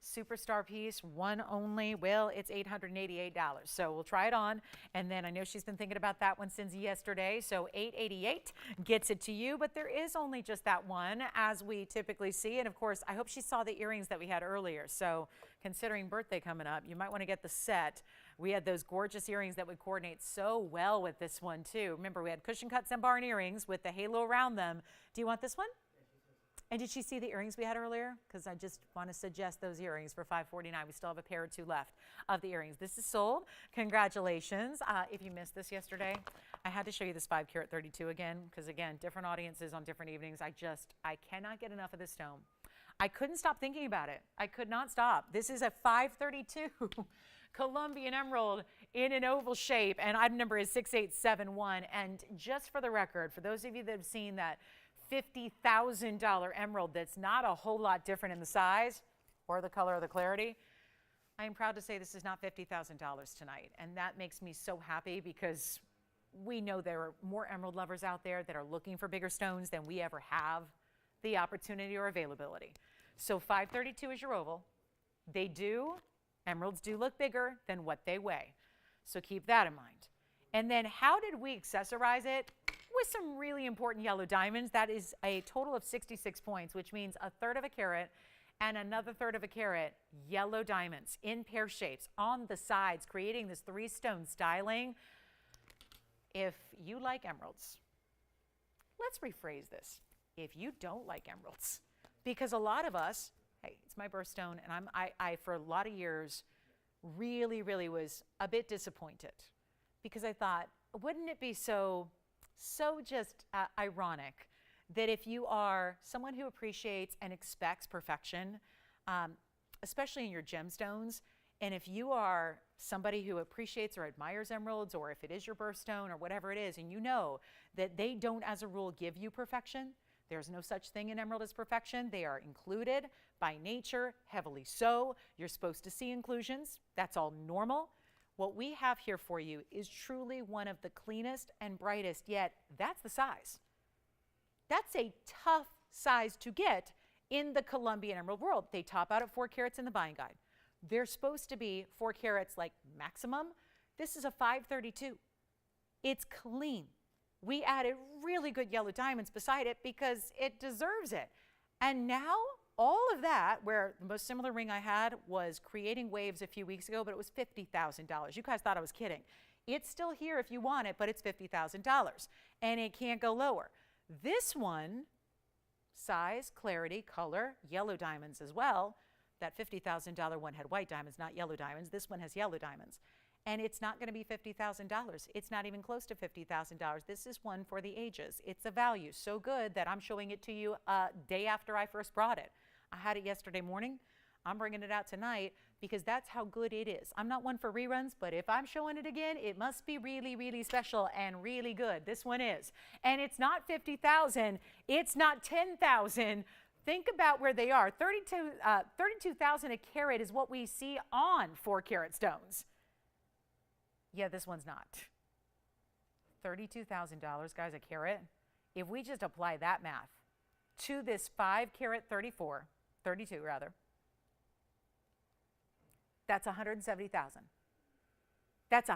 Superstar piece, one only. Well, it's $888. So we'll try it on. And then I know she's been thinking about that one since yesterday. So $888 gets it to you. But there is only just that one, as we typically see. And of course, I hope she saw the earrings that we had earlier. So considering birthday coming up, you might want to get the set. We had those gorgeous earrings that would coordinate so well with this one too. Remember, we had cushion cut Zambaran earrings with the halo around them. Do you want this one? And did she see the earrings we had earlier? Because I just want to suggest those earrings for $549. We still have a pair or two left of the earrings. This is sold. Congratulations. If you missed this yesterday, I had to show you this 5 carat 32 again, because again, different audiences on different evenings. I cannot get enough of this stone. I couldn't stop thinking about it. I could not stop. This is a 532 Colombian emerald in an oval shape, and item number is 6871. And just for the record, for those of you that have seen that $50,000 emerald that's not a whole lot different in the size or the color or the clarity, I am proud to say this is not $50,000 tonight. And that makes me so happy because we know there are more emerald lovers out there that are looking for bigger stones than we ever have the opportunity or availability. So 532 is your oval. Emeralds do look bigger than what they weigh. So keep that in mind. And then how did we accessorize it? With some really important yellow diamonds. That is a total of 66 points, which means 1/3 of a carat and another 1/3 of a carat yellow diamonds in pear shapes on the sides, creating this 3-stone styling. If you like emeralds, let's rephrase this. If you don't like emeralds, because a lot of us, hey, it's my birthstone, and I for a lot of years really was a bit disappointed because I thought, wouldn't it be so just ironic that if you are someone who appreciates and expects perfection, especially in your gemstones, and if you are somebody who appreciates or admires emeralds, or if it is your birthstone or whatever it is, and you know that they don't as a rule give you perfection, there's no such thing in emerald as perfection. They are included by nature, heavily so. You're supposed to see inclusions. That's all normal. What we have here for you is truly one of the cleanest and brightest, yet that's the size. That's a tough size to get in the Colombian emerald world. They top out at 4 carats in the buying guide. They're supposed to be 4 carats like maximum. This is a 532. It's clean. We added really good yellow diamonds beside it because it deserves it. And now all of that, where the most similar ring I had was creating waves a few weeks ago, but it was $50,000. You guys thought I was kidding. It's still here if you want it, but it's $50,000 and it can't go lower. This one, size, clarity, color, yellow diamonds as well. That $50,000 one had white diamonds, not yellow diamonds. This one has yellow diamonds. And it's not going to be $50,000. It's not even close to $50,000. This is one for the ages. It's a value so good that I'm showing it to you a day after I first brought it. I had it yesterday morning. I'm bringing it out tonight because that's how good it is. I'm not one for reruns, but if I'm showing it again, it must be really, really special and really good. This one is. And it's not $50,000. It's not $10,000. Think about where they are. $32,000 a carat is what we see on 4-carat stones. Yeah, this one's not. $32,000, guys, a carat. If we just apply that math to this 5-carat 32 rather, that's $170,000. That's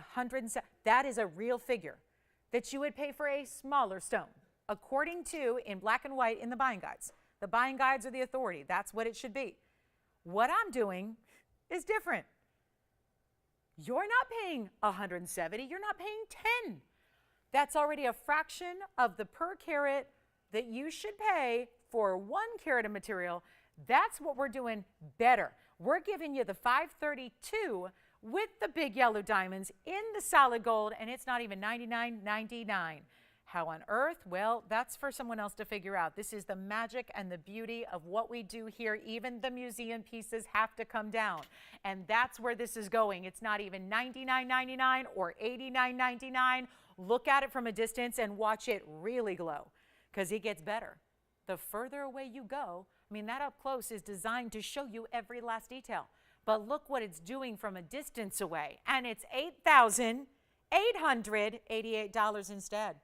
that is a real figure that you would pay for a smaller stone, according to in black and white in the buying guides. The buying guides are the authority. That's what it should be. What I'm doing is different. You're not paying $170, you're not paying $10. That's already a fraction of the per carat that you should pay for 1 carat of material. That's what we're doing better. We're giving you the 532 with the big yellow diamonds in the solid gold, and it's not even $99.99. How on earth? Well, that's for someone else to figure out. This is the magic and the beauty of what we do here. Even the museum pieces have to come down. And that's where this is going. It's not even $99.99 or $89.99. Look at it from a distance and watch it really glow because it gets better. The further away you go, I mean, that up close is designed to show you every last detail. But look what it's doing from a distance away. And it's $8,888 instead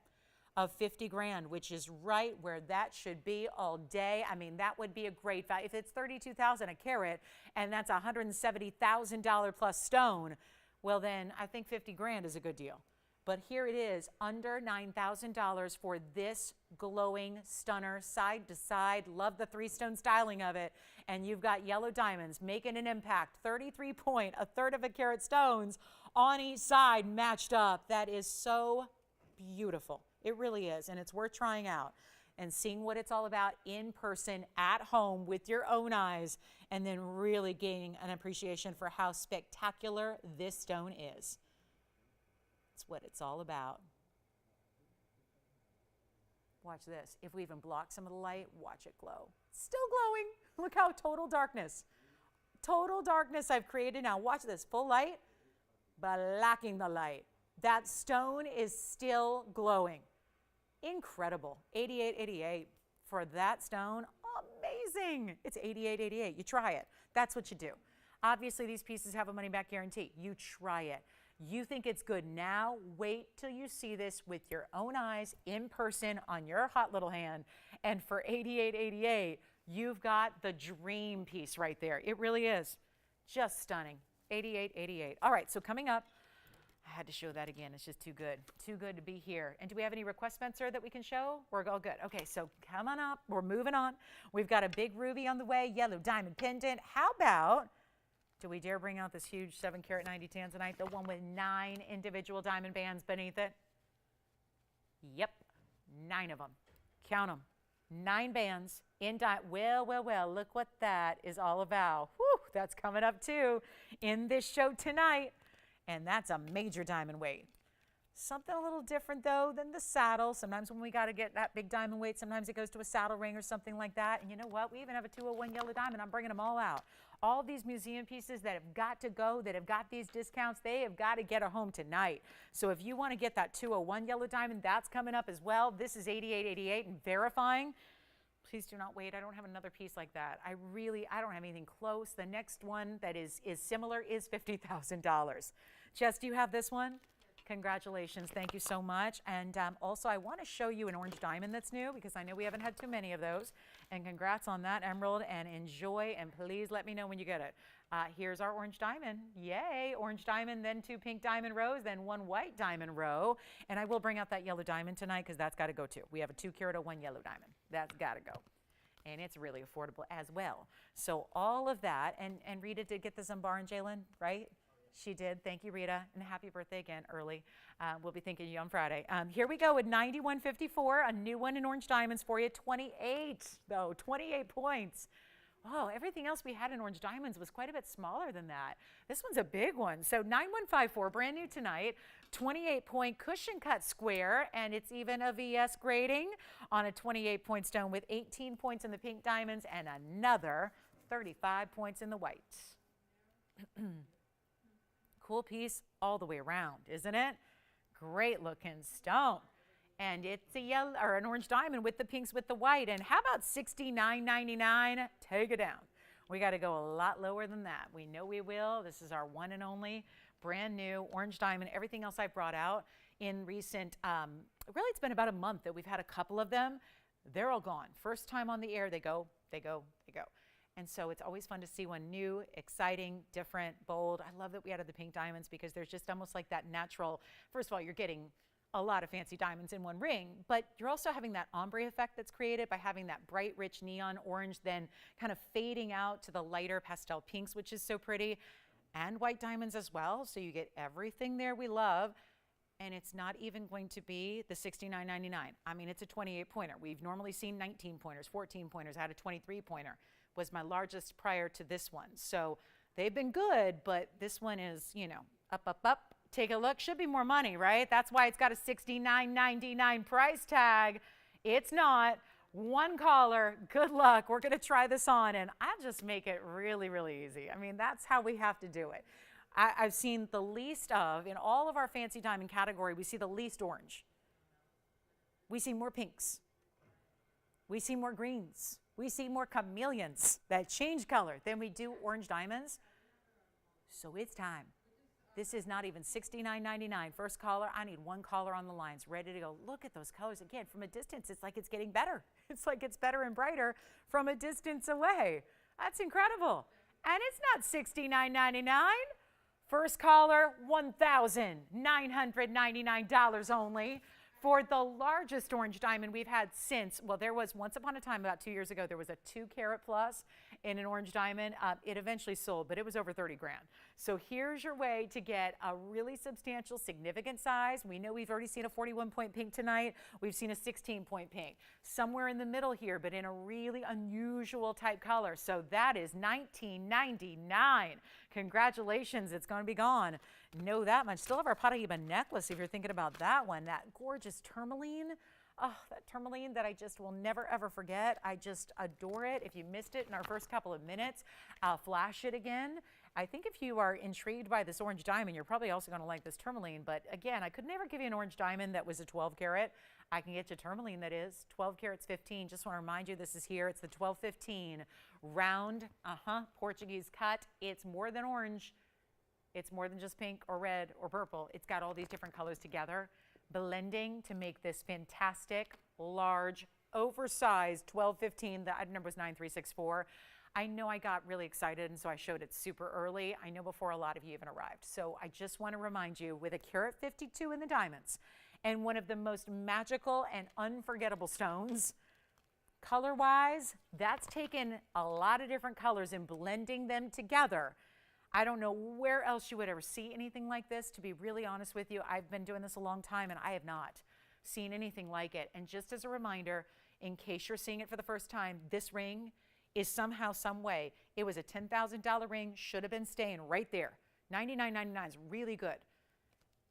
of 50 grand, which is right where that should be all day. I mean, that would be a great value. If it's $32,000 a carat and that's $170,000 plus stone, well then I think 50 grand is a good deal. But here it is, under $9,000 for this glowing stunner, side to side. Love the 3-stone styling of it. And you've got yellow diamonds making an impact, 33 point, a third of a carat stones on each side matched up. That is so beautiful. It really is, and it's worth trying out and seeing what it's all about in person at home with your own eyes, and then really gaining an appreciation for how spectacular this stone is. It's what it's all about. Watch this. If we even block some of the light, watch it glow. It's still glowing. Look how total darkness I've created now. Watch this, full light, blocking the light. That stone is still glowing. Incredible. $88.88 for that stone. Amazing. It's $88.88. You try it. That's what you do. Obviously, these pieces have a money-back guarantee. You try it. You think it's good now? Wait till you see this with your own eyes in person on your hot little hand. And for $88.88, you've got the dream piece right there. It really is. Just stunning. $88.88. All right, so coming up, I had to show that again. It's just too good. Too good to be here. And do we have any requests, Spencer, that we can show? We're all good. Okay, so come on up. We're moving on. We've got a big ruby on the way, yellow diamond pendant. How about, do we dare bring out this huge 7-carat 90 Tanzanite, the one with 9 individual diamond bands beneath it? Yep, 9 of them. Count them. 9 bands in well, look what that is all about. Whew, that's coming up too in this show tonight. And that's a major diamond weight. Something a little different though than the saddle. Sometimes when we got to get that big diamond weight, sometimes it goes to a saddle ring or something like that. And you know what? We even have a 201 yellow diamond. I'm bringing them all out. All these museum pieces that have got to go, that have got these discounts, they have got to get a home tonight. So if you want to get that 201 yellow diamond, that's coming up as well. This is $88.88 and verifying. Please do not wait. I don't have another piece like that. I don't have anything close. The next one that is similar is $50,000. Jess, do you have this one? Congratulations. Thank you so much. And also, I want to show you an orange diamond that's new because I know we haven't had too many of those. And congrats on that emerald, and enjoy, and please let me know when you get it. Here's our orange diamond. Yay, orange diamond, then 2 pink diamond rows, then 1 white diamond row. And I will bring out that yellow diamond tonight because that's got to go too. We have a 2-carat 01 yellow diamond. That's got to go. And it's really affordable as well. So all of that, and Rita did get the Zambar and Jalen, right? She did. Thank you, Rita. And happy birthday again early. We'll be thinking of you on Friday. Here we go with 9154, a new one in orange diamonds for you. 28, though. 28 points. Oh, everything else we had in orange diamonds was quite a bit smaller than that. This one's a big one. So 9154, brand new tonight. 28-point cushion cut square, and it's even a VS grading on a 28-point stone with 18 points in the pink diamonds and another 35 points in the whites. Cool piece all the way around, isn't it? Great looking stone. And it's a yellow or an orange diamond with the pinks with the white. And how about $69.99? Take it down. We got to go a lot lower than that. We know we will. This is our one and only brand new orange diamond. Everything else I brought out in recent, really it's been about a month that we've had a couple of them. They're all gone. First time on the air, they go, they go, they go. And so it's always fun to see one new, exciting, different, bold. I love that we added the pink diamonds because there's just almost like that natural, first of all, you're getting a lot of fancy diamonds in one ring, but you're also having that ombre effect that's created by having that bright, rich neon orange, then kind of fading out to the lighter pastel pinks, which is so pretty, and white diamonds as well. So you get everything there we love. And it's not even going to be the $69.99. I mean, it's a 28-pointer. We've normally seen 19-pointers, 14-pointers. I had a 23-pointer. Was my largest prior to this one. So they've been good, but this one is, you know, up, up, up. Take a look. Should be more money, right? That's why it's got a $69.99 price tag. It's not. One caller. Good luck. We're going to try this on, and I'll just make it really, really easy. I mean, that's how we have to do it. I've seen the least of, in all of our fancy diamond category, we see the least orange. We see more pinks. We see more greens. We see more chameleons that change color than we do orange diamonds. So it's time. This is not even $69.99. First caller, I need one caller on the lines, ready to go. Look at those colors. Again, from a distance, it's like it's getting better. It's like it's better and brighter from a distance away. That's incredible. And it's not $69.99. First caller, $1,999 only for the largest orange diamond we've had since, well, there was once upon a time, about 2 years ago, there was a 2-carat plus in an orange diamond. It eventually sold, but it was over 30 grand. So here's your way to get a really substantial, significant size. We know we've already seen a 41-point pink tonight. We've seen a 16-point pink. Somewhere in the middle here, but in a really unusual type color. So that is $19.99. Congratulations, it's going to be gone. Know that much. Still have our Paraiba necklace if you're thinking about that one. That gorgeous tourmaline. Oh, that tourmaline that I just will never, ever forget. I just adore it. If you missed it in our first couple of minutes, I'll flash it again. I think if you are intrigued by this orange diamond, you're probably also going to like this tourmaline. But again, I could never give you an orange diamond that was a 12-carat. I can get you tourmaline that is 12 carats 15. Just want to remind you, this is here. It's the 1215 round, Portuguese cut. It's more than orange. It's more than just pink or red or purple. It's got all these different colors together, blending to make this fantastic, large, oversized 1215. The item number was 9364. I know I got really excited, and so I showed it super early. I know before a lot of you even arrived. So I just want to remind you, with a carat 52 in the diamonds, and one of the most magical and unforgettable stones, color-wise, that's taken a lot of different colors and blending them together. I don't know where else you would ever see anything like this. To be really honest with you, I've been doing this a long time, and I have not seen anything like it. And just as a reminder, in case you're seeing it for the first time, this ring is somehow, some way, it was a $10,000 ring, should have been staying right there. $99.99 is really good.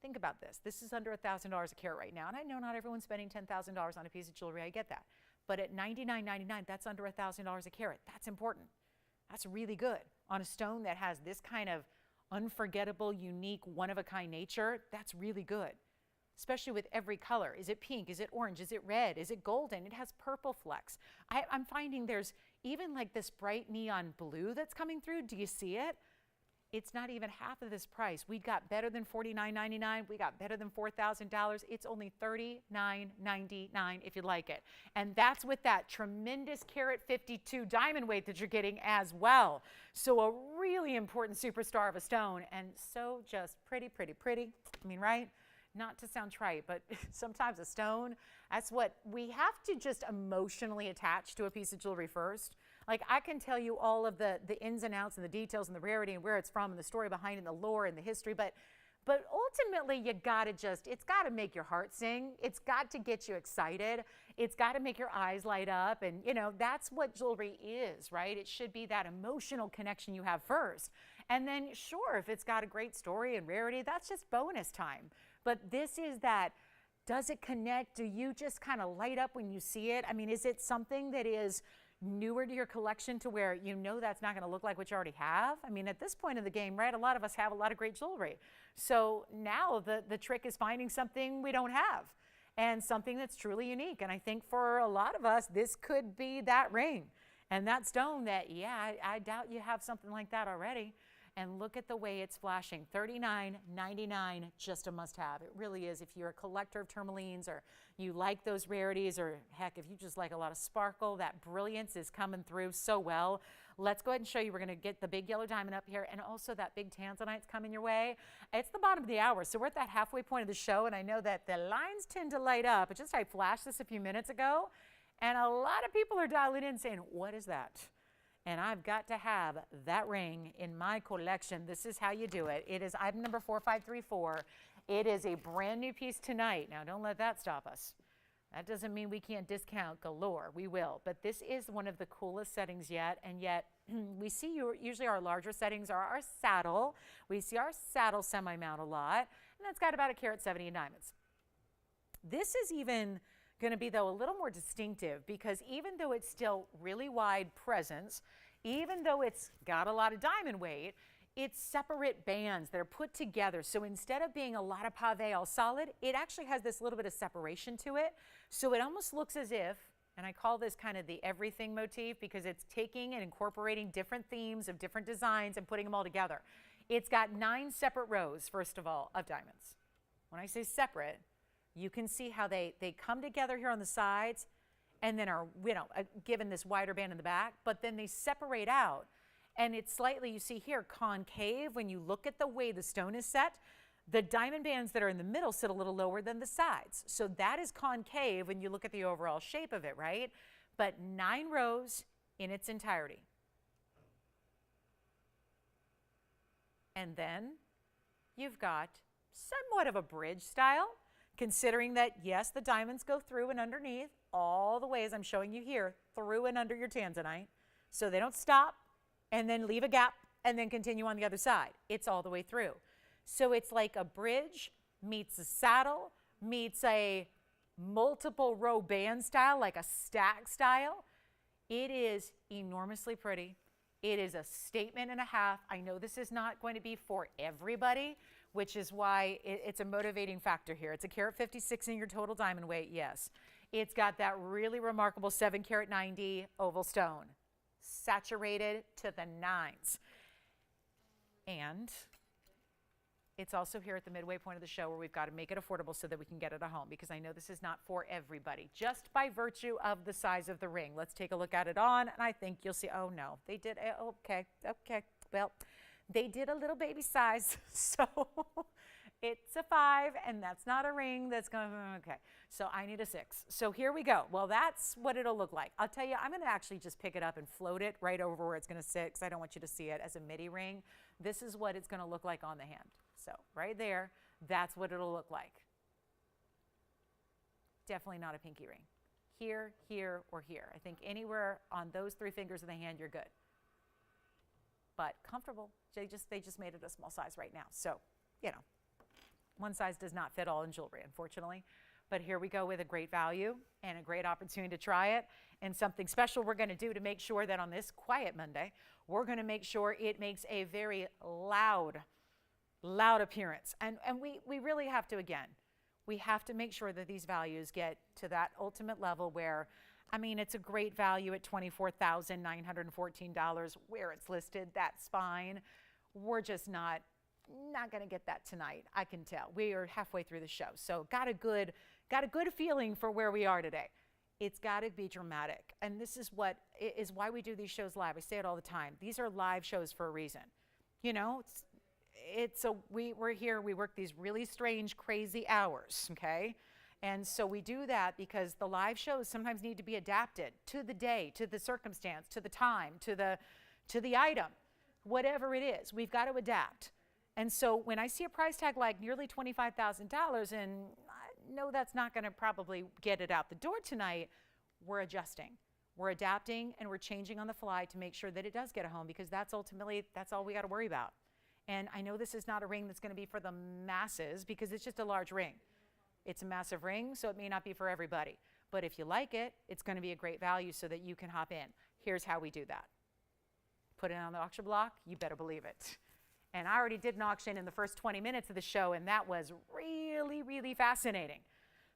Think about this. This is under $1,000 a carat right now. And I know not everyone's spending $10,000 on a piece of jewelry. I get that. But at $99.99, that's under $1,000 a carat. That's important. That's really good. On a stone that has this kind of unforgettable, unique, one-of-a-kind nature, that's really good. Especially with every color. Is it pink? Is it orange? Is it red? Is it golden? It has purple flecks. I'm finding there's even like this bright neon blue that's coming through. Do you see it? It's not even half of this price. We got better than $49.99. We got better than $4,000. It's only $39.99 if you like it. And that's with that tremendous carat 52 diamond weight that you're getting as well. So a really important superstar of a stone, and so just pretty, pretty, pretty. I mean, right? Not to sound trite, but sometimes a stone, that's what we have to just emotionally attach to a piece of jewelry first. Like, I can tell you all of the ins and outs and the details and the rarity and where it's from and the story behind it and the lore and the history, but ultimately you gotta it's gotta make your heart sing. It's got to get you excited. It's gotta make your eyes light up, and you know, that's what jewelry is, right? It should be that emotional connection you have first. And then sure, if it's got a great story and rarity, that's just bonus time. But this is that, does it connect? Do you just kind of light up when you see it? I mean, is it something that is newer to your collection to where you know that's not going to look like what you already have? I mean, at this point in the game, right, a lot of us have a lot of great jewelry. So now the trick is finding something we don't have and something that's truly unique. And I think for a lot of us, this could be that ring and that stone that, yeah, I doubt you have something like that already. And look at the way it's flashing. $39.99, just a must-have. It really is. If you're a collector of tourmalines, or you like those rarities, or heck, if you just like a lot of sparkle, that brilliance is coming through so well. Let's go ahead and show you. We're going to get the big yellow diamond up here, and also that big Tanzanite's coming your way. It's the bottom of the hour, so we're at that halfway point of the show, and I know that the lines tend to light up. But just I flashed this a few minutes ago, and a lot of people are dialing in saying, what is that? And I've got to have that ring in my collection. This is how you do it. It is item number 4534. It is a brand new piece tonight. Now, don't let that stop us. That doesn't mean we can't discount galore. We will. But this is one of the coolest settings yet. And yet, we see usually our larger settings are our saddle. We see our saddle semi-mount a lot. And that's got about a carat 70 in diamonds. This is even going to be, though, a little more distinctive, because even though it's still really wide presence, even though it's got a lot of diamond weight, it's separate bands that are put together. So instead of being a lot of pave all solid, it actually has this little bit of separation to it. So it almost looks as if, and I call this kind of the everything motif, because it's taking and incorporating different themes of different designs and putting them all together. It's got 9 separate rows, first of all, of diamonds. When I say separate, you can see how they come together here on the sides and then are, you know, given this wider band in the back, but then they separate out. And it's slightly, you see here, concave. When you look at the way the stone is set, the diamond bands that are in the middle sit a little lower than the sides. So that is concave when you look at the overall shape of it, right? But 9 rows in its entirety. And then you've got somewhat of a bridge style, considering that, yes, the diamonds go through and underneath all the way, as I'm showing you here, through and under your Tanzanite. So they don't stop and then leave a gap and then continue on the other side. It's all the way through. So it's like a bridge meets a saddle meets a multiple row band style, like a stack style. It is enormously pretty. It is a statement and a half. I know this is not going to be for everybody, which is why it's a motivating factor here. It's a carat 56 in your total diamond weight, yes. It's got that really remarkable 7 carat 90 oval stone, saturated to the 9s. And it's also here at the midway point of the show where we've got to make it affordable so that we can get it at home, because I know this is not for everybody, just by virtue of the size of the ring. Let's take a look at it on, and I think you'll see, oh no, they did, okay, well, they did a little baby size, so it's a 5, and that's not a ring that's going, okay, so I need a 6. So here we go. Well, that's what it'll look like. I'll tell you, I'm going to actually just pick it up and float it right over where it's going to sit, because I don't want you to see it as a midi ring. This is what it's going to look like on the hand. So right there, that's what it'll look like. Definitely not a pinky ring. Here, here, or here. I think anywhere on those 3 fingers of the hand, you're good. But comfortable. They just made it a small size right now. So, you know, One size does not fit all in jewelry, unfortunately. But here we go with a great value and a great opportunity to try it. And something special we're going to do to make sure that on this quiet Monday, we're going to make sure it makes a very loud appearance. And we really have to, again, we have to make sure that these values get to that ultimate level where, I mean, it's a great value at $24,914 where it's listed. That's fine. We're just not going to get that tonight. I can tell. We are halfway through the show, so got a good feeling for where we are today. It's got to be dramatic, and this is why we do these shows live. I say it all the time. These are live shows for a reason. You know, we're here. We work these really strange, crazy hours. Okay. And so we do that because the live shows sometimes need to be adapted to the day, to the circumstance, to the time, to the item, whatever it is. We've got to adapt. And so when I see a price tag like nearly $25,000, and I know that's not going to probably get it out the door tonight, we're adjusting. We're adapting and we're changing on the fly to make sure that it does get a home, because that's all we got to worry about. And I know this is not a ring that's going to be for the masses because it's just a large ring. It's a massive ring, so it may not be for everybody. But if you like it, it's going to be a great value so that you can hop in. Here's how we do that. Put it on the auction block, you better believe it. And I already did an auction in the first 20 minutes of the show, and that was really, really fascinating.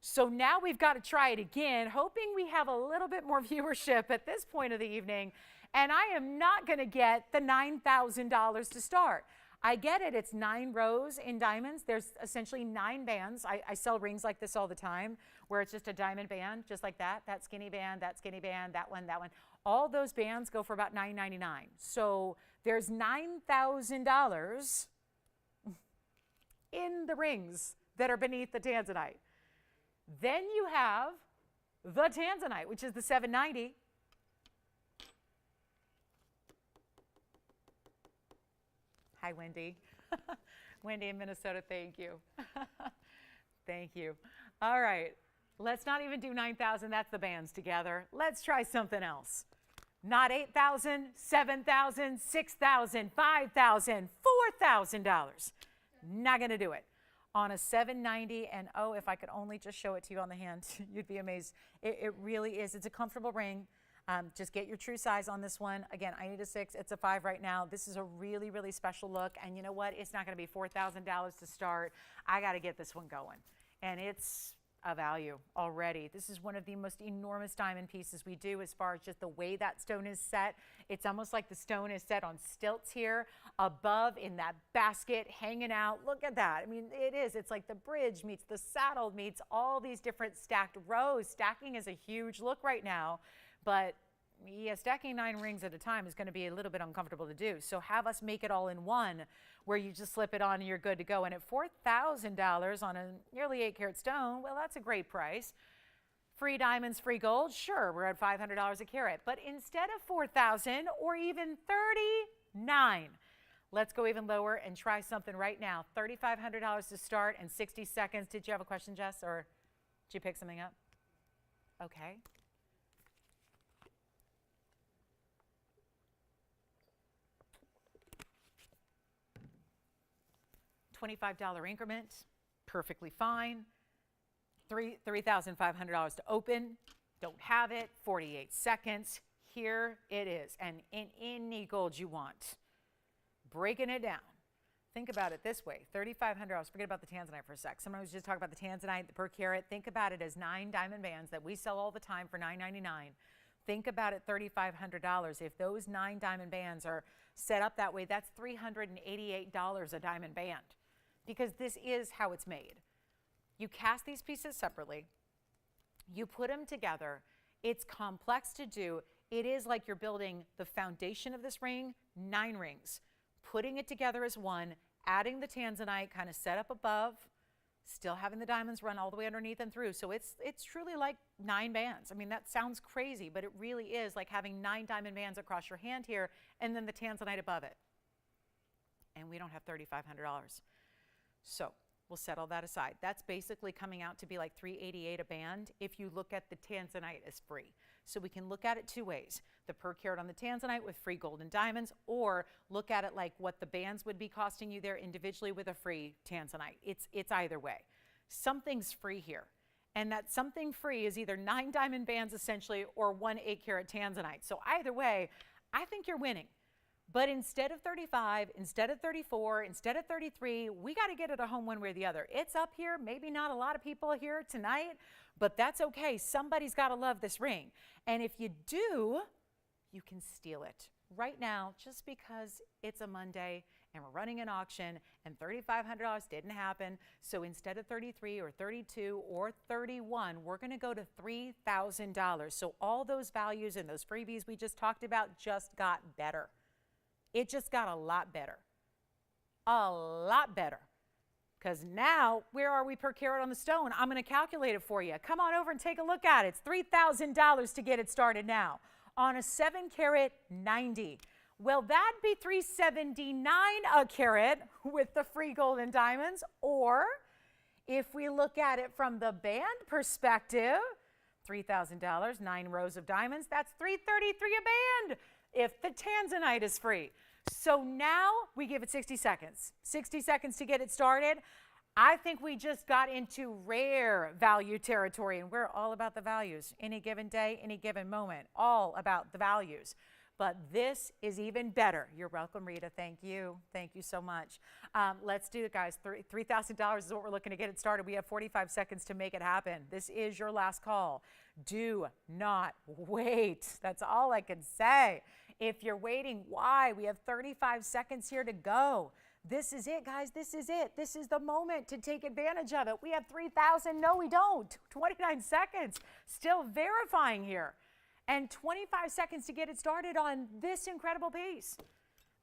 So now we've got to try it again, hoping we have a little bit more viewership at this point of the evening. And I am not going to get the $9,000 to start. I get it. It's 9 rows in diamonds. There's essentially 9 bands. I sell rings like this all the time where it's just a diamond band, just like that skinny band, that skinny band, that one. All those bands go for about $9.99. So there's $9,000 in the rings that are beneath the Tanzanite. Then you have the Tanzanite, which is the $790. Hi, Wendy. Wendy in Minnesota, thank you. Thank you. All right, let's not even do 9,000. That's the bands together. Let's try something else. Not $8,000, $7,000, $6,000, $5,000, $4,000. Not going to do it. On a $790, and oh, if I could only just show it to you on the hand, you'd be amazed. It really is. It's a comfortable ring. Just get your true size on this one. Again, I need a 6. It's a 5 right now. This is a really, really special look. And you know what? It's not going to be $4,000 to start. I got to get this one going. And it's a value already. This is one of the most enormous diamond pieces we do as far as just the way that stone is set. It's almost like the stone is set on stilts here above in that basket hanging out. Look at that. I mean, it is. It's like the bridge meets the saddle meets all these different stacked rows. Stacking is a huge look right now. But yeah, stacking 9 rings at a time is going to be a little bit uncomfortable to do. So have us make it all in one where you just slip it on and you're good to go. And at $4,000 on a nearly 8-carat stone, well, that's a great price. Free diamonds, free gold, sure, we're at $500 a carat. But instead of $4,000 or even $39,000, let's go even lower and try something right now. $3,500 to start and 60 seconds. Did you have a question, Jess, or did you pick something up? Okay. $25 increment, perfectly fine. $3,500 to open, don't have it, 48 seconds. Here it is, and in any gold you want. Breaking it down. Think about it this way, $3,500, forget about the Tanzanite for a sec. Sometimes we just talk about the Tanzanite, the per carat. Think about it as 9 diamond bands that we sell all the time for $9.99. Think about it, $3,500. If those 9 diamond bands are set up that way, that's $388 a diamond band. Because this is how it's made. You cast these pieces separately, you put them together, it's complex to do. It is like you're building the foundation of this ring, 9 rings, putting it together as one, adding the Tanzanite kind of set up above, still having the diamonds run all the way underneath and through. So it's truly like 9 bands. I mean, that sounds crazy, but it really is like having 9 diamond bands across your hand here and then the Tanzanite above it. And we don't have $3,500. So We'll set all that aside. That's basically coming out to be like $388 a band if you look at the Tanzanite as free. So we can look at it two ways. The per carat on the Tanzanite with free gold and diamonds, or look at it like what the bands would be costing you there individually with a free Tanzanite. It's either way. Something's free here. And that something free is either 9 diamond bands essentially or 1 8-carat Tanzanite. So either way, I think you're winning. But instead of 35, instead of 34, instead of 33, we got to get it a home one way or the other. It's up here. Maybe not a lot of people here tonight, but that's okay. Somebody's got to love this ring. And if you do, you can steal it right now just because it's a Monday and we're running an auction and $3,500 didn't happen. So instead of 33 or 32 or 31, we're going to go to $3,000. So all those values and those freebies we just talked about just got better. It just got a lot better. A lot better. Because now, where are we per carat on the stone? I'm going to calculate it for you. Come on over and take a look at it. It's $3,000 to get it started now. On a 7-carat 90. Well, that'd be $379 a carat with the free gold and diamonds. Or, if we look at it from the band perspective, $3,000, 9 rows of diamonds, that's $333 a band if the Tanzanite is free. So now we give it 60 seconds. 60 seconds to get it started. I think we just got into rare value territory, and we're all about the values. Any given day, any given moment, all about the values. But this is even better. You're welcome, Rita. Thank you. Thank you so much. Let's do it, guys. $3,000 is what we're looking to get it started. We have 45 seconds to make it happen. This is your last call. Do not wait. That's all I can say. If you're waiting, why? We have 35 seconds here to go. This is it, guys. This is it. This is the moment to take advantage of it. We have 3,000. No, we don't. 29 seconds. Still verifying here. And 25 seconds to get it started on this incredible piece.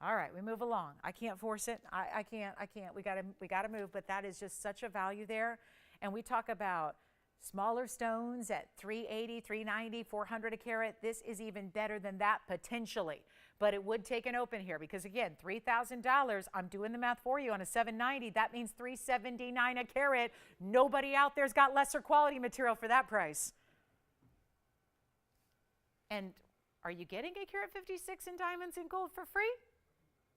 All right, we move along. I can't force it. I can't. We gotta move, but that is just such a value there. And we talk about smaller stones at 380, 390, 400 a carat. This is even better than that potentially. But it would take an open here because again, $3,000, I'm doing the math for you on a 790. That means $379 a carat. Nobody out there's got lesser quality material for that price. And are you getting a carat 56 in diamonds and gold for free?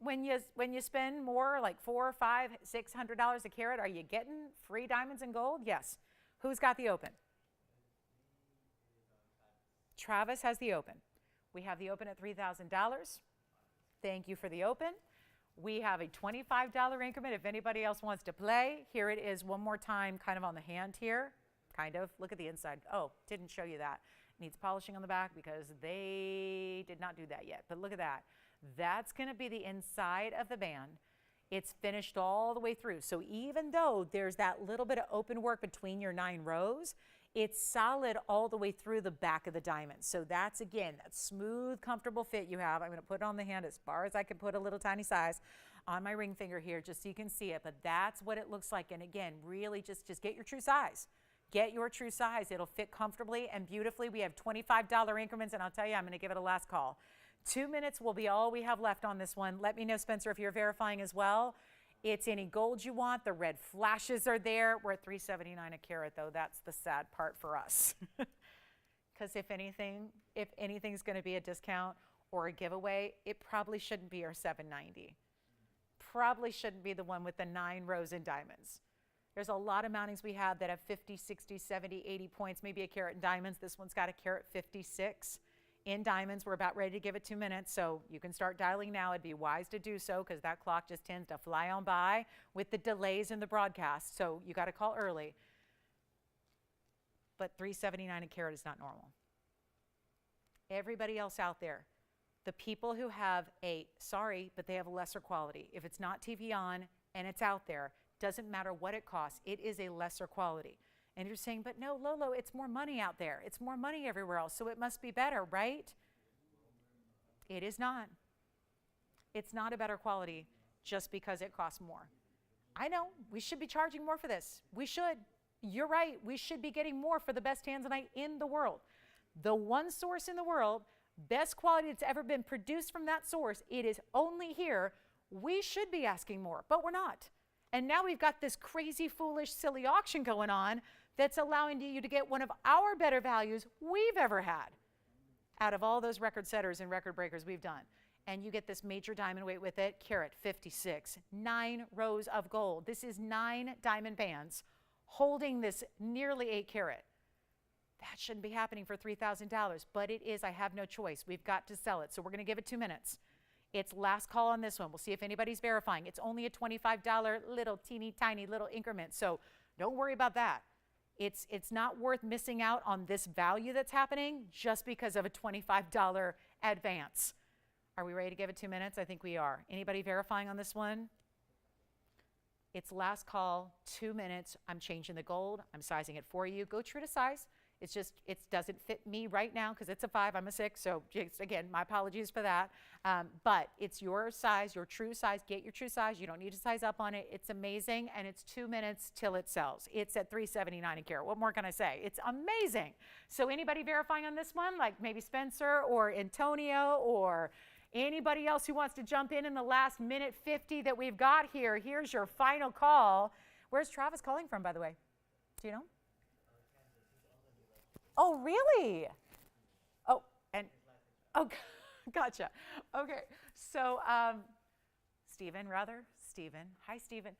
When you spend more, like $400, $500, $600 a carat, are you getting free diamonds and gold? Yes. Who's got the open? Travis has the open. We have the open at $3,000. Thank you for the open. We have a $25 increment if anybody else wants to play. Here it is one more time, kind of on the hand here. Kind of. Look at the inside. Oh, didn't show you that. Needs polishing on the back because they did not do that yet. But look at that. That's going to be the inside of the band. It's finished all the way through. So even though there's that little bit of open work between your 9 rows, it's solid all the way through the back of the diamond. So that's, again, that smooth, comfortable fit you have. I'm going to put it on the hand as far as I can put a little tiny size on my ring finger here just so you can see it. But that's what it looks like. And again, really just get your true size. Get your true size. It'll fit comfortably and beautifully. We have $25 increments, and I'll tell you, I'm going to give it a last call. 2 minutes will be all we have left on this one. Let me know, Spencer, if you're verifying as well. It's any gold you want. The red flashes are there. We're at $379 a carat, though. That's the sad part for us. Because if anything's going to be a discount or a giveaway, it probably shouldn't be our 790. Probably shouldn't be the one with the 9 rows in diamonds. There's a lot of mountings we have that have 50, 60, 70, 80 points, maybe a carat in diamonds. This one's got a carat 56 in diamonds. We're about ready to give it 2 minutes, so you can start dialing now. It'd be wise to do so because that clock just tends to fly on by with the delays in the broadcast, so you got to call early. But $379 a carat is not normal. Everybody else out there, the people who have sorry, but they have a lesser quality. If it's not TVON and it's out there, doesn't matter what it costs, it is a lesser quality. And you're saying, but no, Lolo, it's more money out there. It's more money everywhere else, so it must be better, right? It is not. It's not a better quality just because it costs more. I know, we should be charging more for this. We should. You're right, we should be getting more for the best Tanzanite in the world. The one source in the world, best quality that's ever been produced from that source, it is only here. We should be asking more, but we're not. And now we've got this crazy, foolish, silly auction going on that's allowing you to get one of our better values we've ever had out of all those record setters and record breakers we've done. And you get this major diamond weight with it, carat 56, 9 rows of gold. This is 9 diamond bands holding this nearly 8 carat. That shouldn't be happening for $3,000, but it is. I have no choice. We've got to sell it. So we're going to give it 2 minutes. It's last call on this one. We'll see if anybody's verifying. It's only a $25 little teeny tiny little increment. So don't worry about that. It's not worth missing out on this value that's happening just because of a $25 advance. Are we ready to give it 2 minutes? I think we are. Anybody verifying on this one? It's last call, 2 minutes. I'm changing the gold. I'm sizing it for you. Go true to size. It's just, it doesn't fit me right now because it's a 5, I'm a 6. So just, again, my apologies for that. But it's your size, your true size. Get your true size. You don't need to size up on it. It's amazing. And it's 2 minutes till it sells. It's at $379 a carat. What more can I say? It's amazing. So anybody verifying on this one, like maybe Spencer or Antonio or anybody else who wants to jump in the last minute 50 that we've got here, here's your final call. Where's Travis calling from, by the way? Do you know? Oh, really? Oh, and, oh, gotcha. Okay, so Stephen. Hi, Stephen,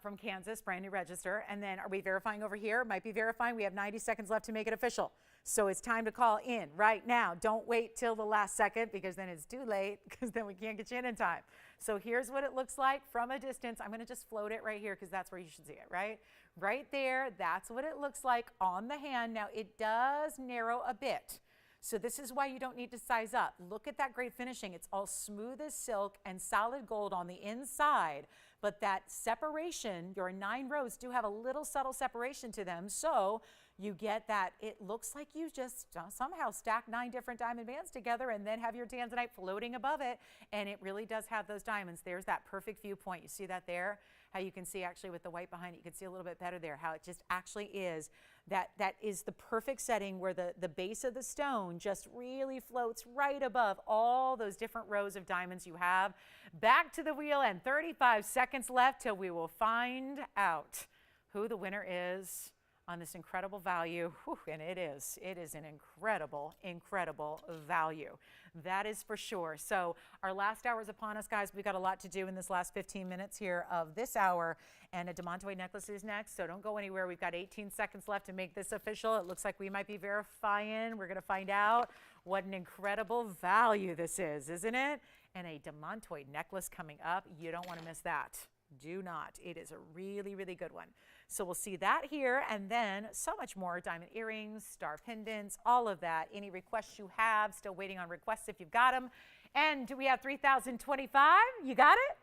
from Kansas, brand new register. And then are we verifying over here? Might be verifying. We have 90 seconds left to make it official. So it's time to call in right now. Don't wait till the last second because then it's too late because then we can't get you in time. So here's what it looks like from a distance. I'm going to just float it right here because that's where you should see it, right? Right there, that's what it looks like on the hand. Now it does narrow a bit. So this is why you don't need to size up. Look at that great finishing. It's all smooth as silk and solid gold on the inside, but that separation, your 9 rows do have a little subtle separation to them. So you get that it looks like you just somehow stack 9 different diamond bands together and then have your Tanzanite floating above it. And it really does have those diamonds. There's that perfect viewpoint. You see that there? How you can see actually with the white behind it, you can see a little bit better there, how it just actually is. That is the perfect setting where the base of the stone just really floats right above all those different rows of diamonds you have. Back to the wheel and 35 seconds left till we will find out who the winner is on this incredible value. Whew, and it is an incredible, incredible value. That is for sure. So our last hour is upon us, guys. We've got a lot to do in this last 15 minutes here of this hour. And a Demantoid necklace is next, so don't go anywhere. We've got 18 seconds left to make this official. It looks like we might be verifying. We're going to find out what an incredible value this is, isn't it? And a Demantoid necklace coming up. You don't want to miss that. Do not. It is a really, really good one. So we'll see that here, and then so much more. Diamond earrings, star pendants, all of that. Any requests you have, still waiting on requests if you've got them. And do we have 3,025? You got it?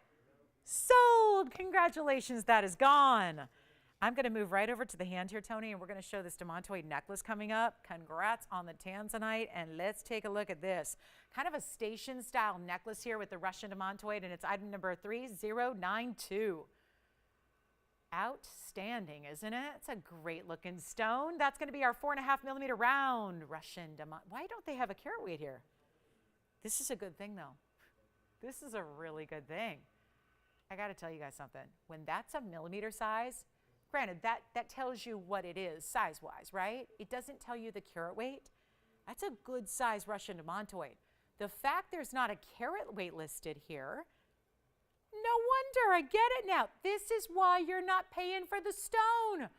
Sold. Congratulations. That is gone. I'm going to move right over to the hand here, Tony, and we're going to show this Demantoid necklace coming up. Congrats on the Tanzanite, and let's take a look at this. Kind of a station-style necklace here with the Russian Demantoid, and it's item number 3092. Outstanding, isn't it? It's a great-looking stone. That's going to be our 4.5 millimeter round Russian Demantoid. Why don't they have a carat weight here? This is a good thing, though. This is a really good thing. I got to tell you guys something. When that's a millimeter size, granted, that tells you what it is size-wise, right? It doesn't tell you the carat weight. That's a good size Russian Demantoid. The fact there's not a carat weight listed here, no wonder. I get it now. This is why you're not paying for the stone.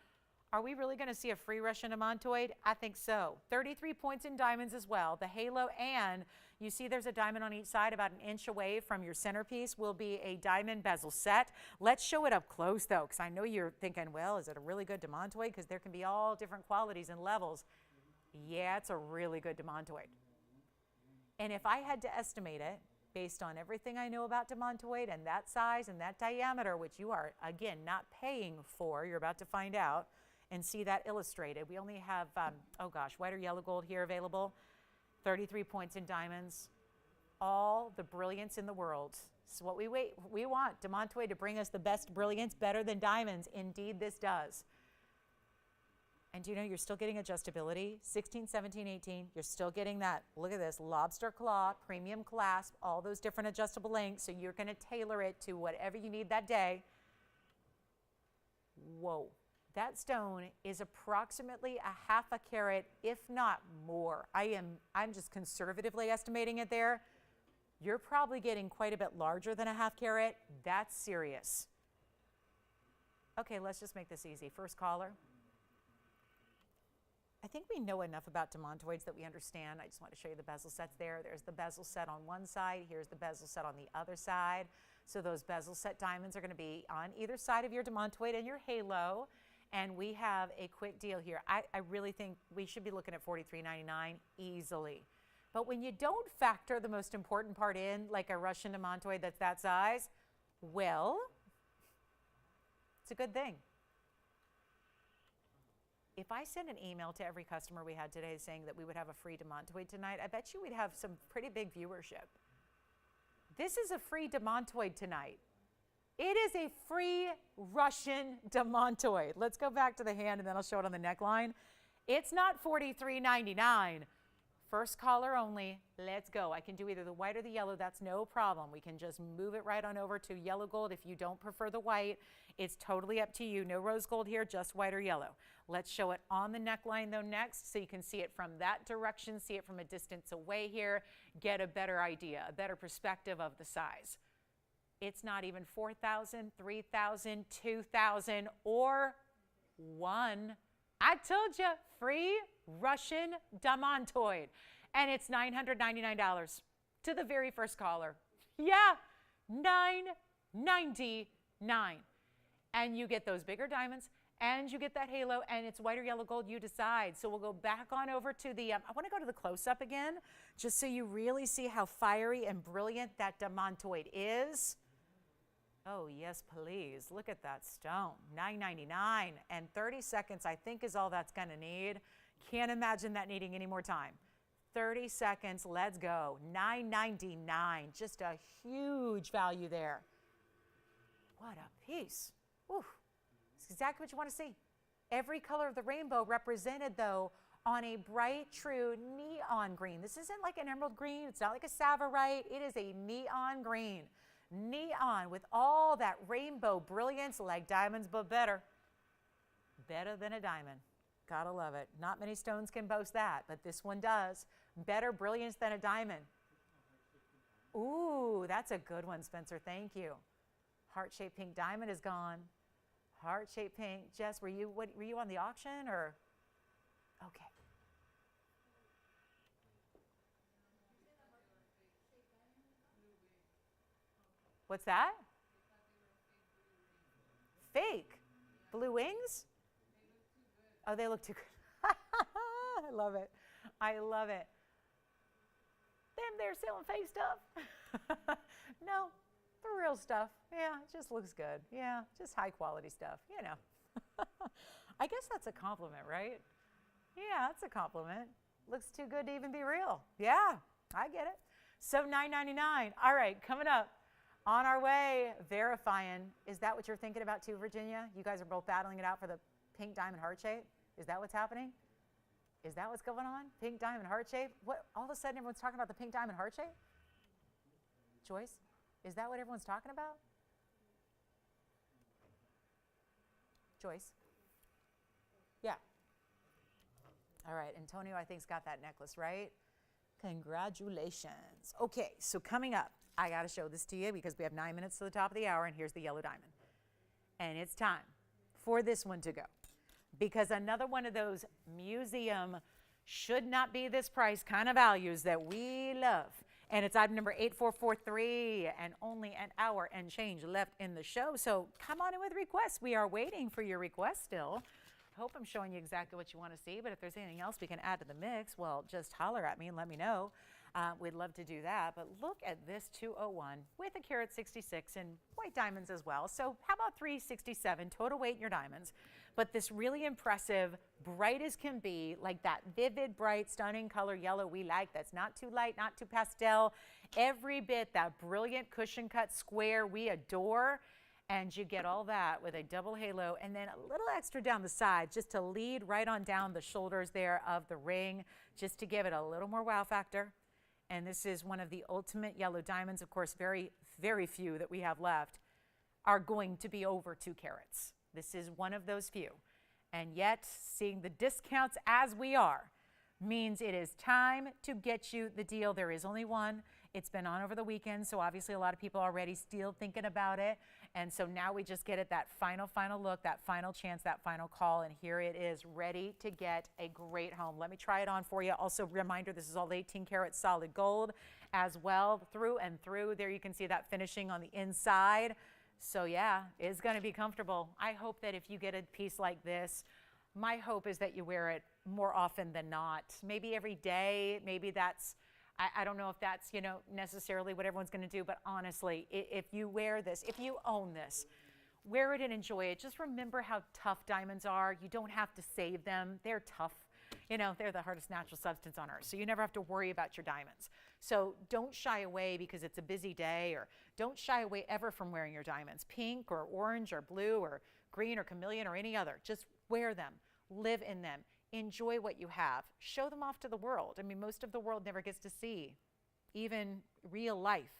Are we really going to see a free Russian Demantoid? I think so. 33 points in diamonds as well. The halo, and you see there's a diamond on each side about an inch away from your centerpiece will be a diamond bezel set. Let's show it up close though, because I know you're thinking, well, is it a really good Demantoid? Because there can be all different qualities and levels. Yeah, it's a really good Demantoid. And if I had to estimate it, based on everything I know about Demantoid and that size and that diameter, which you are, again, not paying for, you're about to find out, and see that illustrated. We only have, oh gosh, white or yellow gold here available. 33 points in diamonds. All the brilliance in the world. So what we want Demantoid to bring us the best brilliance, better than diamonds. Indeed, this does. And do you know you're still getting adjustability? 16, 17, 18, you're still getting that. Look at this, lobster claw, premium clasp, all those different adjustable lengths. So you're going to tailor it to whatever you need that day. Whoa, that stone is approximately a half a carat, if not more. I'm just conservatively estimating it there. You're probably getting quite a bit larger than a half carat. That's serious. Okay, let's just make this easy. First caller. I think we know enough about Demantoids that we understand. I just want to show you the bezel sets there. There's the bezel set on one side. Here's the bezel set on the other side. So those bezel set diamonds are going to be on either side of your Demantoid and your halo. And we have a quick deal here. I really think we should be looking at $43.99 easily. But when you don't factor the most important part in, like a Russian Demantoid that's that size, well, it's a good thing. If I send an email to every customer we had today saying that we would have a free Demantoid tonight, I bet you we'd have some pretty big viewership. This is a free Demantoid tonight. It is a free Russian Demantoid. Let's go back to the hand and then I'll show it on the neckline. It's not $43.99. First caller only. Let's go. I can do either the white or the yellow. That's no problem. We can just move it right on over to yellow gold. If you don't prefer the white, it's totally up to you. No rose gold here, just white or yellow. Let's show it on the neckline though next so you can see it from that direction, see it from a distance away here, get a better idea, a better perspective of the size. It's not even 4,000, 3,000, 2,000, or 1. I told you, free Russian Demantoid. And it's $999 to the very first caller. Yeah, $999. And you get those bigger diamonds, and you get that halo, and it's white or yellow gold, you decide. So we'll go back on over to the, I want to go to the close-up again, just so you really see how fiery and brilliant that Demantoid is. Oh, yes, please. Look at that stone. $9.99 and 30 seconds, I think, is all that's going to need. Can't imagine that needing any more time. 30 seconds. Let's go. $9.99. Just a huge value there. What a piece. Whew. It's exactly what you want to see. Every color of the rainbow represented, though, on a bright, true neon green. This isn't like an emerald green. It's not like a savarite. It is a neon green. Neon with all that rainbow brilliance, like diamonds, but better. Better than a diamond. Gotta love it. Not many stones can boast that, but this one does. Better brilliance than a diamond. Ooh, that's a good one, Spencer. Thank you. Heart-shaped pink diamond is gone. Heart-shaped pink. Jess, were you on the auction or? Okay. What's that? Fake. Blue wings? Oh, they look too good. I love it. I love it. Them they're selling fake stuff. No, the real stuff. Yeah, it just looks good. Yeah, just high quality stuff, you know. I guess that's a compliment, right? Yeah, that's a compliment. Looks too good to even be real. Yeah, I get it. So $9.99. All right, coming up. On our way, verifying. Is that what you're thinking about too, Virginia? You guys are both battling it out for the pink diamond heart shape? Is that what's happening? Is that what's going on? Pink diamond heart shape? What? All of a sudden everyone's talking about the pink diamond heart shape? Joyce, is that what everyone's talking about? Joyce? Yeah. All right, Antonio, I think's got that necklace, right? Congratulations. Okay, so coming up, I got to show this to you because we have 9 minutes to the top of the hour, and here's the yellow diamond. And it's time for this one to go because another one of those museum should not be this price kind of values that we love. And it's item number 8443 and only an hour and change left in the show. So come on in with requests. We are waiting for your requests still. Hope I'm showing you exactly what you want to see, but if there's anything else we can add to the mix, well, just holler at me and let me know. We'd love to do that, but look at this 201 with a carat 66 and white diamonds as well. So how about 367 total weight in your diamonds? But this really impressive, bright as can be, like that vivid, bright, stunning color yellow we like. That's not too light, not too pastel. Every bit that brilliant cushion cut square we adore. And you get all that with a double halo and then a little extra down the side just to lead right on down the shoulders there of the ring, just to give it a little more wow factor. And this is one of the ultimate yellow diamonds. Of course, very, very few that we have left are going to be over 2 carats. This is one of those few. And yet, seeing the discounts as we are means it is time to get you the deal. There is only one. It's been on over the weekend, so obviously a lot of people are already still thinking about it. And so now we just get it, that final look, that final chance, that final call, and here it is, ready to get a great home. Let me try it on for you. Also, reminder, this is all 18 karat solid gold as well, through and through. There you can see that finishing on the inside. So yeah, it's going to be comfortable. I hope that if you get a piece like this, my hope is that you wear it more often than not. Maybe every day, maybe that's, I don't know if that's, you know, necessarily what everyone's going to do, but honestly, if you wear this, if you own this, wear it and enjoy it. Just remember how tough diamonds are. You don't have to save them. They're tough. You know, they're the hardest natural substance on earth, so you never have to worry about your diamonds. So don't shy away because it's a busy day, or don't shy away ever from wearing your diamonds. Pink or orange or blue or green or chameleon or any other. Just wear them. Live in them. Enjoy what you have. Show them off to the world. I mean, most of the world never gets to see, even real life,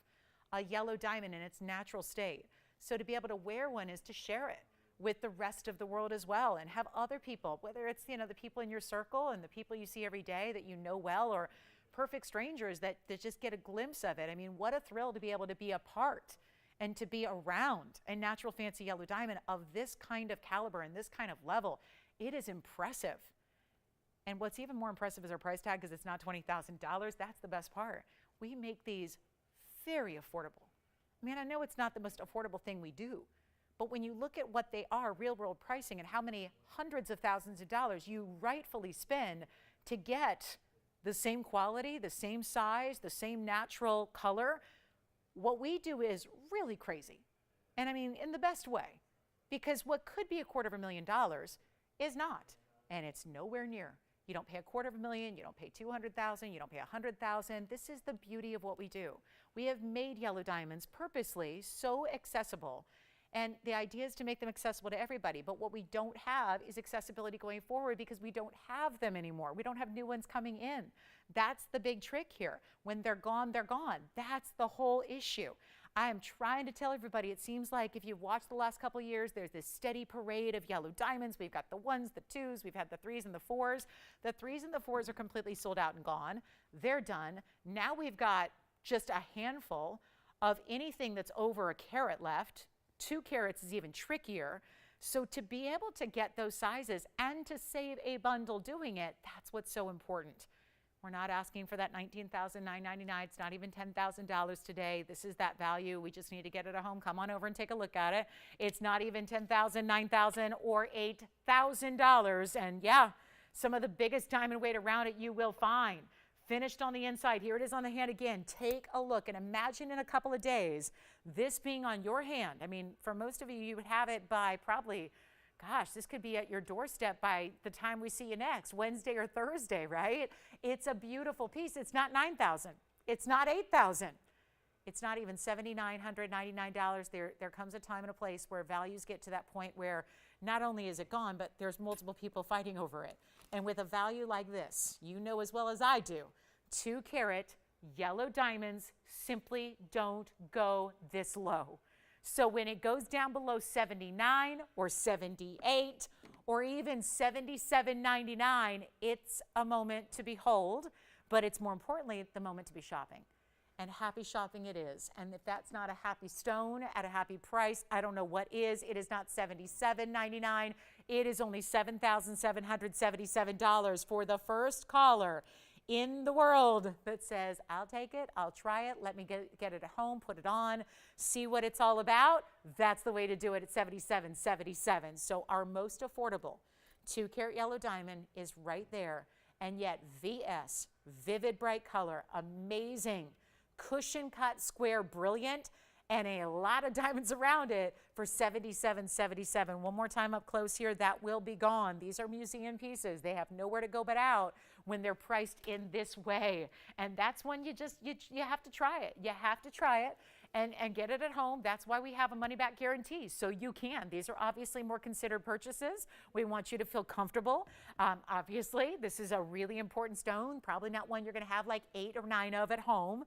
a yellow diamond in its natural state. So to be able to wear one is to share it with the rest of the world as well, and have other people, whether it's, you know, the people in your circle and the people you see every day that you know well, or perfect strangers that just get a glimpse of it. I mean, what a thrill to be able to be a part and to be around a natural fancy yellow diamond of this kind of caliber and this kind of level. It is impressive. And what's even more impressive is our price tag, because it's not $20,000. That's the best part. We make these very affordable. I mean, I know it's not the most affordable thing we do, but when you look at what they are, real world pricing, and how many hundreds of thousands of dollars you rightfully spend to get the same quality, the same size, the same natural color, what we do is really crazy. And I mean, in the best way, because what could be $250,000 is not, and it's nowhere near. You don't pay $250,000, you don't pay $200,000, you don't pay $100,000. This is the beauty of what we do. We have made yellow diamonds purposely so accessible, and the idea is to make them accessible to everybody. But what we don't have is accessibility going forward, because we don't have them anymore. We don't have new ones coming in. That's the big trick here. When they're gone, they're gone. That's the whole issue. I am trying to tell everybody, it seems like if you've watched the last couple of years, there's this steady parade of yellow diamonds. We've got the ones, the twos, we've had the threes and the fours. The threes and the fours are completely sold out and gone. They're done. Now we've got just a handful of anything that's over a carat left. 2 carats is even trickier. So to be able to get those sizes and to save a bundle doing it, that's what's so important. We're not asking for that $19,999. It's not even $10,000 today. This is that value. We just need to get it at home. Come on over and take a look at it. It's not even $10,000, $9,000, or $8,000. And yeah, some of the biggest diamond weight around it you will find. Finished on the inside. Here it is on the hand again. Take a look and imagine in a couple of days this being on your hand. I mean, for most of you, you would have it by probably, gosh, this could be at your doorstep by the time we see you next, Wednesday or Thursday, right? It's a beautiful piece. It's not $9,000. It's not $8,000. It's not even $7,999. There comes a time and a place where values get to that point where not only is it gone, but there's multiple people fighting over it. And with a value like this, you know as well as I do, 2 carat yellow diamonds simply don't go this low. So when it goes down below 79 or 78 or even $77.99, it's a moment to behold, but it's more importantly the moment to be shopping. And happy shopping it is. And if that's not a happy stone at a happy price, I don't know what is. It is not $77.99. It is only $7,777 for the first caller in the world that says, I'll take it, I'll try it, let me get it at home, put it on, see what it's all about. That's the way to do it at $77.77. So our most affordable 2 carat yellow diamond is right there. And yet VS, vivid bright color, amazing, cushion cut square, brilliant, and a lot of diamonds around it for $77.77. One more time up close here, that will be gone. These are museum pieces. They have nowhere to go but out when they're priced in this way. And that's when you have to try it. You have to try it and get it at home. That's why we have a money back guarantee, so you can. These are obviously more considered purchases. We want you to feel comfortable. Obviously, this is a really important stone, probably not one you're gonna have like 8 or 9 of at home.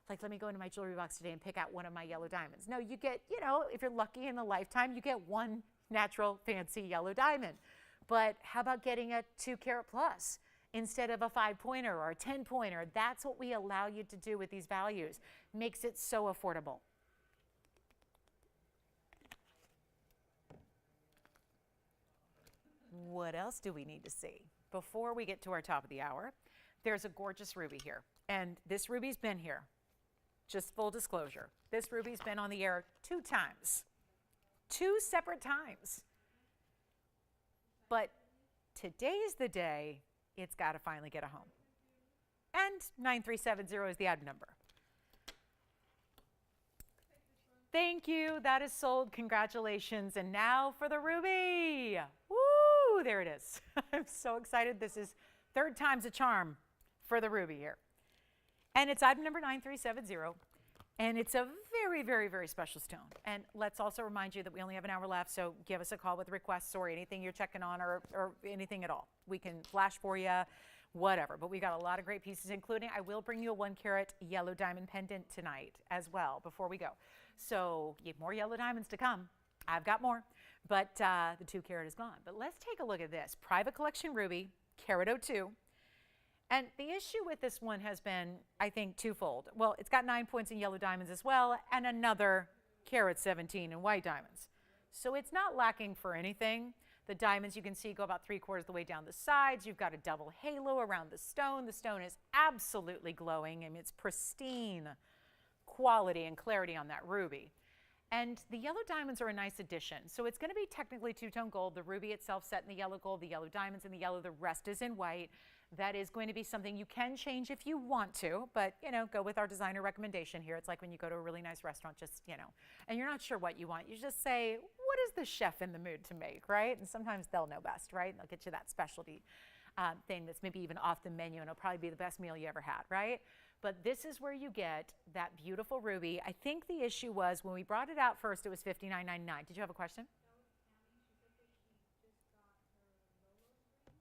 Like, let me go into my jewelry box today and pick out one of my yellow diamonds. No, you get, you know, if you're lucky in a lifetime, you get one natural fancy yellow diamond. But how about getting a 2 carat plus instead of a 5-pointer or a 10-pointer? That's what we allow you to do with these values. Makes it so affordable. What else do we need to see? Before we get to our top of the hour, there's a gorgeous ruby here. And this ruby's been here. Just full disclosure. This ruby's been on the air 2 times. 2 separate times. But today's the day it's got to finally get a home. And 9370 is the ad number. Thank you. That is sold. Congratulations. And now for the ruby. Woo! There it is. I'm so excited. This is 3rd time's a charm for the ruby here. And it's item number 9370. And it's a very, very, very special stone. And let's also remind you that we only have an hour left, so give us a call with requests or anything you're checking on or anything at all. We can flash for you, whatever. But we got a lot of great pieces, including I will bring you a 1 carat yellow diamond pendant tonight as well before we go. So you have more yellow diamonds to come. I've got more, but the 2 carat is gone. But let's take a look at this. Private collection ruby, carat 02. And the issue with this one has been, I think, twofold. Well, it's got 9 points in yellow diamonds as well, and another carat 17 in white diamonds. So it's not lacking for anything. The diamonds, you can see, go about 3/4 of the way down the sides. You've got a double halo around the stone. The stone is absolutely glowing. I mean, it's pristine quality and clarity on that ruby. And the yellow diamonds are a nice addition. So it's going to be technically 2-tone gold. The ruby itself set in the yellow gold, the yellow diamonds in the yellow, the rest is in white. That is going to be something you can change if you want to, but, you know, go with our designer recommendation here. It's like when you go to a really nice restaurant, just, you know, and you're not sure what you want. You just say, what is the chef in the mood to make, right? And sometimes they'll know best, right? They'll get you that specialty thing that's maybe even off the menu, and it'll probably be the best meal you ever had, right? But this is where you get that beautiful ruby. I think the issue was when we brought it out first, it was $59.99. Did you have a question?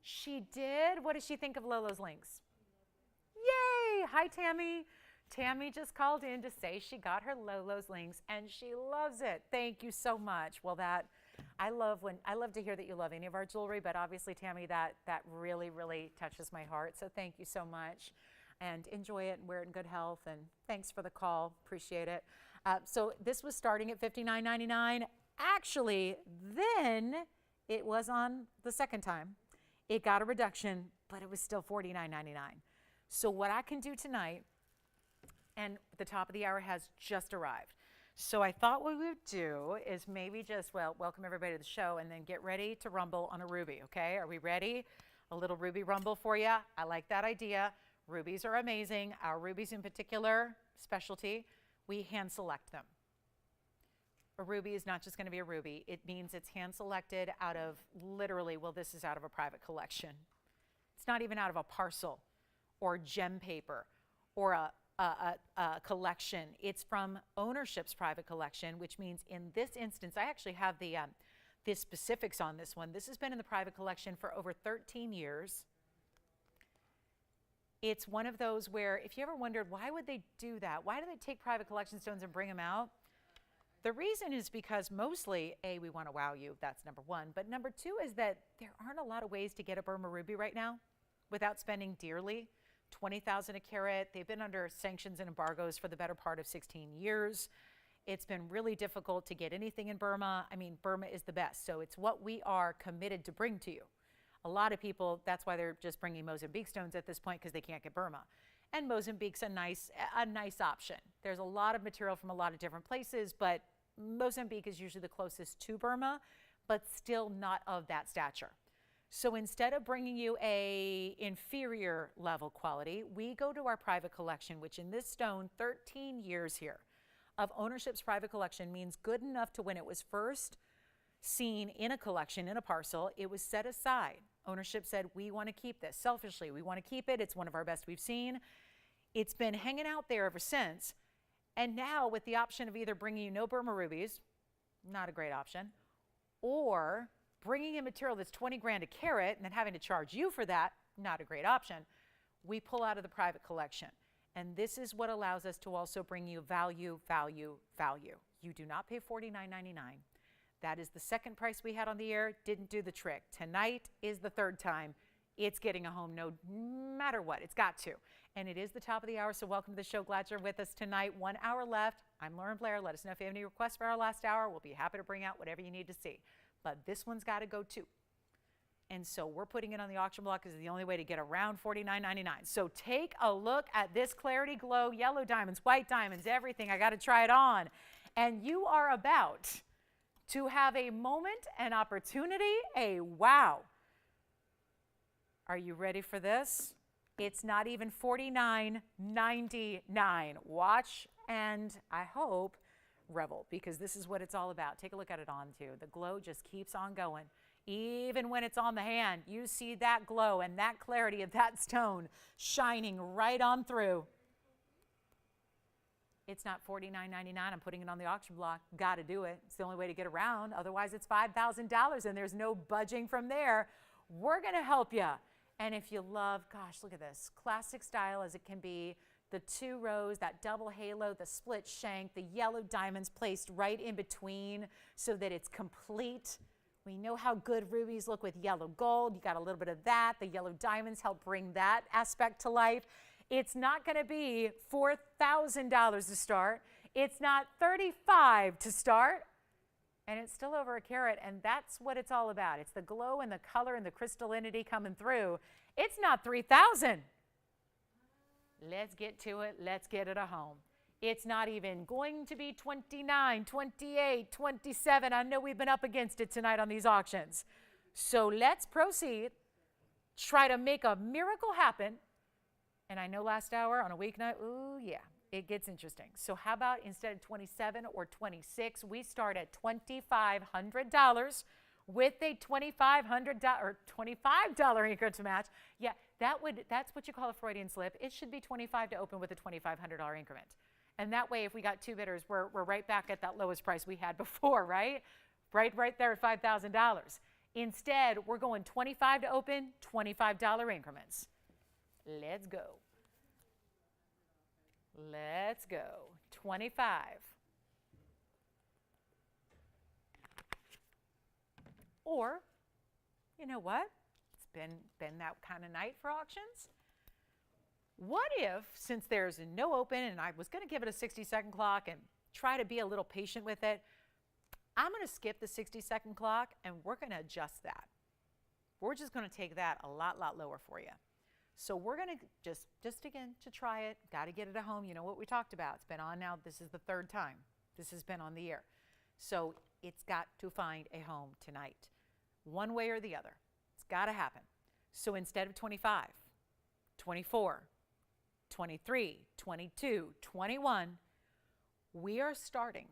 She did? What does she think of Lolo's links? Yay! Hi, Tammy. Tammy just called in to say she got her Lolo's links and she loves it. Thank you so much. Well, I love to hear that you love any of our jewelry, but obviously, Tammy, that really, really touches my heart. So thank you so much. And enjoy it and wear it in good health. And thanks for the call. Appreciate it. So this was starting at $59.99. Actually, then it was on the second time. It got a reduction, but it was still $49.99. So what I can do tonight, and the top of the hour has just arrived. So I thought what we would do is maybe just, well, welcome everybody to the show and then get ready to rumble on a ruby, okay? Are we ready? A little ruby rumble for you. I like that idea. Rubies are amazing. Our rubies in particular, specialty, we hand select them. A ruby is not just going to be a ruby. It means it's hand selected out of literally, well, this is out of a private collection. It's not even out of a parcel or gem paper or a collection. It's from ownership's private collection, which means in this instance, I actually have the specifics on this one. This has been in the private collection for over 13 years. It's one of those where if you ever wondered, why would they do that? Why do they take private collection stones and bring them out? The reason is because mostly, A, we want to wow you. That's number one. But number two is that there aren't a lot of ways to get a Burma ruby right now without spending dearly. $20,000 a carat. They've been under sanctions and embargoes for the better part of 16 years. It's been really difficult to get anything in Burma. I mean, Burma is the best. So it's what we are committed to bring to you. A lot of people, that's why they're just bringing Mozambique stones at this point because they can't get Burma. And Mozambique's a nice option. There's a lot of material from a lot of different places, but Mozambique is usually the closest to Burma, but still not of that stature. So instead of bringing you a inferior level quality, we go to our private collection, which in this stone, 13 years here of ownership's private collection means good enough to when it was first seen in a collection, in a parcel, it was set aside. Ownership said, we want to keep this. Selfishly, we want to keep it. It's one of our best we've seen. It's been hanging out there ever since. And now with the option of either bringing you no Burma rubies, not a great option, or bringing in material that's 20 grand a carat and then having to charge you for that, not a great option, we pull out of the private collection. And this is what allows us to also bring you value, value, value. You do not pay $49.99. That is the second price we had on the air. Didn't do the trick. Tonight is the third time. It's getting a home no matter what. It's got to. And it is the top of the hour, so welcome to the show. Glad you're with us tonight. 1 hour left. I'm Lauren Blair. Let us know if you have any requests for our last hour. We'll be happy to bring out whatever you need to see. But this one's got to go too. And so we're putting it on the auction block because it's the only way to get around $49.99. So take a look at this Clarity Glow, yellow diamonds, white diamonds, everything. I got to try it on. And you are about to have a moment, an opportunity, a wow. Are you ready for this? It's not even $49.99. Watch and I hope revel, because this is what it's all about. Take a look at it on too. The glow just keeps on going. Even when it's on the hand, you see that glow and that clarity of that stone shining right on through. It's not $49.99. I'm putting it on the auction block. Got to do it. It's the only way to get around. Otherwise, it's $5,000 and there's no budging from there. We're going to help you. And if you love, gosh, look at this. Classic style as it can be. The 2 rows, that double halo, the split shank, the yellow diamonds placed right in between so that it's complete. We know how good rubies look with yellow gold. You got a little bit of that. The yellow diamonds help bring that aspect to life. It's not going to be $4,000 to start. It's not $35,000 to start. And it's still over a carat, and that's what it's all about. It's the glow and the color and the crystallinity coming through. It's not $3,000. Let's get to it. Let's get it a home. It's not even going to be $29,000, $28,000, $27,000. I know we've been up against it tonight on these auctions. So let's proceed. Try to make a miracle happen. And I know last hour on a weeknight, ooh, yeah, it gets interesting. So how about instead of $27,000 or $26,000, we start at $2,500 with a $2,500 or $25 increment to match. Yeah, that's what you call a Freudian slip. It should be $25,000 to open with a $2,500 increment. And that way, if we got 2 bidders, we're right back at that lowest price we had before, right? Right there at $5,000. Instead, we're going $25,000 to open, $25 increments. Let's go. Let's go. 25. Or, you know what? It's been that kind of night for auctions. What if, since there's no open, and I was going to give it a 60-second clock and try to be a little patient with it, I'm going to skip the 60-second clock and we're going to adjust that. We're just going to take that a lot lower for you. So we're going to just again, to try it, got to get it at home. You know what we talked about. It's been on now. This is the 3rd time. This has been on the air. So it's got to find a home tonight. One way or the other. It's got to happen. So instead of 25, 24, 23, 22, 21, we are starting,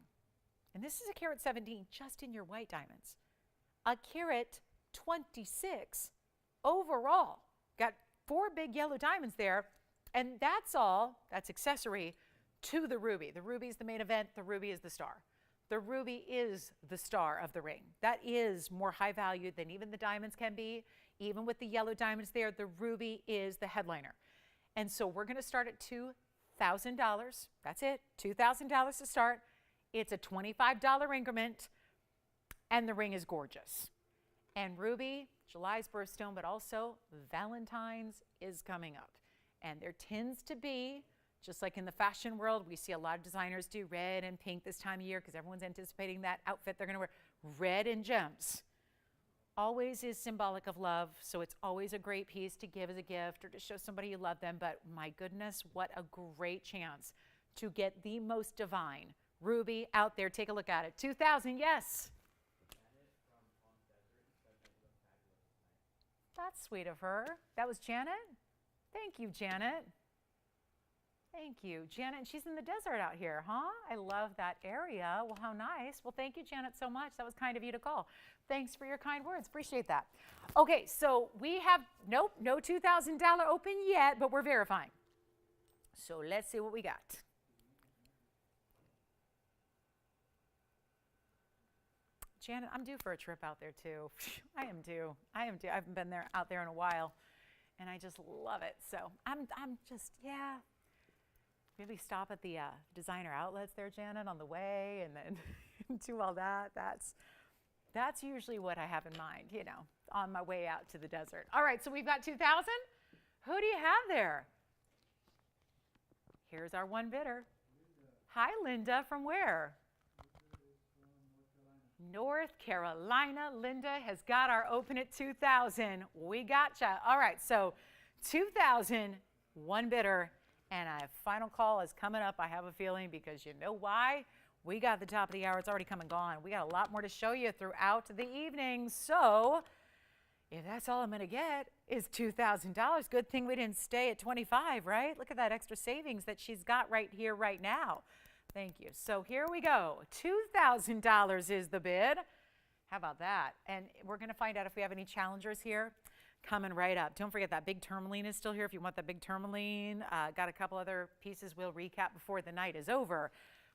and this is a carat 17 just in your white diamonds, a carat 26 overall. Got 4 big yellow diamonds there, and that's all, that's accessory to the ruby. The ruby is the main event, the ruby is the star. The ruby is the star of the ring. That is more high value than even the diamonds can be. Even with the yellow diamonds there, the ruby is the headliner. And so we're going to start at $2,000. That's it, $2,000 to start. It's a $25 increment, and the ring is gorgeous. And ruby, July's birthstone, but also Valentine's is coming up. And there tends to be, just like in the fashion world, we see a lot of designers do red and pink this time of year because everyone's anticipating that outfit they're going to wear. Red and gems always is symbolic of love, so it's always a great piece to give as a gift or to show somebody you love them. But my goodness, what a great chance to get the most divine ruby out there. Take a look at it. 2,000, yes. That's sweet of her. That was Janet? Thank you, Janet. Thank you, Janet. And she's in the desert out here, huh? I love that area. Well, how nice. Well, thank you, Janet, so much. That was kind of you to call. Thanks for your kind words. Appreciate that. Okay, so we have, nope, no $2,000 open yet, but we're verifying. So let's see what we got. Janet, I'm due for a trip out there too. I am due. I haven't been out there in a while, and I just love it. So I'm just, yeah. Maybe stop at the designer outlets there, Janet, on the way, and then do all that. That's usually what I have in mind, you know, on my way out to the desert. All right, so we've got 2,000. Who do you have there? Here's our one bidder. Hi, Linda. From where? North Carolina. Linda has got our open at 2,000. We gotcha. All right, so 2,000, one bidder, and a final call is coming up, I have a feeling, because you know why? We got the top of the hour. It's already come and gone. We got a lot more to show you throughout the evening. So if that's all I'm going to get is $2,000, good thing we didn't stay at 25, right? Look at that extra savings that she's got right here, right now. Thank you. So here we go. $2,000 is the bid. How about that? And we're going to find out if we have any challengers here coming right up. Don't forget that big tourmaline is still here if you want that big tourmaline. Got a couple other pieces we'll recap before the night is over.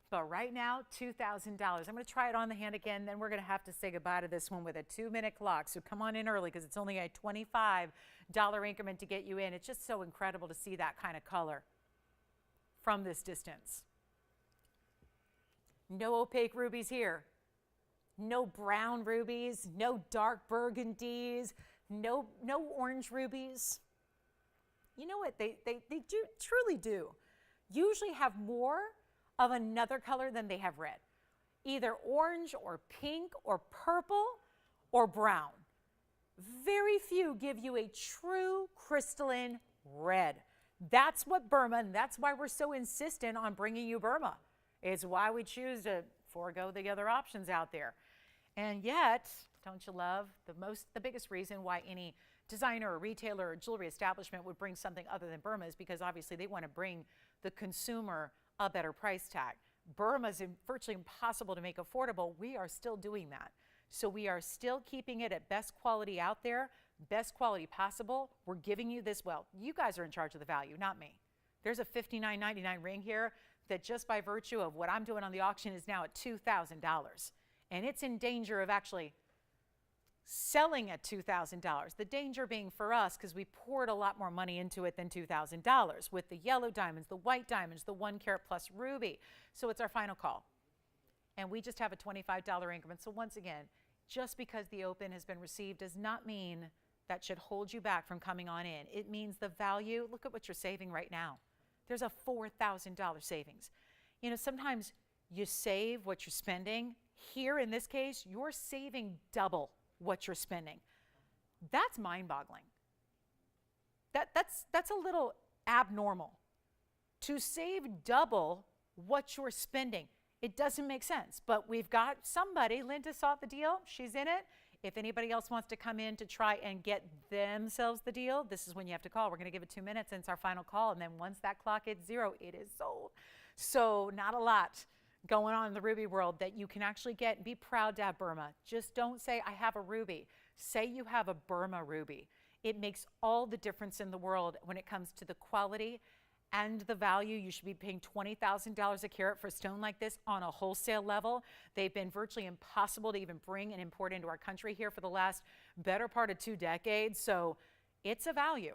But right now, $2,000. I'm going to try it on the hand again. Then we're going to have to say goodbye to this one with a 2-minute clock. So come on in early because it's only a $25 increment to get you in. It's just so incredible to see that kind of color from this distance. No opaque rubies here. No brown rubies. No dark burgundies. No orange rubies. You know what? They truly do usually have more of another color than they have red. Either orange or pink or purple or brown. Very few give you a true crystalline red. That's what Burma, and that's why we're so insistent on bringing you Burma. It's why we choose to forego the other options out there. And yet, don't you love, the biggest reason why any designer or retailer or jewelry establishment would bring something other than Burma is because obviously they want to bring the consumer a better price tag. Burma is virtually impossible to make affordable. We are still doing that. So we are still keeping it at best quality out there, best quality possible. We're giving you this, well, you guys are in charge of the value, not me. There's a $59.99 ring here that just by virtue of what I'm doing on the auction is now at $2,000. And it's in danger of actually selling at $2,000. The danger being for us because we poured a lot more money into it than $2,000 with the yellow diamonds, the white diamonds, the 1 carat plus ruby. So it's our final call. And we just have a $25 increment. So once again, just because the open has been received does not mean that should hold you back from coming on in. It means the value, look at what you're saving right now. There's a $4,000 savings. You know, sometimes you save what you're spending. Here in this case, you're saving double what you're spending. That's mind-boggling. That's a little abnormal. To save double what you're spending, it doesn't make sense. But we've got somebody, Linda saw the deal, she's in it. If anybody else wants to come in to try and get themselves the deal, this is when you have to call. We're going to give it 2 minutes, and it's our final call. And then once that clock hits 0, it is sold. So not a lot going on in the ruby world that you can actually get and be proud to have Burma. Just don't say, I have a ruby. Say you have a Burma ruby. It makes all the difference in the world when it comes to the quality and the value. You should be paying $20,000 a carat for a stone like this on a wholesale level. They've been virtually impossible to even bring and import into our country here for the last better part of 2 decades. So it's a value.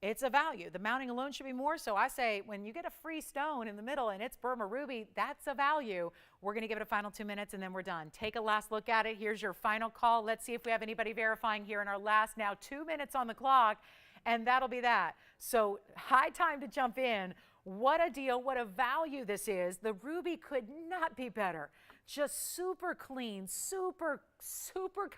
It's a value. The mounting alone should be more. So I say when you get a free stone in the middle and it's Burma ruby, that's a value. We're going to give it a final 2 minutes and then we're done. Take a last look at it. Here's your final call. Let's see if we have anybody verifying here in our last now 2 minutes on the clock. And that'll be that. So high time to jump in. What a deal, what a value this is. The ruby could not be better. Just super clean, super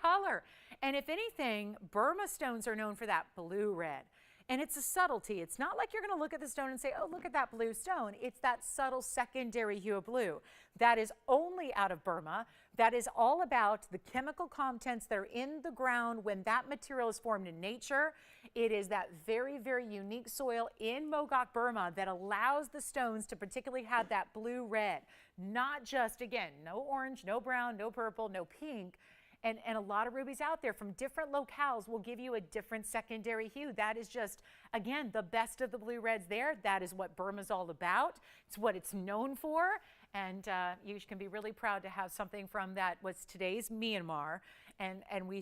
color. And if anything, Burma stones are known for that blue red. And it's a subtlety. It's not like you're going to look at the stone and say, oh, look at that blue stone. It's that subtle secondary hue of blue. That is only out of Burma. That is all about the chemical contents that are in the ground when that material is formed in nature. It is that very, very unique soil in Mogok, Burma that allows the stones to particularly have that blue red. Not just, again, no orange, no brown, no purple, no pink. And a lot of rubies out there from different locales will give you a different secondary hue. That is just, again, the best of the blue reds there. That is what Burma's all about. It's what it's known for. And you can be really proud to have something from that, what's today's Myanmar. And we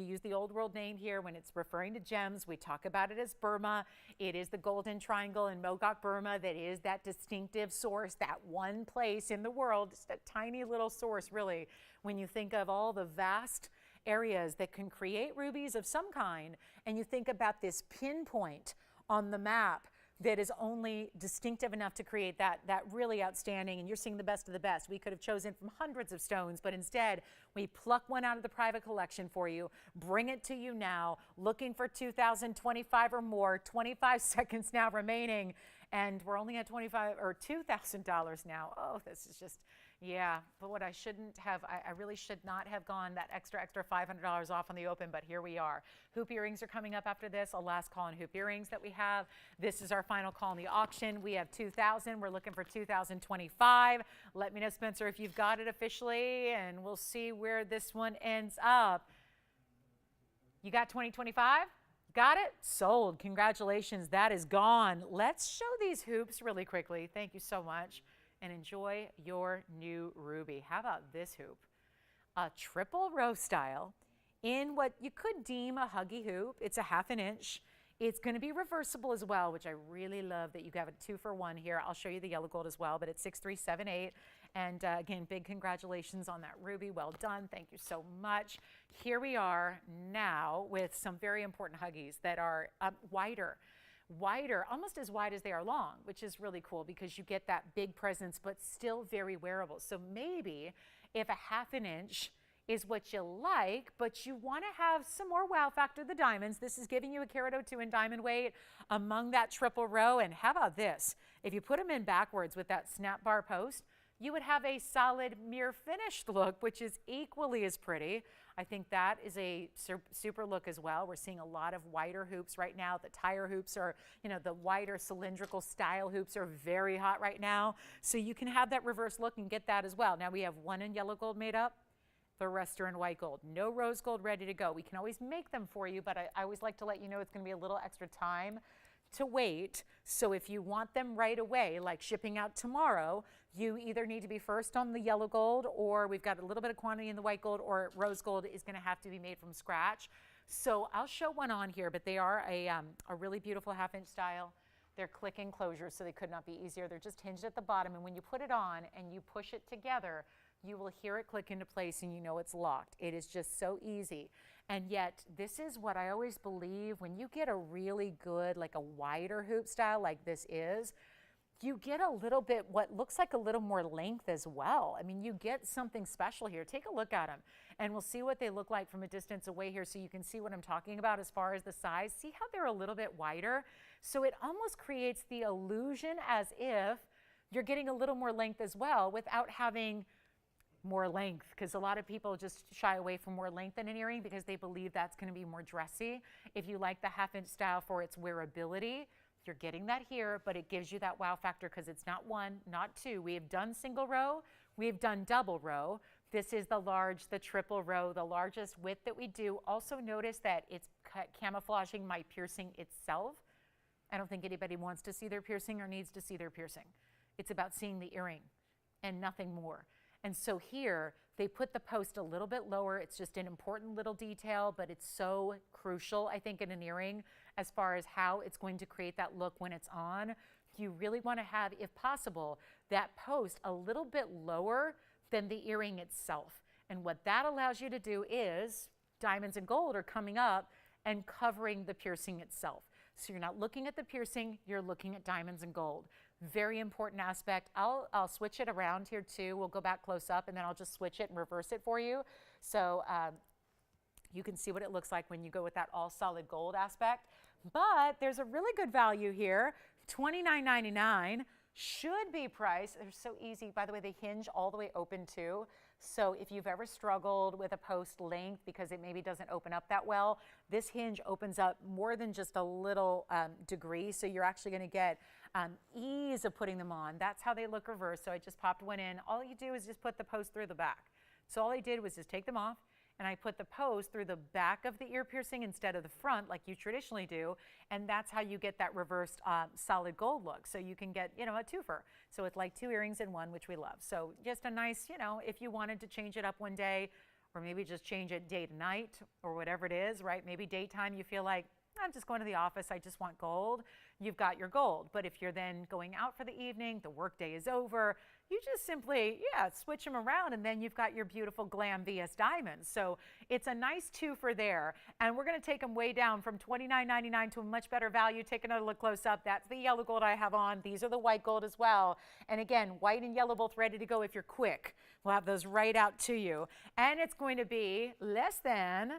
use the old world name here when it's referring to gems. We talk about it as Burma. It is the golden triangle in Mogok, Burma, that is that distinctive source, that one place in the world, just a tiny little source really, when you think of all the vast areas that can create rubies of some kind, and you think about this pinpoint on the map that is only distinctive enough to create that really outstanding, and you're seeing the best of the best. We could have chosen from hundreds of stones, but instead we pluck one out of the private collection for you, bring it to you now, looking for 2025 or more, 25 seconds now remaining, and we're only at $25 or $2,000 now. Oh, this is just, yeah, but what I shouldn't have, I really should not have gone that extra $500 off on the open, but here we are. Hoop earrings are coming up after this, a last call on hoop earrings that we have. This is our final call in the auction. We have 2,000, we're looking for 2025. Let me know, Spencer, if you've got it officially, and we'll see where this one ends up. You got 2025? Got it? Sold. Congratulations, that is gone. Let's show these hoops really quickly. Thank you so much. And enjoy your new ruby. How about this hoop? A triple row style in what you could deem a huggy hoop. It's a 1/2 inch. It's going to be reversible as well, which I really love that you have a 2-for-1 here. I'll show you the yellow gold as well, but it's 6378. And again, big congratulations on that ruby. Well done. Thank you so much. Here we are now with some very important huggies that are wider, almost as wide as they are long, which is really cool because you get that big presence, but still very wearable. So maybe if a 1/2 inch is what you like, but you want to have some more wow factor, the diamonds, this is giving you a carat 02 in diamond weight among that triple row. And how about this? If you put them in backwards with that snap bar post, you would have a solid mirror finished look, which is equally as pretty. I think that is a super look as well. We're seeing a lot of wider hoops right now. The tire hoops are, the wider cylindrical style hoops are very hot right now. So you can have that reverse look and get that as well. Now we have one in yellow gold made up. The rest are in white gold. No rose gold ready to go. We can always make them for you, but I always like to let you know it's going to be a little extra time to wait. So if you want them right away, like shipping out tomorrow, you either need to be first on the yellow gold, or we've got a little bit of quantity in the white gold, or rose gold is going to have to be made from scratch. So I'll show one on here, but they are a really beautiful 1/2 inch style. They're click enclosures, so they could not be easier. They're just hinged at the bottom, and when you put it on and you push it together, you will hear it click into place and you know it's locked. It is just so easy. And yet, this is what I always believe, when you get a really good, like a wider hoop style like this is, you get a little bit, what looks like a little more length as well. I mean, you get something special here. Take a look at them, and we'll see what they look like from a distance away here so you can see what I'm talking about as far as the size. See how they're a little bit wider? So it almost creates the illusion as if you're getting a little more length as well without having more length, because a lot of people just shy away from more length in an earring because they believe that's going to be more dressy. If you like the 1/2 inch style for its wearability, you're getting that here, but it gives you that wow factor because it's not one, not two. We have done single row, we have done double row. This is the large, the triple row, the largest width that we do. Also notice that it's camouflaging my piercing itself. I don't think anybody wants to see their piercing or needs to see their piercing. It's about seeing the earring and nothing more. And so here, they put the post a little bit lower. It's just an important little detail, but it's so crucial, I think, in an earring as far as how it's going to create that look when it's on. You really want to have, if possible, that post a little bit lower than the earring itself. And what that allows you to do is diamonds and gold are coming up and covering the piercing itself. So you're not looking at the piercing, you're looking at diamonds and gold. Very important aspect. I'll switch it around here too. We'll go back close up and then I'll just switch it and reverse it for you. So you can see what it looks like when you go with that all solid gold aspect. But there's a really good value here, $29.99. Should be priced. They're so easy. By the way, they hinge all the way open too. So if you've ever struggled with a post length because it maybe doesn't open up that well, this hinge opens up more than just a little degree. So you're actually going to get ease of putting them on. That's how they look reversed. So I just popped one in. All you do is just put the post through the back. So all I did was just take them off, and I put the post through the back of the ear piercing instead of the front like you traditionally do, and that's how you get that reversed solid gold look. So you can get, a twofer. So it's like two earrings in one, which we love. So just a nice, if you wanted to change it up one day, or maybe just change it day to night or whatever it is, right? Maybe daytime you feel like, I'm just going to the office, I just want gold. You've got your gold. But if you're then going out for the evening, the workday is over, you just simply, switch them around, and then you've got your beautiful glam VS diamonds. So it's a nice two for there. And we're going to take them way down from $29.99 to a much better value. Take another look close up. That's the yellow gold I have on. These are the white gold as well. And again, white and yellow both ready to go if you're quick. We'll have those right out to you. And it's going to be less than,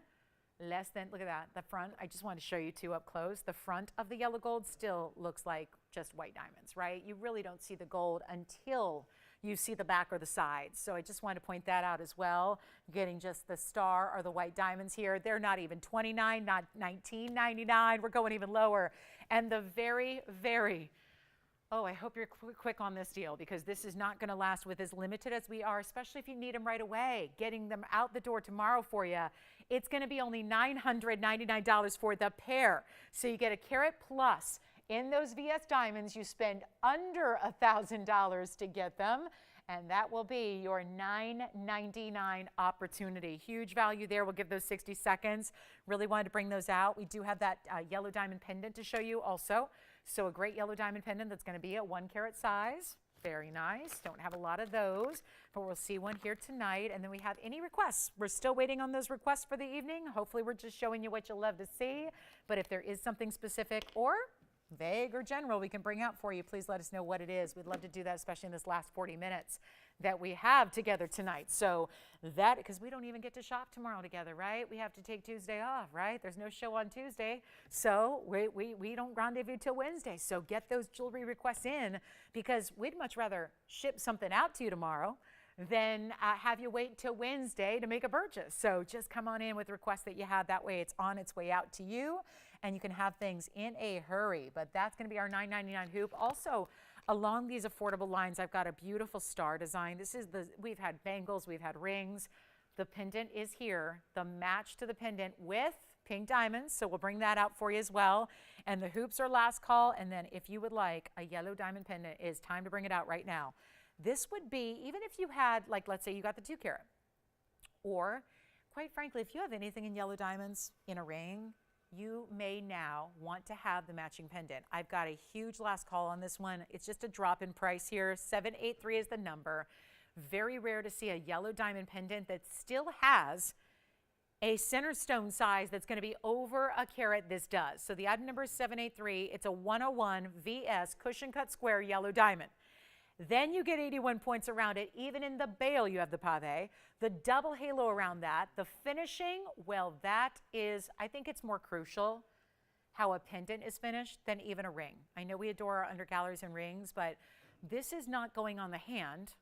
look at that, the front. I just want to show you two up close. The front of the yellow gold still looks like just white diamonds, right? You really don't see the gold until you see the back or the sides. So I just want to point that out as well. Getting just the star or the white diamonds here. They're not even $29, not $19.99. We're going even lower. And the very, very, oh, I hope you're quick on this deal, because this is not going to last with as limited as we are, especially if you need them right away. Getting them out the door tomorrow for you. It's going to be only $999 for the pair. So you get a carat plus. In those VS diamonds, you spend under $1,000 to get them, and that will be your $999 opportunity. Huge value there. We'll give those 60 seconds. Really wanted to bring those out. We do have that yellow diamond pendant to show you also. So a great yellow diamond pendant that's going to be at 1 carat size. Very nice. Don't have a lot of those, but we'll see one here tonight. And then we have any requests. We're still waiting on those requests for the evening. Hopefully we're just showing you what you'll love to see. But if there is something specific or vague or general we can bring out for you, please let us know what it is. We'd love to do that, especially in this last 40 minutes that we have together tonight. So that, because we don't even get to shop tomorrow together, right? We have to take Tuesday off, right? There's no show on Tuesday. So we don't rendezvous till Wednesday. So get those jewelry requests in, because we'd much rather ship something out to you tomorrow than have you wait till Wednesday to make a purchase. So just come on in with requests that you have. That way it's on its way out to you, and you can have things in a hurry. But that's going to be our $9.99 hoop. Also, along these affordable lines, I've got a beautiful star design. This is we've had bangles, we've had rings. The pendant is here, the match to the pendant with pink diamonds. So we'll bring that out for you as well. And the hoops are last call. And then if you would like a yellow diamond pendant, it's time to bring it out right now. This would be, even if you had, like, let's say you got the 2 carat, or quite frankly, if you have anything in yellow diamonds in a ring, you may now want to have the matching pendant. I've got a huge last call on this one. It's just a drop in price here. 783 is the number. Very rare to see a yellow diamond pendant that still has a center stone size that's going to be over a carat. This does. So the item number is 783. It's a 101 VS cushion cut square yellow diamond. Then you get 81 points around it. Even in the bail, you have the pave, the double halo around that. The finishing, well, that is, I think it's more crucial how a pendant is finished than even a ring. I know we adore our undergalleries and rings, but this is not going on the hand.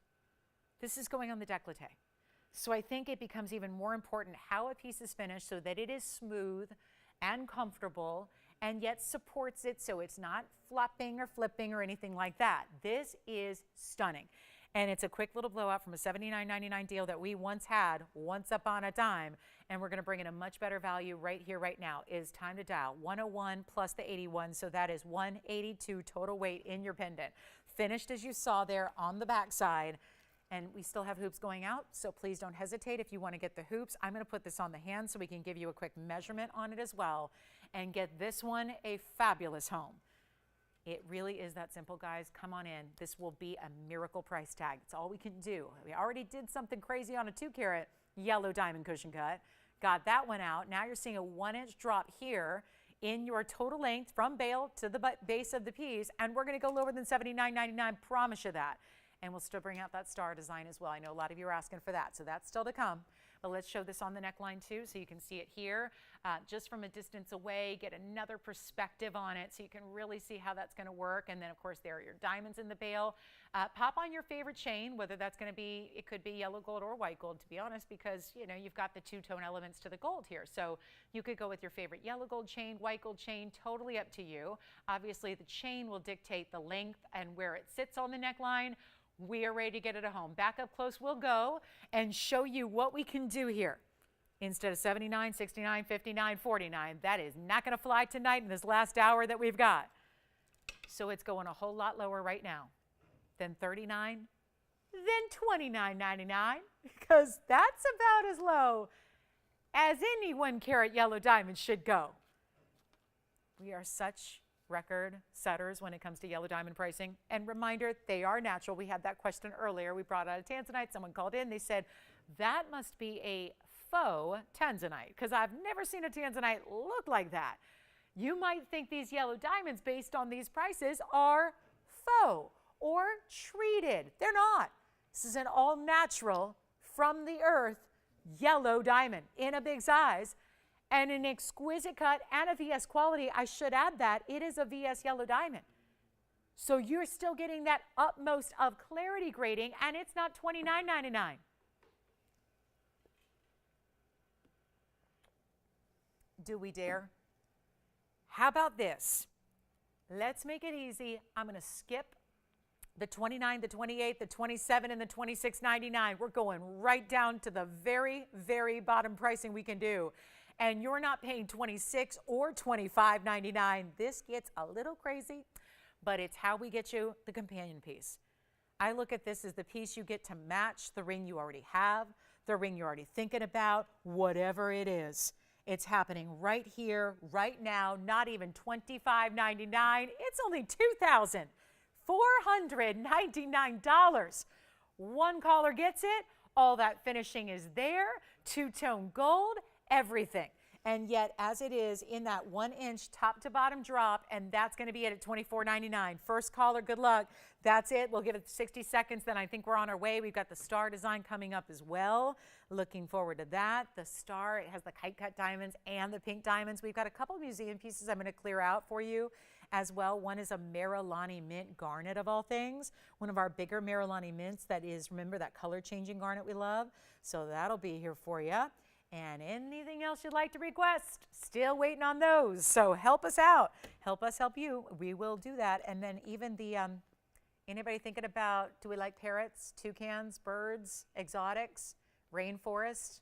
This is going on the décolleté. So I think it becomes even more important how a piece is finished so that it is smooth and comfortable, and yet supports it so it's not flopping or flipping or anything like that. This is stunning. And it's a quick little blowout from a $79.99 deal that we once had, once upon a time, and we're going to bring in a much better value right here, right now. It is time to dial 101 plus the 81, so that is 182 total weight in your pendant. Finished as you saw there on the back side. And we still have hoops going out, so please don't hesitate if you want to get the hoops. I'm going to put this on the hand so we can give you a quick measurement on it as well and get this one a fabulous home. It really is that simple, guys. Come on in. This will be a miracle price tag. It's all we can do. We already did something crazy on a 2 carat yellow diamond cushion cut. Got that one out. Now you're seeing a 1-inch drop here in your total length from bail to the base of the piece, and we're going to go lower than $79.99. Promise you that. And we'll still bring out that star design as well. I know a lot of you are asking for that, so that's still to come. But let's show this on the neckline too, so you can see it here. Just from a distance away, get another perspective on it so you can really see how that's going to work. And then, of course, there are your diamonds in the bail. Pop on your favorite chain, whether that's going to be, it could be yellow gold or white gold, to be honest, because, you know, you've got the two-tone elements to the gold here. So you could go with your favorite yellow gold chain, white gold chain, totally up to you. Obviously, the chain will dictate the length and where it sits on the neckline. We are ready to get it at home. Back up close we'll go and show you what we can do here. Instead of 79, 69, 59, 49, that is not going to fly tonight in this last hour that we've got. So it's going a whole lot lower right now than 39, than $29.99, because that's about as low as any 1-carat yellow diamond should go. We are such record setters when it comes to yellow diamond pricing. And reminder, they are natural. We had that question earlier. We brought out a Tanzanite. Someone called in. They said, that must be a faux Tanzanite, because I've never seen a Tanzanite look like that. You might think these yellow diamonds, based on these prices, are faux or treated. They're not. This is an all-natural, from the earth, yellow diamond in a big size and an exquisite cut and a VS quality. I should add that it is a VS yellow diamond. So you're still getting that utmost of clarity grading, and it's not $29.99. Do we dare? How about this? Let's make it easy. I'm going to skip the 29, the 28, the 27, and the 26.99. We're going right down to the very, very bottom pricing we can do. And you're not paying $26 or $25.99. This gets a little crazy, but it's how we get you the companion piece. I look at this as the piece you get to match the ring you already have, the ring you're already thinking about, whatever it is. It's happening right here, right now, not even $25.99. It's only $2,499. One caller gets it. All that finishing is there. Two-tone gold, everything. And yet, as it is, in that 1-inch top-to-bottom drop, and that's going to be it at $24.99. First caller, good luck. That's it. We'll give it 60 seconds, then I think we're on our way. We've got the star design coming up as well. Looking forward to that. The star, it has the kite-cut diamonds and the pink diamonds. We've got a couple museum pieces I'm going to clear out for you as well. One is a Marilani mint garnet, of all things. One of our bigger Marilani mints that is, remember, that color-changing garnet we love. So that'll be here for you. And anything else you'd like to request, still waiting on those. So help us out. Help us help you. We will do that. And then even the, anybody thinking about, do we like parrots, toucans, birds, exotics, rainforest?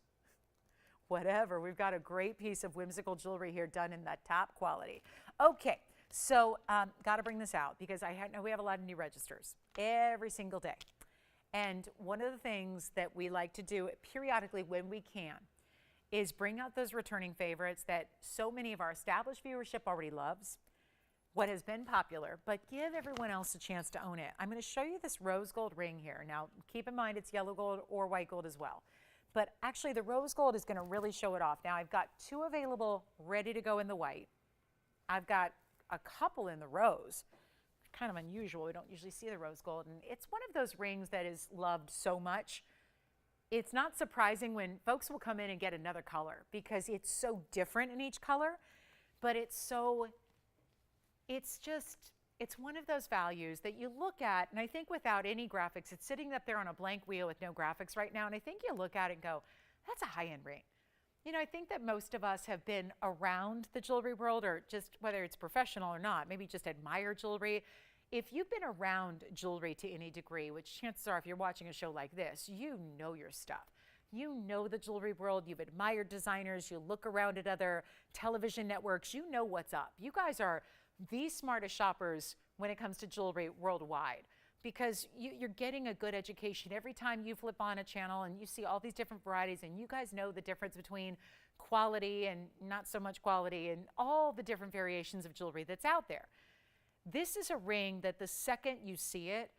Whatever. We've got a great piece of whimsical jewelry here done in that top quality. Okay, so got to bring this out because I know we have a lot of new registers every single day. And one of the things that we like to do periodically when we can is bring out those returning favorites that so many of our established viewership already loves, what has been popular, but give everyone else a chance to own it. I'm going to show you this rose gold ring here. Now, keep in mind it's yellow gold or white gold as well. But actually, the rose gold is going to really show it off. Now, I've got 2 available ready to go in the white. I've got a couple in the rose. Kind of unusual. We don't usually see the rose gold. And it's one of those rings that is loved so much. It's not surprising when folks will come in and get another color because it's so different in each color, but it's one of those values that you look at, and I think without any graphics, it's sitting up there on a blank wheel with no graphics right now, and I think you look at it and go, that's a high-end ring. You know, I think that most of us have been around the jewelry world, or just whether it's professional or not, maybe just admire jewelry. If you've been around jewelry to any degree, which chances are if you're watching a show like this, you know your stuff. You know the jewelry world, you've admired designers, you look around at other television networks, you know what's up. You guys are the smartest shoppers when it comes to jewelry worldwide because you're getting a good education every time you flip on a channel and you see all these different varieties, and you guys know the difference between quality and not so much quality and all the different variations of jewelry that's out there. This is a ring that the second you see it,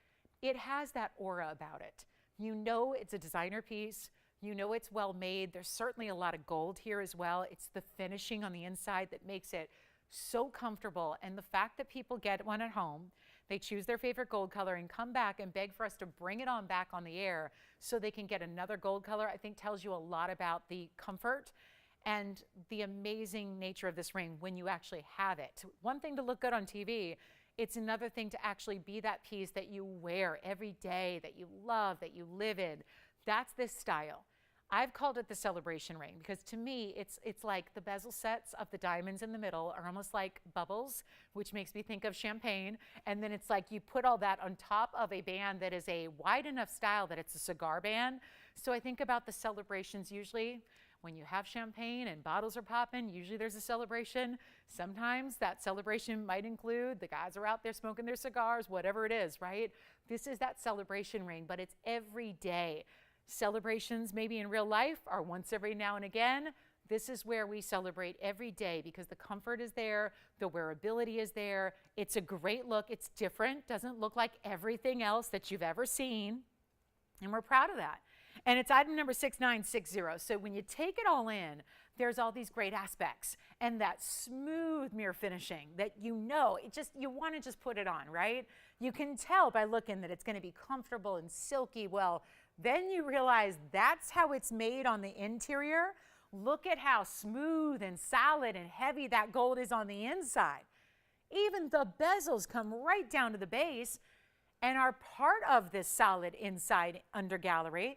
it has that aura about it. You know it's a designer piece. You know it's well made. There's certainly a lot of gold here as well. It's the finishing on the inside that makes it so comfortable. And the fact that people get one at home, they choose their favorite gold color and come back and beg for us to bring it on back on the air so they can get another gold color, I think tells you a lot about the comfort and the amazing nature of this ring when you actually have it. One thing to look good on TV, it's another thing to actually be that piece that you wear every day, that you love, that you live in. That's this style. I've called it the celebration ring because to me, it's like the bezel sets of the diamonds in the middle are almost like bubbles, which makes me think of champagne. And then it's like you put all that on top of a band that is a wide enough style that it's a cigar band. So I think about the celebrations usually When you have champagne and bottles are popping, usually there's a celebration. Sometimes that celebration might include the guys are out there smoking their cigars, whatever it is, right? This is that celebration ring, but it's every day. Celebrations maybe in real life are once every now and again. This is where we celebrate every day because the comfort is there, the wearability is there. It's a great look. It's different. Doesn't look like everything else that you've ever seen. And we're proud of that. And it's item number 6960. So when you take it all in, there's all these great aspects and that smooth mirror finishing that you want to just put it on, right? You can tell by looking that it's going to be comfortable and silky. Well, then you realize that's how it's made on the interior. Look at how smooth and solid and heavy that gold is on the inside. Even the bezels come right down to the base and are part of this solid inside undergallery.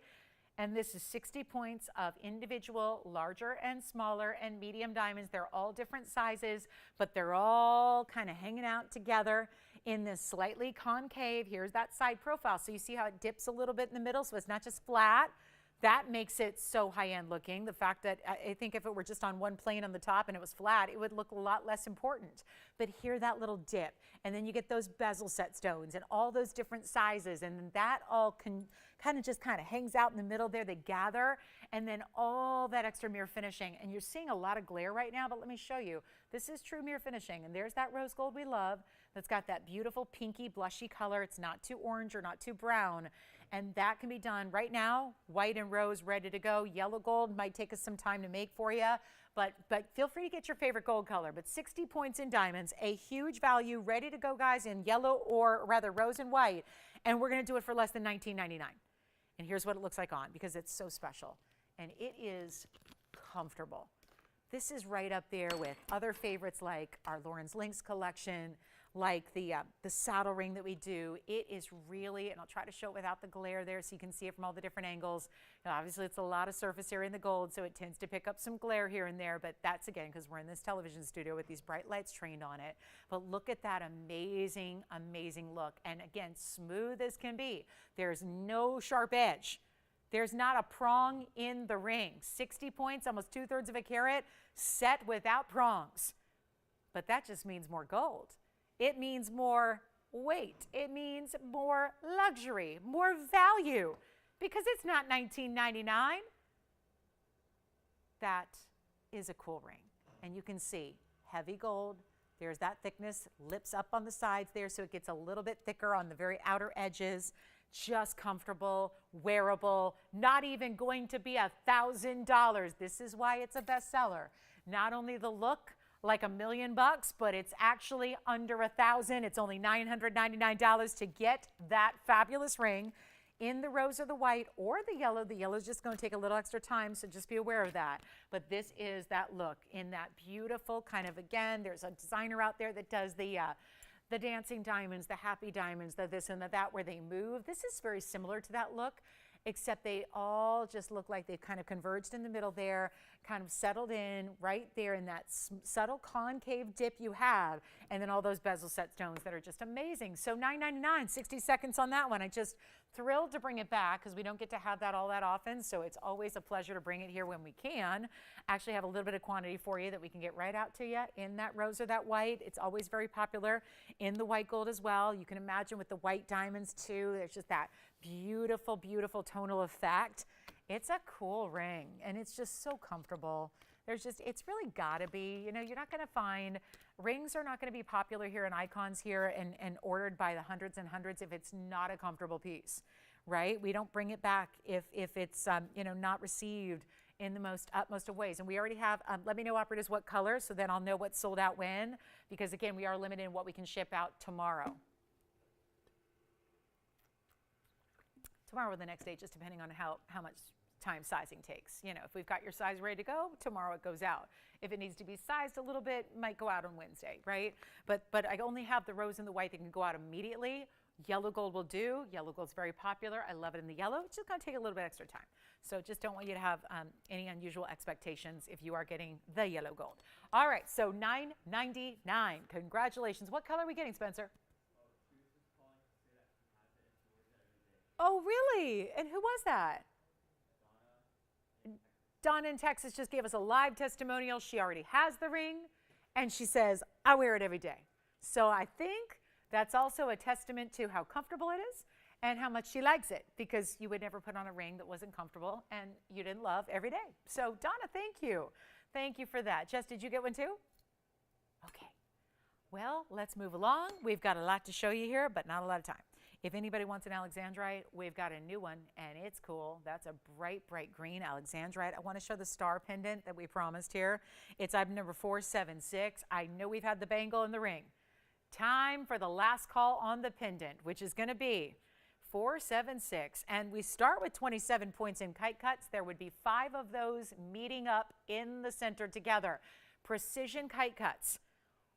And this is 60 points of individual larger and smaller and medium diamonds. They're all different sizes, but they're all kind of hanging out together in this slightly concave. Here's that side profile. So you see how it dips a little bit in the middle, so it's not just flat. That makes it so high-end looking. The fact that I think if it were just on one plane on the top and it was flat, it would look a lot less important. But here, that little dip, and then you get those bezel set stones and all those different sizes, and then that all can kind of hangs out in the middle there. They gather, and then all that extra mirror finishing. And you're seeing a lot of glare right now, but let me show you. This is true mirror finishing, and there's that rose gold we love that's got that beautiful pinky blushy color. It's not too orange or not too brown. And that can be done right now, white and rose ready to go. Yellow gold might take us some time to make for you, but feel free to get your favorite gold color. But 60 points in diamonds, a huge value, ready to go, guys, in yellow or rather rose and white. And we're going to do it for less than $19.99. And here's what it looks like on because it's so special. And it is comfortable. This is right up there with other favorites like our Lauren's Links collection, like the saddle ring that we do. It is really, and I'll try to show it without the glare there so you can see it from all the different angles. Now, obviously, it's a lot of surface area in the gold, so it tends to pick up some glare here and there, but that's, again, because we're in this television studio with these bright lights trained on it. But look at that amazing, amazing look. And again, smooth as can be. There's no sharp edge. There's not a prong in the ring. 60 points, almost 2/3 of a carat, set without prongs. But that just means more gold. It means more weight. It means more luxury, more value, because it's not $19.99. That is a cool ring. And you can see heavy gold. There's that thickness, lips up on the sides there, so it gets a little bit thicker on the very outer edges. Just comfortable, wearable, not even going to be $1,000. This is why it's a bestseller. Not only the look, like $1 million, but it's actually under $1,000. It's only $999 to get that fabulous ring in the rose or the white or the yellow. The yellow is just going to take a little extra time, so just be aware of that. But this is that look in that beautiful kind of, again, there's a designer out there that does the dancing diamonds, the happy diamonds, the this and the that where they move. This is very similar to that look, except they all just look like they've kind of converged in the middle there, kind of settled in right there in that subtle concave dip you have, and then all those bezel set stones that are just amazing. So $9.99, 60 seconds on that one. I just thrilled to bring it back because we don't get to have that all that often, so it's always a pleasure to bring it here when we can. Actually have a little bit of quantity for you that we can get right out to you in that rose or that white. It's always very popular in the white gold as well. You can imagine with the white diamonds too, there's just that beautiful, beautiful tonal effect. It's a cool ring, and it's just so comfortable. It's really gotta be, you're not gonna find, rings are not gonna be popular here in Icons here and ordered by the hundreds and hundreds if it's not a comfortable piece, right? We don't bring it back if it's, not received in the most utmost of ways. And we already have, let me know, operators, what color, so then I'll know what's sold out when, because again, we are limited in what we can ship out tomorrow. Tomorrow or the next day, just depending on how much time sizing takes. If we've got your size ready to go, tomorrow it goes out. If it needs to be sized a little bit, it might go out on Wednesday, right? But I only have the rose and the white that can go out immediately. Yellow gold will do. Yellow gold's very popular. I love it in the yellow. It's just going to take a little bit extra time. So just don't want you to have any unusual expectations if you are getting the yellow gold. All right, so $9.99. Congratulations. What color are we getting, Spencer? Oh, really? And who was that? Donna in Texas just gave us a live testimonial. She already has the ring, and she says, I wear it every day. So I think that's also a testament to how comfortable it is and how much she likes it, because you would never put on a ring that wasn't comfortable and you didn't love every day. So Donna, thank you. Thank you for that. Jess, did you get one too? Okay. Well, let's move along. We've got a lot to show you here, but not a lot of time. If anybody wants an alexandrite, we've got a new one, and it's cool. That's a bright, bright green alexandrite. I want to show the star pendant that we promised here. It's item number 476. I know we've had the bangle and the ring. Time for the last call on the pendant, which is going to be 476. And we start with 27 points in kite cuts. There would be 5 of those meeting up in the center together. Precision kite cuts,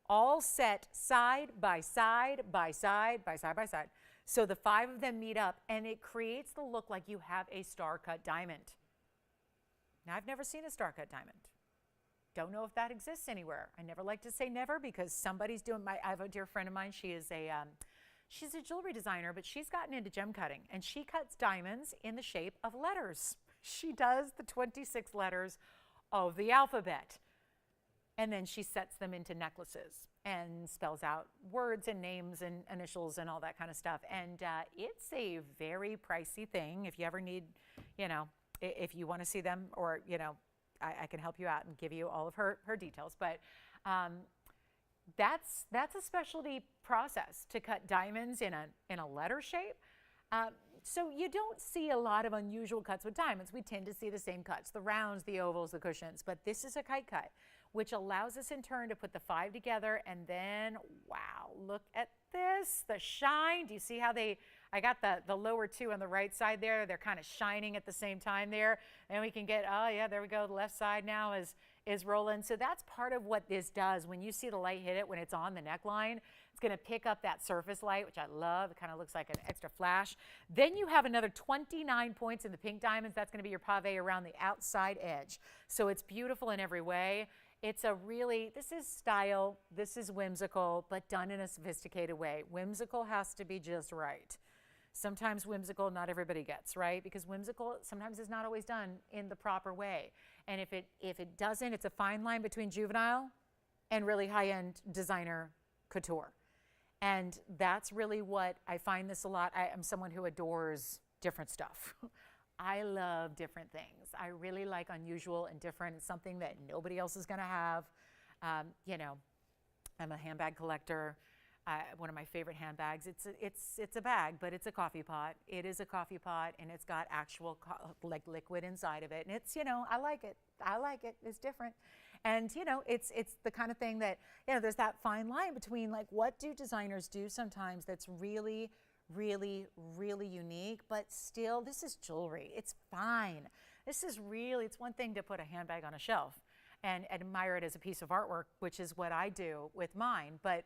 all set side by side, by side, by side, by side. So the 5 of them meet up, and it creates the look like you have a star-cut diamond. Now, I've never seen a star-cut diamond. Don't know if that exists anywhere. I never like to say never, because somebody's doing I have a dear friend of mine. She's a jewelry designer, but she's gotten into gem cutting, and she cuts diamonds in the shape of letters. She does the 26 letters of the alphabet, and then she sets them into necklaces and spells out words and names and initials and all that kind of stuff. And it's a very pricey thing. If you ever need, if you want to see them, or, I can help you out and give you all of her details. But that's a specialty process to cut diamonds in a letter shape. So you don't see a lot of unusual cuts with diamonds. We tend to see the same cuts, the rounds, the ovals, the cushions. But this is a kite cut, which allows us in turn to put the 5 together, and then, wow, look at this, the shine. Do you see how I got the lower 2 on the right side there. They're kind of shining at the same time there. And we can get, oh yeah, there we go. The left side now is rolling. So that's part of what this does. When you see the light hit it, when it's on the neckline, it's going to pick up that surface light, which I love. It kind of looks like an extra flash. Then you have another 29 points in the pink diamonds. That's going to be your pave around the outside edge. So it's beautiful in every way. It's this is style, this is whimsical, but done in a sophisticated way. Whimsical has to be just right. Sometimes whimsical, not everybody gets, right? Because whimsical sometimes is not always done in the proper way. And if it doesn't, it's a fine line between juvenile and really high-end designer couture. And that's really what I find this a lot. I am someone who adores different stuff. I love different things. I really like unusual and different. It's something that nobody else is going to have. I'm a handbag collector. One of my favorite handbags. It's a bag, but it's a coffee pot. It is a coffee pot, and it's got actual like liquid inside of it. And it's I like it. I like it. It's different. And it's the kind of thing that there's that fine line between like what do designers do sometimes that's really, really, really unique, but still this is jewelry. It's fine. This is really, it's one thing to put a handbag on a shelf and admire it as a piece of artwork, which is what I do with mine. But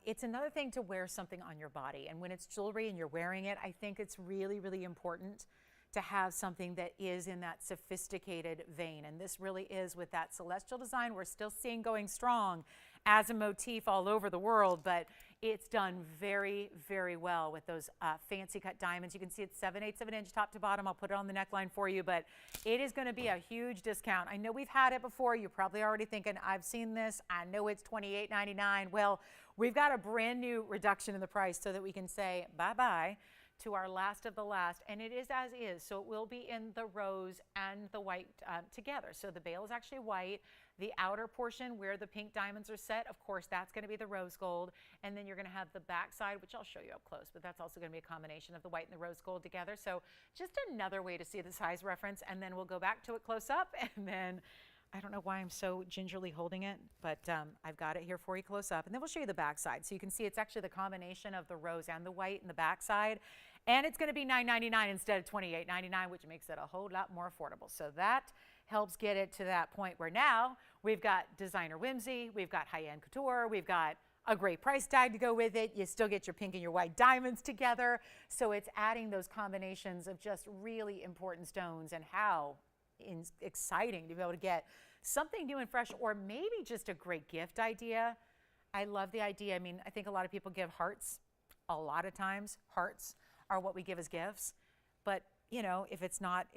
it's another thing to wear something on your body. And when it's jewelry and you're wearing it, I think it's really, really important to have something that is in that sophisticated vein. And this really is with that celestial design we're still seeing going strong as a motif all over the world, but it's done very, very well with those fancy cut diamonds. You can see it's 7/8 of an inch top to bottom. I'll put it on the neckline for you, but it is going to be a huge discount. I know we've had it before. You're probably already thinking, I've seen this. I know it's $28.99. Well, we've got a brand new reduction in the price so that we can say bye-bye to our last of the last, and it is as is. So it will be in the rose and the white together. So the bail is actually white. The outer portion where the pink diamonds are set, of course, that's going to be the rose gold. And then you're going to have the back side, which I'll show you up close, but that's also going to be a combination of the white and the rose gold together. So just another way to see the size reference, and then we'll go back to it close up, and then I don't know why I'm so gingerly holding it, but I've got it here for you close up. And then we'll show you the back side. So you can see it's actually the combination of the rose and the white in the back side. And it's going to be $9.99 instead of $28.99, which makes it a whole lot more affordable. So that helps get it to that point where now we've got designer whimsy, we've got high-end couture, we've got a great price tag to go with it. You still get your pink and your white diamonds together. So it's adding those combinations of just really important stones, and how exciting to be able to get something new and fresh, or maybe just a great gift idea. I love the idea. I mean, I think a lot of people give hearts. A lot of times hearts are what we give as gifts. But you know, if it's not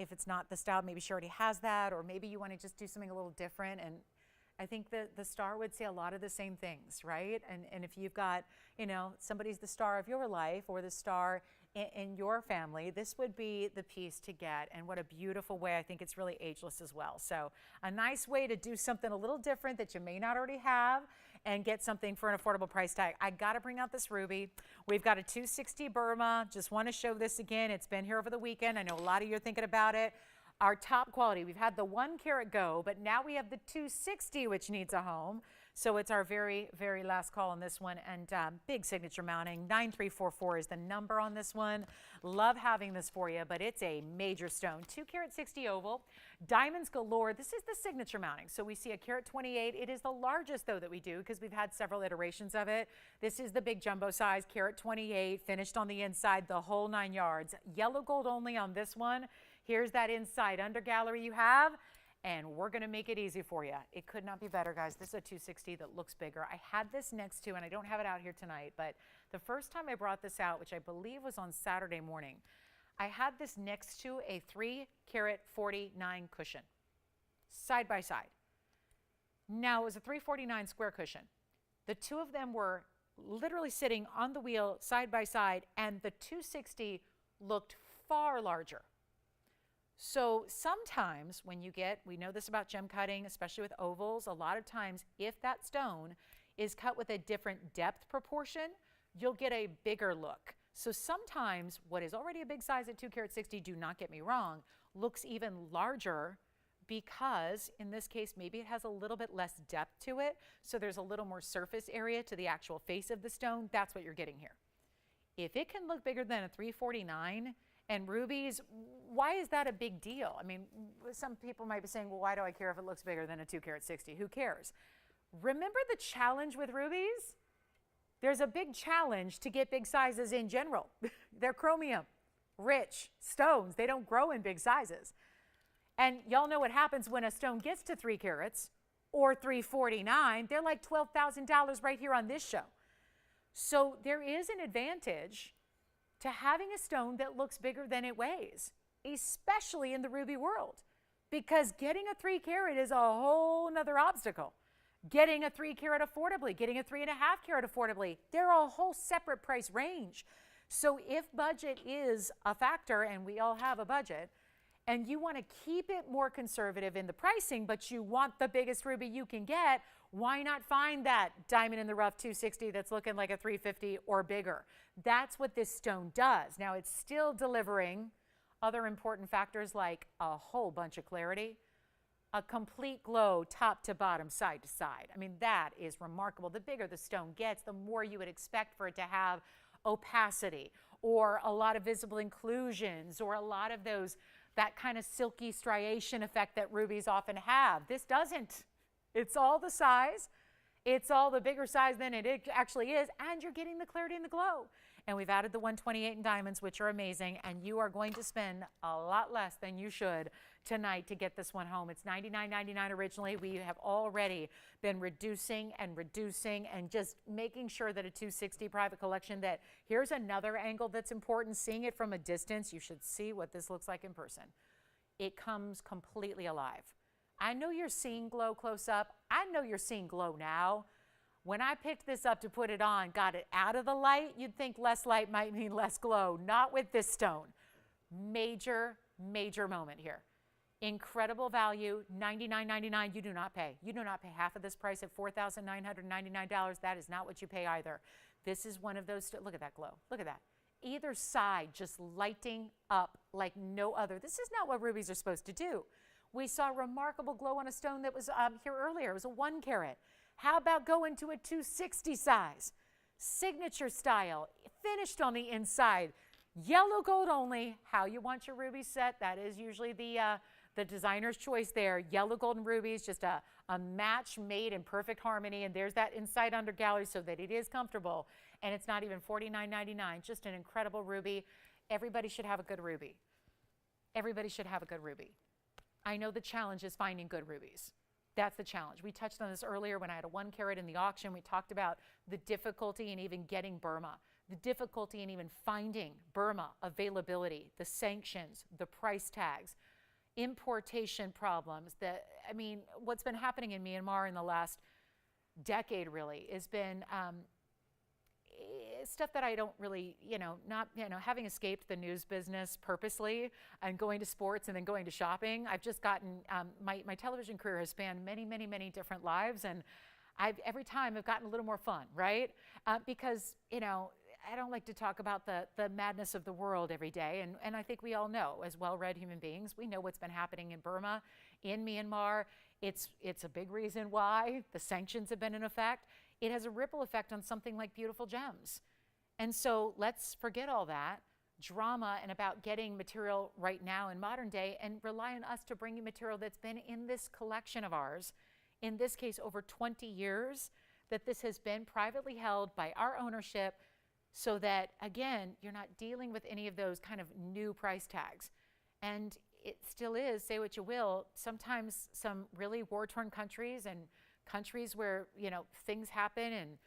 the style, maybe she already has that, or maybe you want to just do something a little different. And I think that the star would say a lot of the same things, right? And if you've got, you know, somebody's the star of your life or the star in your family, this would be the piece to get. And what a beautiful way. I think it's really ageless as well. So a nice way to do something a little different that you may not already have and get something for an affordable price tag. I got to bring out this ruby. We've got a 260 Burma. Just want to show this again. It's been here over the weekend. I know a lot of you are thinking about it. Our top quality, we've had the 1 carat go, but now we have the 260, which needs a home. So it's our very, very last call on this one. And big signature mounting, 9344 is the number on this one. Love having this for you, but it's a major stone. 2 carat 60 oval, diamonds galore. This is the signature mounting. So we see a carat 28. It is the largest, though, that we do because we've had several iterations of it. This is the big jumbo size, carat 28, finished on the inside, the whole 9 yards. Yellow gold only on this one. Here's that inside under gallery you have, and we're going to make it easy for you. It could not be better, guys. This is a 260 that looks bigger. I had this next to, and I don't have it out here tonight, but the first time I brought this out, which I believe was on Saturday morning, I had this next to a 3 carat 49 cushion, side by side. Now, it was a 349 square cushion. The two of them were literally sitting on the wheel side by side, and the 260 looked far larger. So sometimes when you get, we know this about gem cutting, especially with ovals, a lot of times if that stone is cut with a different depth proportion, you'll get a bigger look. So sometimes what is already a big size at 2 carat 60, do not get me wrong, looks even larger because in this case, maybe it has a little bit less depth to it. So there's a little more surface area to the actual face of the stone. That's what you're getting here. If it can look bigger than a 349, and rubies, why is that a big deal? I mean, some people might be saying, well, why do I care if it looks bigger than a 2 carat 60? Who cares? Remember the challenge with rubies? There's a big challenge to get big sizes in general. They're chromium, rich stones. They don't grow in big sizes. And y'all know what happens when a stone gets to 3 carats or 349. They're like $12,000 right here on this show. So there is an advantage to having a stone that looks bigger than it weighs, especially in the ruby world, because getting a 3 carat is a whole nother obstacle. Getting a 3 carat affordably, getting a 3.5 carat affordably, they're a whole separate price range. So if budget is a factor, and we all have a budget, and you want to keep it more conservative in the pricing, but you want the biggest ruby you can get, why not find that diamond in the rough 260 that's looking like a 350 or bigger? That's what this stone does. Now, it's still delivering other important factors like a whole bunch of clarity, a complete glow top to bottom, side to side. I mean, that is remarkable. The bigger the stone gets, the more you would expect for it to have opacity or a lot of visible inclusions or a lot of that kind of silky striation effect that rubies often have. This doesn't. It's all the size. It's all the bigger size than it actually is, and you're getting the clarity and the glow. And we've added the 128 in diamonds, which are amazing, and you are going to spend a lot less than you should tonight to get this one home. It's $99.99 originally. We have already been reducing and just making sure that a 260 private collection, that here's another angle that's important. Seeing it from a distance, you should see what this looks like in person. It comes completely alive. I know you're seeing glow close up. I know you're seeing glow now. When I picked this up to put it on, got it out of the light, you'd think less light might mean less glow. Not with this stone. Major, major moment here. Incredible value, $99.99. You do not pay. You do not pay half of this price at $4,999. That is not what you pay either. This is one of those, look at that glow. Look at that. Either side just lighting up like no other. This is not what rubies are supposed to do. We saw remarkable glow on a stone that was here earlier. It was a 1 carat. How about going to a 260 size? Signature style, finished on the inside. Yellow gold only. How you want your rubies set, that is usually the designer's choice there. Yellow gold and rubies, just a match made in perfect harmony. And there's that inside under gallery so that it is comfortable. And it's not even $49.99, just an incredible ruby. Everybody should have a good ruby. Everybody should have a good ruby. I know the challenge is finding good rubies. That's the challenge. We touched on this earlier when I had a 1 carat in the auction. We talked about the difficulty in even getting Burma. the difficulty in even finding Burma, availability, the sanctions, the price tags, importation problems. I mean, what's been happening in Myanmar in the last decade really has been stuff that I don't really, having escaped the news business purposely and going to sports and then going to shopping, I've just gotten, my television career has spanned many, many, many different lives, and every time I've gotten a little more fun, right? Because, I don't like to talk about the madness of the world every day, and I think we all know, as well-read human beings, we know what's been happening in Burma, in Myanmar. It's a big reason why the sanctions have been in effect. It has a ripple effect on something like beautiful gems. And so let's forget all that drama and about getting material right now in modern day and rely on us to bring you material that's been in this collection of ours, in this case over 20 years, that this has been privately held by our ownership, so that, again, you're not dealing with any of those kind of new price tags. And it still is, say what you will, sometimes some really war-torn countries and countries where, things happen and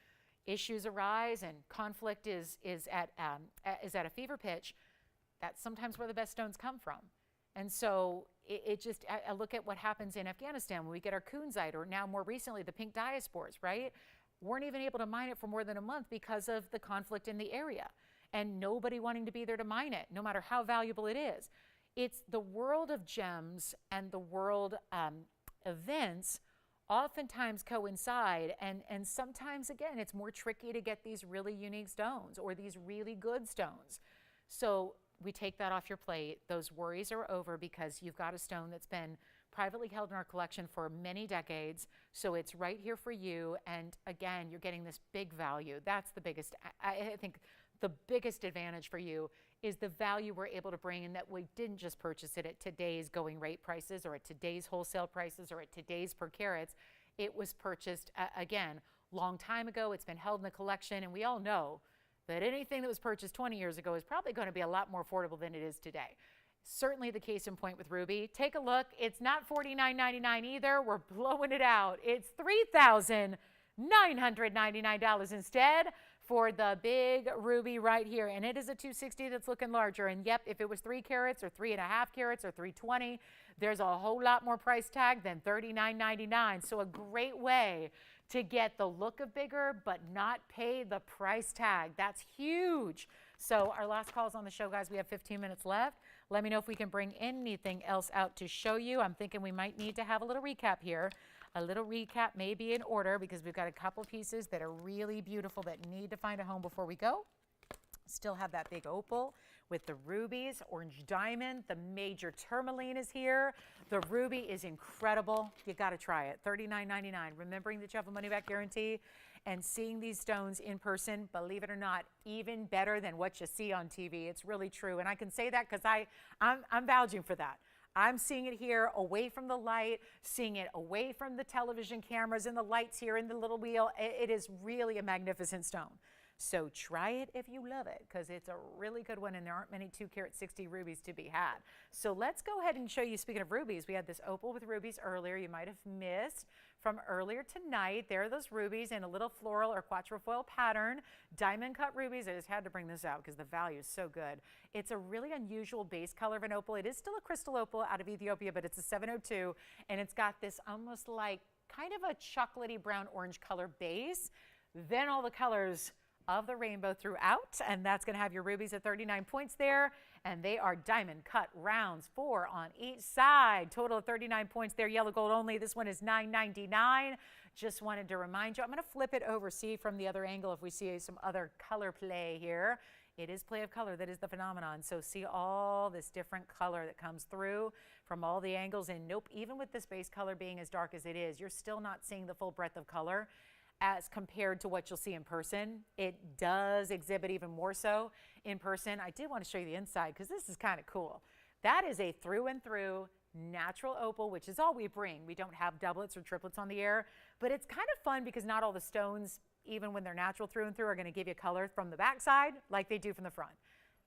issues arise and conflict is at a fever pitch, that's sometimes where the best stones come from. And so I look at what happens in Afghanistan when we get our kunzite, or now more recently the pink diaspores, right? Weren't even able to mine it for more than a month because of the conflict in the area and nobody wanting to be there to mine it, no matter how valuable it is. It's the world of gems and the world events oftentimes coincide, and sometimes, again, it's more tricky to get these really unique stones or these really good stones. So we take that off your plate. Those worries are over because you've got a stone that's been privately held in our collection for many decades, so it's right here for you. And again, you're getting this big value. That's the biggest, I think the biggest advantage for you is the value we're able to bring, in that we didn't just purchase it at today's going rate prices or at today's wholesale prices or at today's per carats. It was purchased, again, long time ago. It's been held in the collection, and we all know that anything that was purchased 20 years ago is probably going to be a lot more affordable than it is today. Certainly the case in point with ruby. Take a look. It's not $49.99 either. We're blowing it out. It's $3,999 instead for the big ruby right here. And it is a 260 that's looking larger. And yep, if it was 3 carats or 3.5 carats or 320, there's a whole lot more price tag than $39.99. So a great way to get the look of bigger but not pay the price tag. That's huge. So our last call is on the show, guys. We have 15 minutes left. Let me know if we can bring anything else out to show you. I'm thinking we might need to have a little recap here. A little recap may be in order because we've got a couple pieces that are really beautiful that need to find a home before we go. Still have that big opal with the rubies, orange diamond. The major tourmaline is here. The ruby is incredible. You got to try it. $39.99. Remembering that you have a money-back guarantee, and seeing these stones in person, believe it or not, even better than what you see on TV. It's really true. And I can say that because I'm vouching for that. I'm seeing it here away from the light, seeing it away from the television cameras and the lights here in the little wheel. It is really a magnificent stone. So try it if you love it, because it's a really good one, and there aren't many 2 carat 60 rubies to be had. So let's go ahead and show you, speaking of rubies, we had this opal with rubies earlier. You might have missed from earlier tonight. There are those rubies in a little floral or quatrefoil pattern. Diamond cut rubies. I just had to bring this out because the value is so good. It's a really unusual base color of an opal. It is still a crystal opal out of Ethiopia, but it's a 702, and it's got this almost like kind of a chocolatey brown orange color base. Then all the colors of the rainbow throughout, and that's going to have your rubies at 39 points there, and they are diamond cut rounds, 4 on each side. Total of 39 points there, yellow gold only. This one is $9.99. Just wanted to remind you. I'm going to flip it over, see from the other angle if we see some other color play here. It is play of color that is the phenomenon. So see all this different color that comes through from all the angles, and nope, even with this base color being as dark as it is, you're still not seeing the full breadth of color as compared to what you'll see in person. It does exhibit even more so in person. I did want to show you the inside because this is kind of cool. That is a through and through natural opal, which is all we bring. We don't have doublets or triplets on the air, but it's kind of fun because not all the stones, even when they're natural through and through, are going to give you color from the backside like they do from the front.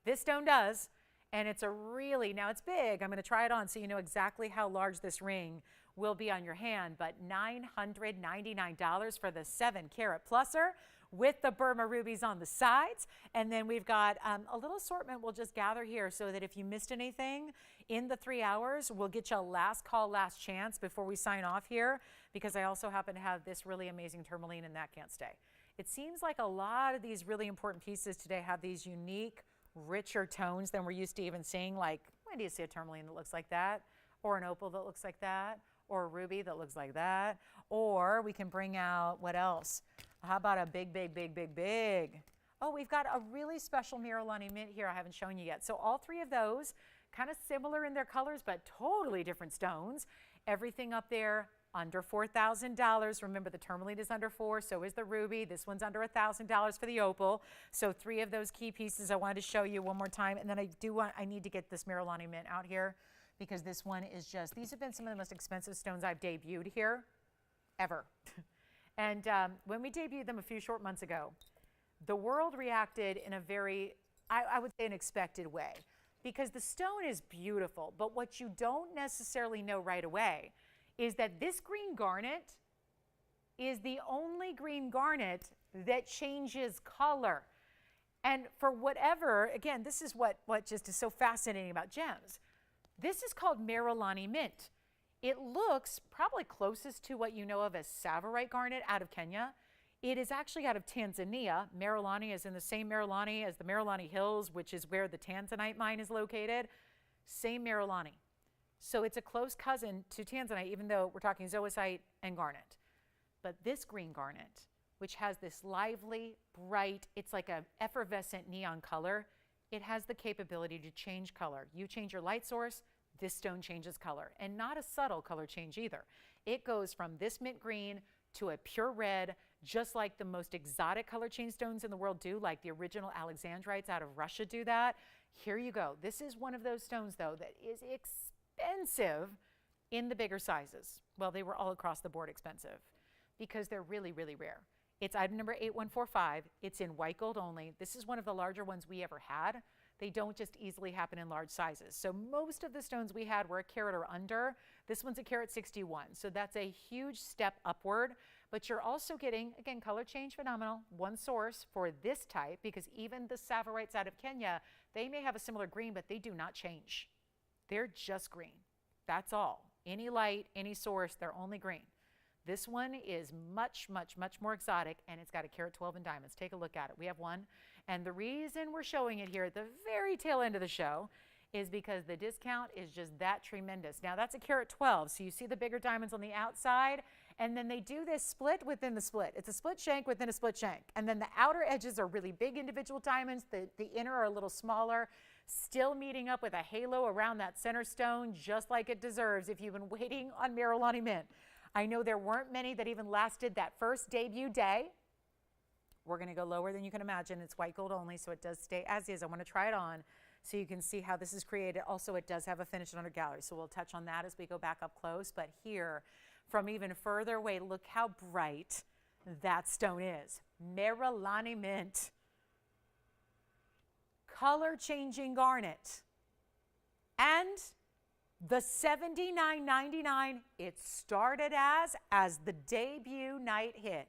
This stone does, and it's a really, now it's big. I'm going to try it on so you know exactly how large this ring will be on your hand, but $999 for the 7-carat pluser with the Burma rubies on the sides. And then we've got a little assortment we'll just gather here so that if you missed anything in the 3 hours, we'll get you a last call, last chance before we sign off here, because I also happen to have this really amazing tourmaline and that can't stay. It seems like a lot of these really important pieces today have these unique, richer tones than we're used to even seeing. Like, when do you see a tourmaline that looks like that? Or an opal that looks like that? Or a ruby that looks like that? Or we can bring out, what else? How about a big, big, big, big, big? Oh, we've got a really special Miralani mint here I haven't shown you yet. So all three of those, kind of similar in their colors, but totally different stones. Everything up there under $4,000. Remember, the tourmaline is under $4,000, so is the ruby. This one's under $1,000 for the opal. So three of those key pieces I wanted to show you one more time. And then I need to get this Miralani mint out here, because this one is just, these have been some of the most expensive stones I've debuted here ever. And when we debuted them a few short months ago, the world reacted in a very, I would say, an expected way, because the stone is beautiful. But what you don't necessarily know right away is that this green garnet is the only green garnet that changes color. And for whatever, again, this is what just is so fascinating about gems. This is called Miralani mint. It looks probably closest to what you know of as Savarite garnet out of Kenya. It is actually out of Tanzania. Miralani is in the same Miralani as the Miralani Hills, which is where the Tanzanite mine is located. Same Miralani. So it's a close cousin to Tanzanite, even though we're talking zoisite and garnet. But this green garnet, which has this lively, bright, it's like an effervescent neon color, it has the capability to change color. You change your light source, this stone changes color, and not a subtle color change either. It goes from this mint green to a pure red, just like the most exotic color change stones in the world do, like the original Alexandrites out of Russia do that. Here you go. This is one of those stones, though, that is expensive in the bigger sizes. Well, they were all across the board expensive because they're really, really rare. It's item number 8145. It's in white gold only. This is one of the larger ones we ever had. They don't just easily happen in large sizes. So most of the stones we had were a carat or under. This one's a carat 61. So that's a huge step upward. But you're also getting, again, color change phenomenal, one source for this type, because even the Savarites out of Kenya, they may have a similar green, but they do not change. They're just green. That's all. Any light, any source, they're only green. This one is much, much, much more exotic, and it's got a carat 12 in diamonds. Take a look at it. We have one. And the reason we're showing it here at the very tail end of the show is because the discount is just that tremendous. Now, that's a carat 12, so you see the bigger diamonds on the outside, and then they do this split within the split. It's a split shank within a split shank. And then the outer edges are really big individual diamonds. The inner are a little smaller, still meeting up with a halo around that center stone, just like it deserves if you've been waiting on Miralani mint. I know there weren't many that even lasted that first debut day. We're going to go lower than you can imagine. It's white gold only, so it does stay as is. I want to try it on so you can see how this is created. Also, it does have a finish under gallery, so we'll touch on that as we go back up close. But here, from even further away, look how bright that stone is. Miralani mint. Color-changing garnet. And the $79.99 it started as the debut night hit.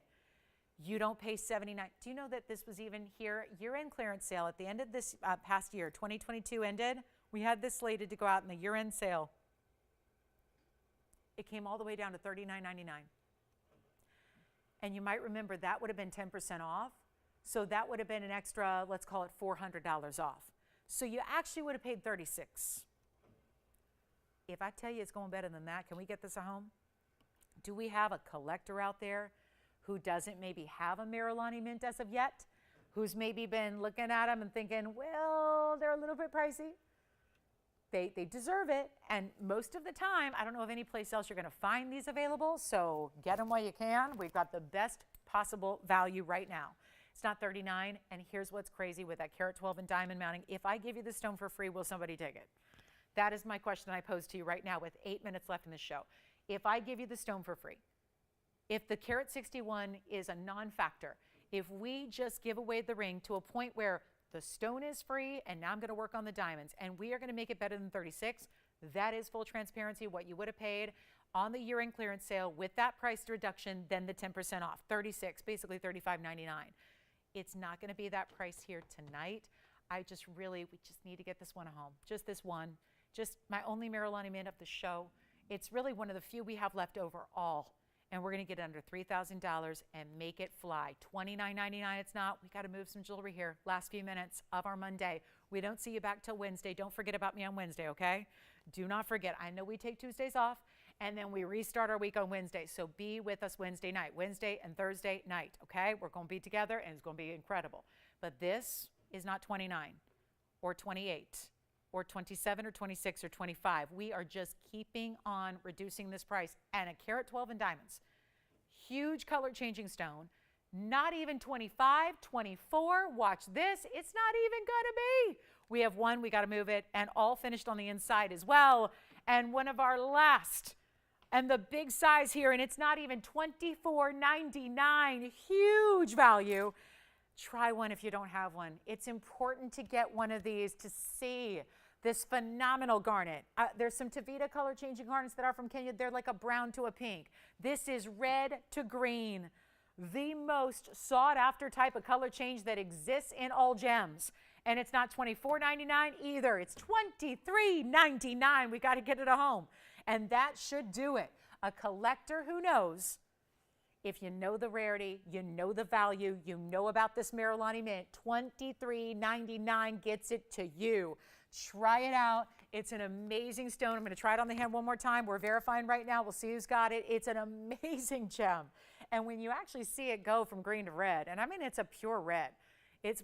You don't pay $79. Do you know that this was even here year-end clearance sale at the end of this past year, 2022 ended? We had this slated to go out in the year-end sale. It came all the way down to $39.99. And you might remember that would have been 10% off. So that would have been an extra, let's call it $400 off. So you actually would have paid $36. If I tell you it's going better than that, can we get this at home? Do we have a collector out there who doesn't maybe have a Miralani mint as of yet, who's maybe been looking at them and thinking, well, they're a little bit pricey? They deserve it. And most of the time, I don't know of any place else you're going to find these available, so get them while you can. We've got the best possible value right now. It's not $39, and here's what's crazy with that carat 12 and diamond mounting. If I give you this stone for free, will somebody take it? That is my question I pose to you right now with 8 minutes left in the show. If I give you the stone for free, if the carat 61 is a non-factor, if we just give away the ring to a point where the stone is free and now I'm going to work on the diamonds and we are going to make it better than 36, that is full transparency, what you would have paid. on the year-end clearance sale with that price reduction, then the 10% off, 36, basically $35.99. It's not going to be that price here tonight. We just need to get this one home. Just this one. Just my only Marilani mint of the show. It's really one of the few we have left overall. And we're going to get it under $3,000 and make it fly. $29.99 it's not. We got to move some jewelry here. Last few minutes of our Monday. We don't see you back till Wednesday. Don't forget about me on Wednesday, okay? Do not forget. I know we take Tuesdays off, and then we restart our week on Wednesday. So be with us Wednesday night, Wednesday and Thursday night, okay? We're going to be together, and it's going to be incredible. But this is not 29 or 28 or 27 or 26 or 25. We are just keeping on reducing this price. And a carat 12 in diamonds, huge color changing stone, not even 25, 24. Watch this. It's not even gonna be. We have one, we gotta move it, and all finished on the inside as well. And one of our last, and the big size here, and it's not even $24.99, huge value. Try one if you don't have one. It's important to get one of these to see this phenomenal garnet. There's some Tavita color changing garnets that are from Kenya. They're like a brown to a pink. This is red to green. The most sought after type of color change that exists in all gems. And it's not $24.99 either. It's $23.99. We got to get it at home. And that should do it. A collector who knows, if you know the rarity, you know the value, you know about this Marilani mint, $23.99 gets it to you. Try it out. It's an amazing stone. I'm going to try it on the hand one more time. We're verifying right now. We'll see who's got it. It's an amazing gem. And when you actually see it go from green to red, and I mean it's a pure red.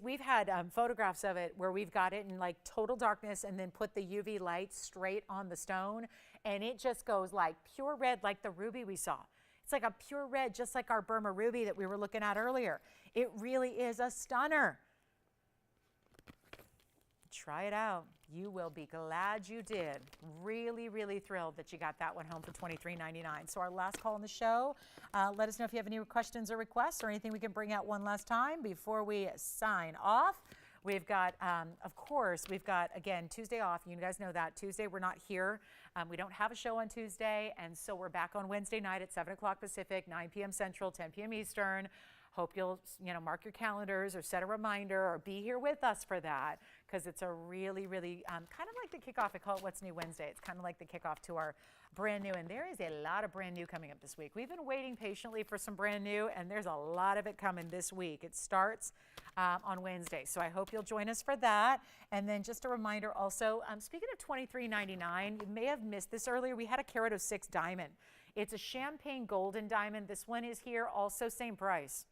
We've had photographs of it where we've got it in like total darkness and then put the UV light straight on the stone, and it just goes like pure red, like the ruby we saw. It's like a pure red, just like our Burma ruby that we were looking at earlier. It really is a stunner. Try it out. You will be glad you did. Really, really thrilled that you got that one home for $23.99. So our last call on the show. Let us know if you have any questions or requests or anything we can bring out one last time before we sign off. We've got, of course, we've got, again, Tuesday off. You guys know that. Tuesday, we're not here. We don't have a show on Tuesday, and so we're back on Wednesday night at 7 o'clock Pacific, 9 p.m. Central, 10 p.m. Eastern. Hope you'll, mark your calendars or set a reminder or be here with us for that, because it's a really, really kind of like the kickoff. I call it What's New Wednesday. It's kind of like the kickoff to our brand new, and there is a lot of brand new coming up this week. We've been waiting patiently for some brand new, and there's a lot of it coming this week. It starts on Wednesday, so I hope you'll join us for that. And then just a reminder also, speaking of $23.99, you may have missed this earlier. We had a carat of 6 diamond. It's a champagne golden diamond. This one is here, also same price.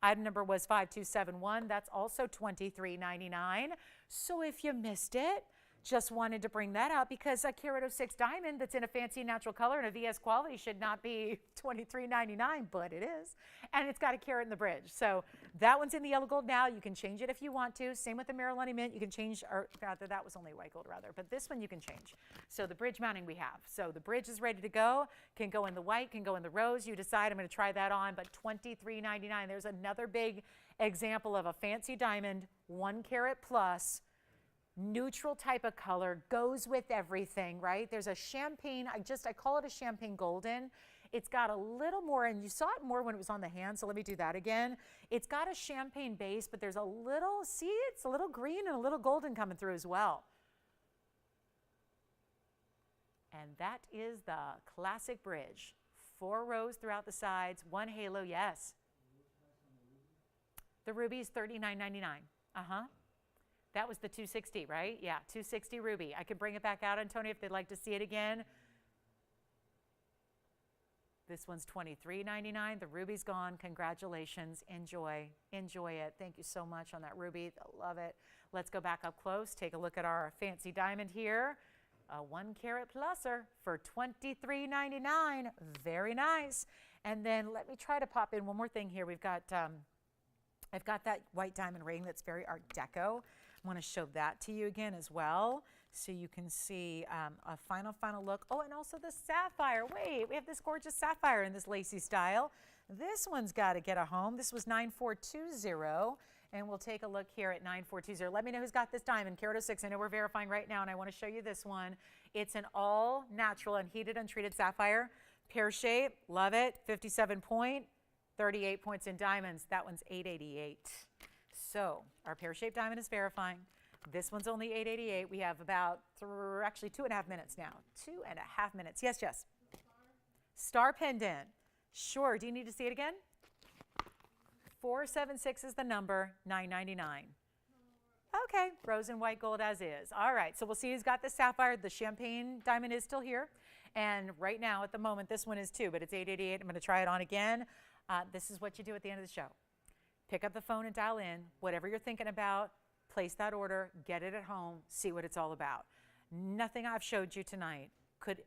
Item number was 5271. That's also $23.99. So if you missed it, just wanted to bring that out because a carat of 6 diamond that's in a fancy natural color and a VS quality should not be $23.99, but it is. And it's got a carat in the bridge. So that one's in the yellow gold now. You can change it if you want to. Same with the Marilani mint. You can change, or rather that was only white gold rather, but this one you can change. So the bridge mounting we have. So the bridge is ready to go. Can go in the white, can go in the rose. You decide. I'm going to try that on, but $23.99. There's another big example of a fancy diamond, 1 carat plus, neutral type of color, goes with everything, right? There's a champagne, I call it a champagne golden. It's got a little more, and you saw it more when it was on the hand, so let me do that again. It's got a champagne base, but there's a little, see, it's a little green and a little golden coming through as well. And that is the classic bridge. 4 rows throughout the sides, 1 halo, yes. The ruby is $39.99. That was the 260, right? Yeah, 260 ruby. I could bring it back out, Antonio, if they'd like to see it again. This one's $23.99. The ruby's gone. Congratulations. Enjoy. Enjoy it. Thank you so much on that ruby. I love it. Let's go back up close. Take a look at our fancy diamond here. A 1 carat pluser for $23.99. Very nice. And then let me try to pop in one more thing here. We've got, I've got that white diamond ring that's very Art Deco. I want to show that to you again as well, so you can see a final look. Oh, and also the sapphire. Wait, we have this gorgeous sapphire in this lacy style. This one's got to get a home. This was 9420, and we'll take a look here at 9420. Let me know who's got this diamond, carat of 6. I know we're verifying right now, and I want to show you this one. It's an all natural and heated untreated sapphire. Pear shape, love it. 57 point, 38 points in diamonds. That one's 888. So our pear shaped diamond is verifying. This one's only 888. We have about actually 2.5 minutes now. 2.5 minutes. Yes, Jess. Star pendant. Sure. Do you need to see it again? 476 is the number. 999. Okay, rose and white gold as is. All right, so we'll see who's got the sapphire. The champagne diamond is still here. And right now, at the moment, this one is too, but it's 888. I'm going to try it on again. This is what you do at the end of the show. Pick up the phone and dial in. Whatever you're thinking about, place that order, get it at home, see what it's all about. Nothing I've showed you tonight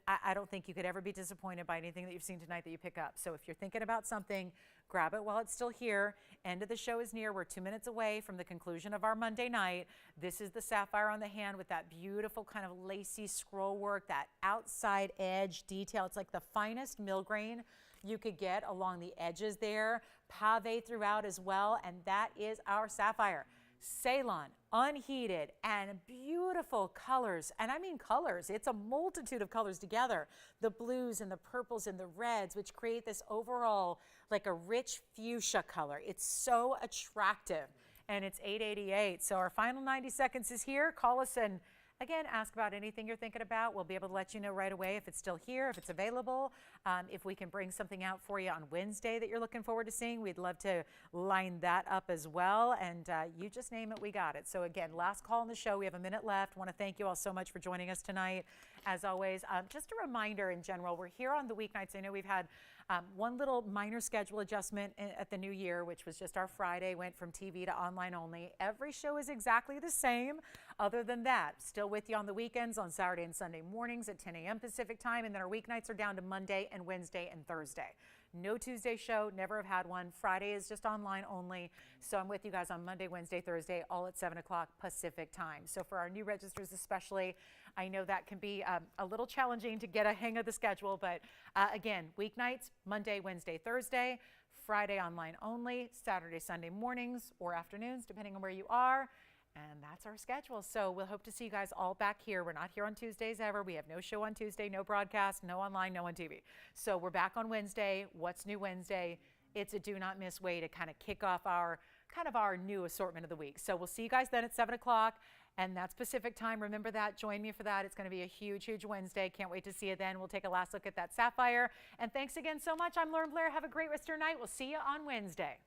I don't think you could ever be disappointed by anything that you've seen tonight that you pick up. So if you're thinking about something, grab it while it's still here. End of the show is near. We're 2 minutes away from the conclusion of our Monday night. This is the sapphire on the hand with that beautiful kind of lacy scroll work, that outside edge detail. It's like the finest mill grain you could get along the edges there, pave throughout as well, and that is our sapphire. Ceylon, unheated, and beautiful colors. And I mean colors. It's a multitude of colors together. The blues and the purples and the reds, which create this overall like a rich fuchsia color. It's so attractive. And it's 888. So our final 90 seconds is here. Call us and again, ask about anything you're thinking about. We'll be able to let you know right away if it's still here, if it's available, if we can bring something out for you on Wednesday that you're looking forward to seeing. We'd love to line that up as well. And you just name it, we got it. So again, last call on the show. We have a minute left. Want to thank you all so much for joining us tonight. As always, just a reminder in general, we're here on the weeknights. I know we've had one little minor schedule adjustment at the new year, which was just our Friday, went from TV to online only. Every show is exactly the same. Other than that, still with you on the weekends on Saturday and Sunday mornings at 10 a.m. Pacific time, and then our weeknights are down to Monday and Wednesday and Thursday. No Tuesday show, never have had one. Friday is just online only. So I'm with you guys on Monday, Wednesday, Thursday, all at 7 o'clock Pacific time. So for our new registers especially, I know that can be a little challenging to get a hang of the schedule, but again, weeknights, Monday, Wednesday, Thursday, Friday online only, Saturday, Sunday mornings or afternoons, depending on where you are. And that's our schedule. So we'll hope to see you guys all back here. We're not here on Tuesdays ever. We have no show on Tuesday, no broadcast, no online, no on TV. So we're back on Wednesday. What's new Wednesday? It's a do not miss way to kind of kick off our new assortment of the week. So we'll see you guys then at 7 o'clock. And that's Pacific time. Remember that. Join me for that. It's going to be a huge, huge Wednesday. Can't wait to see you then. We'll take a last look at that sapphire. And thanks again so much. I'm Lauren Blair. Have a great rest of your night. We'll see you on Wednesday.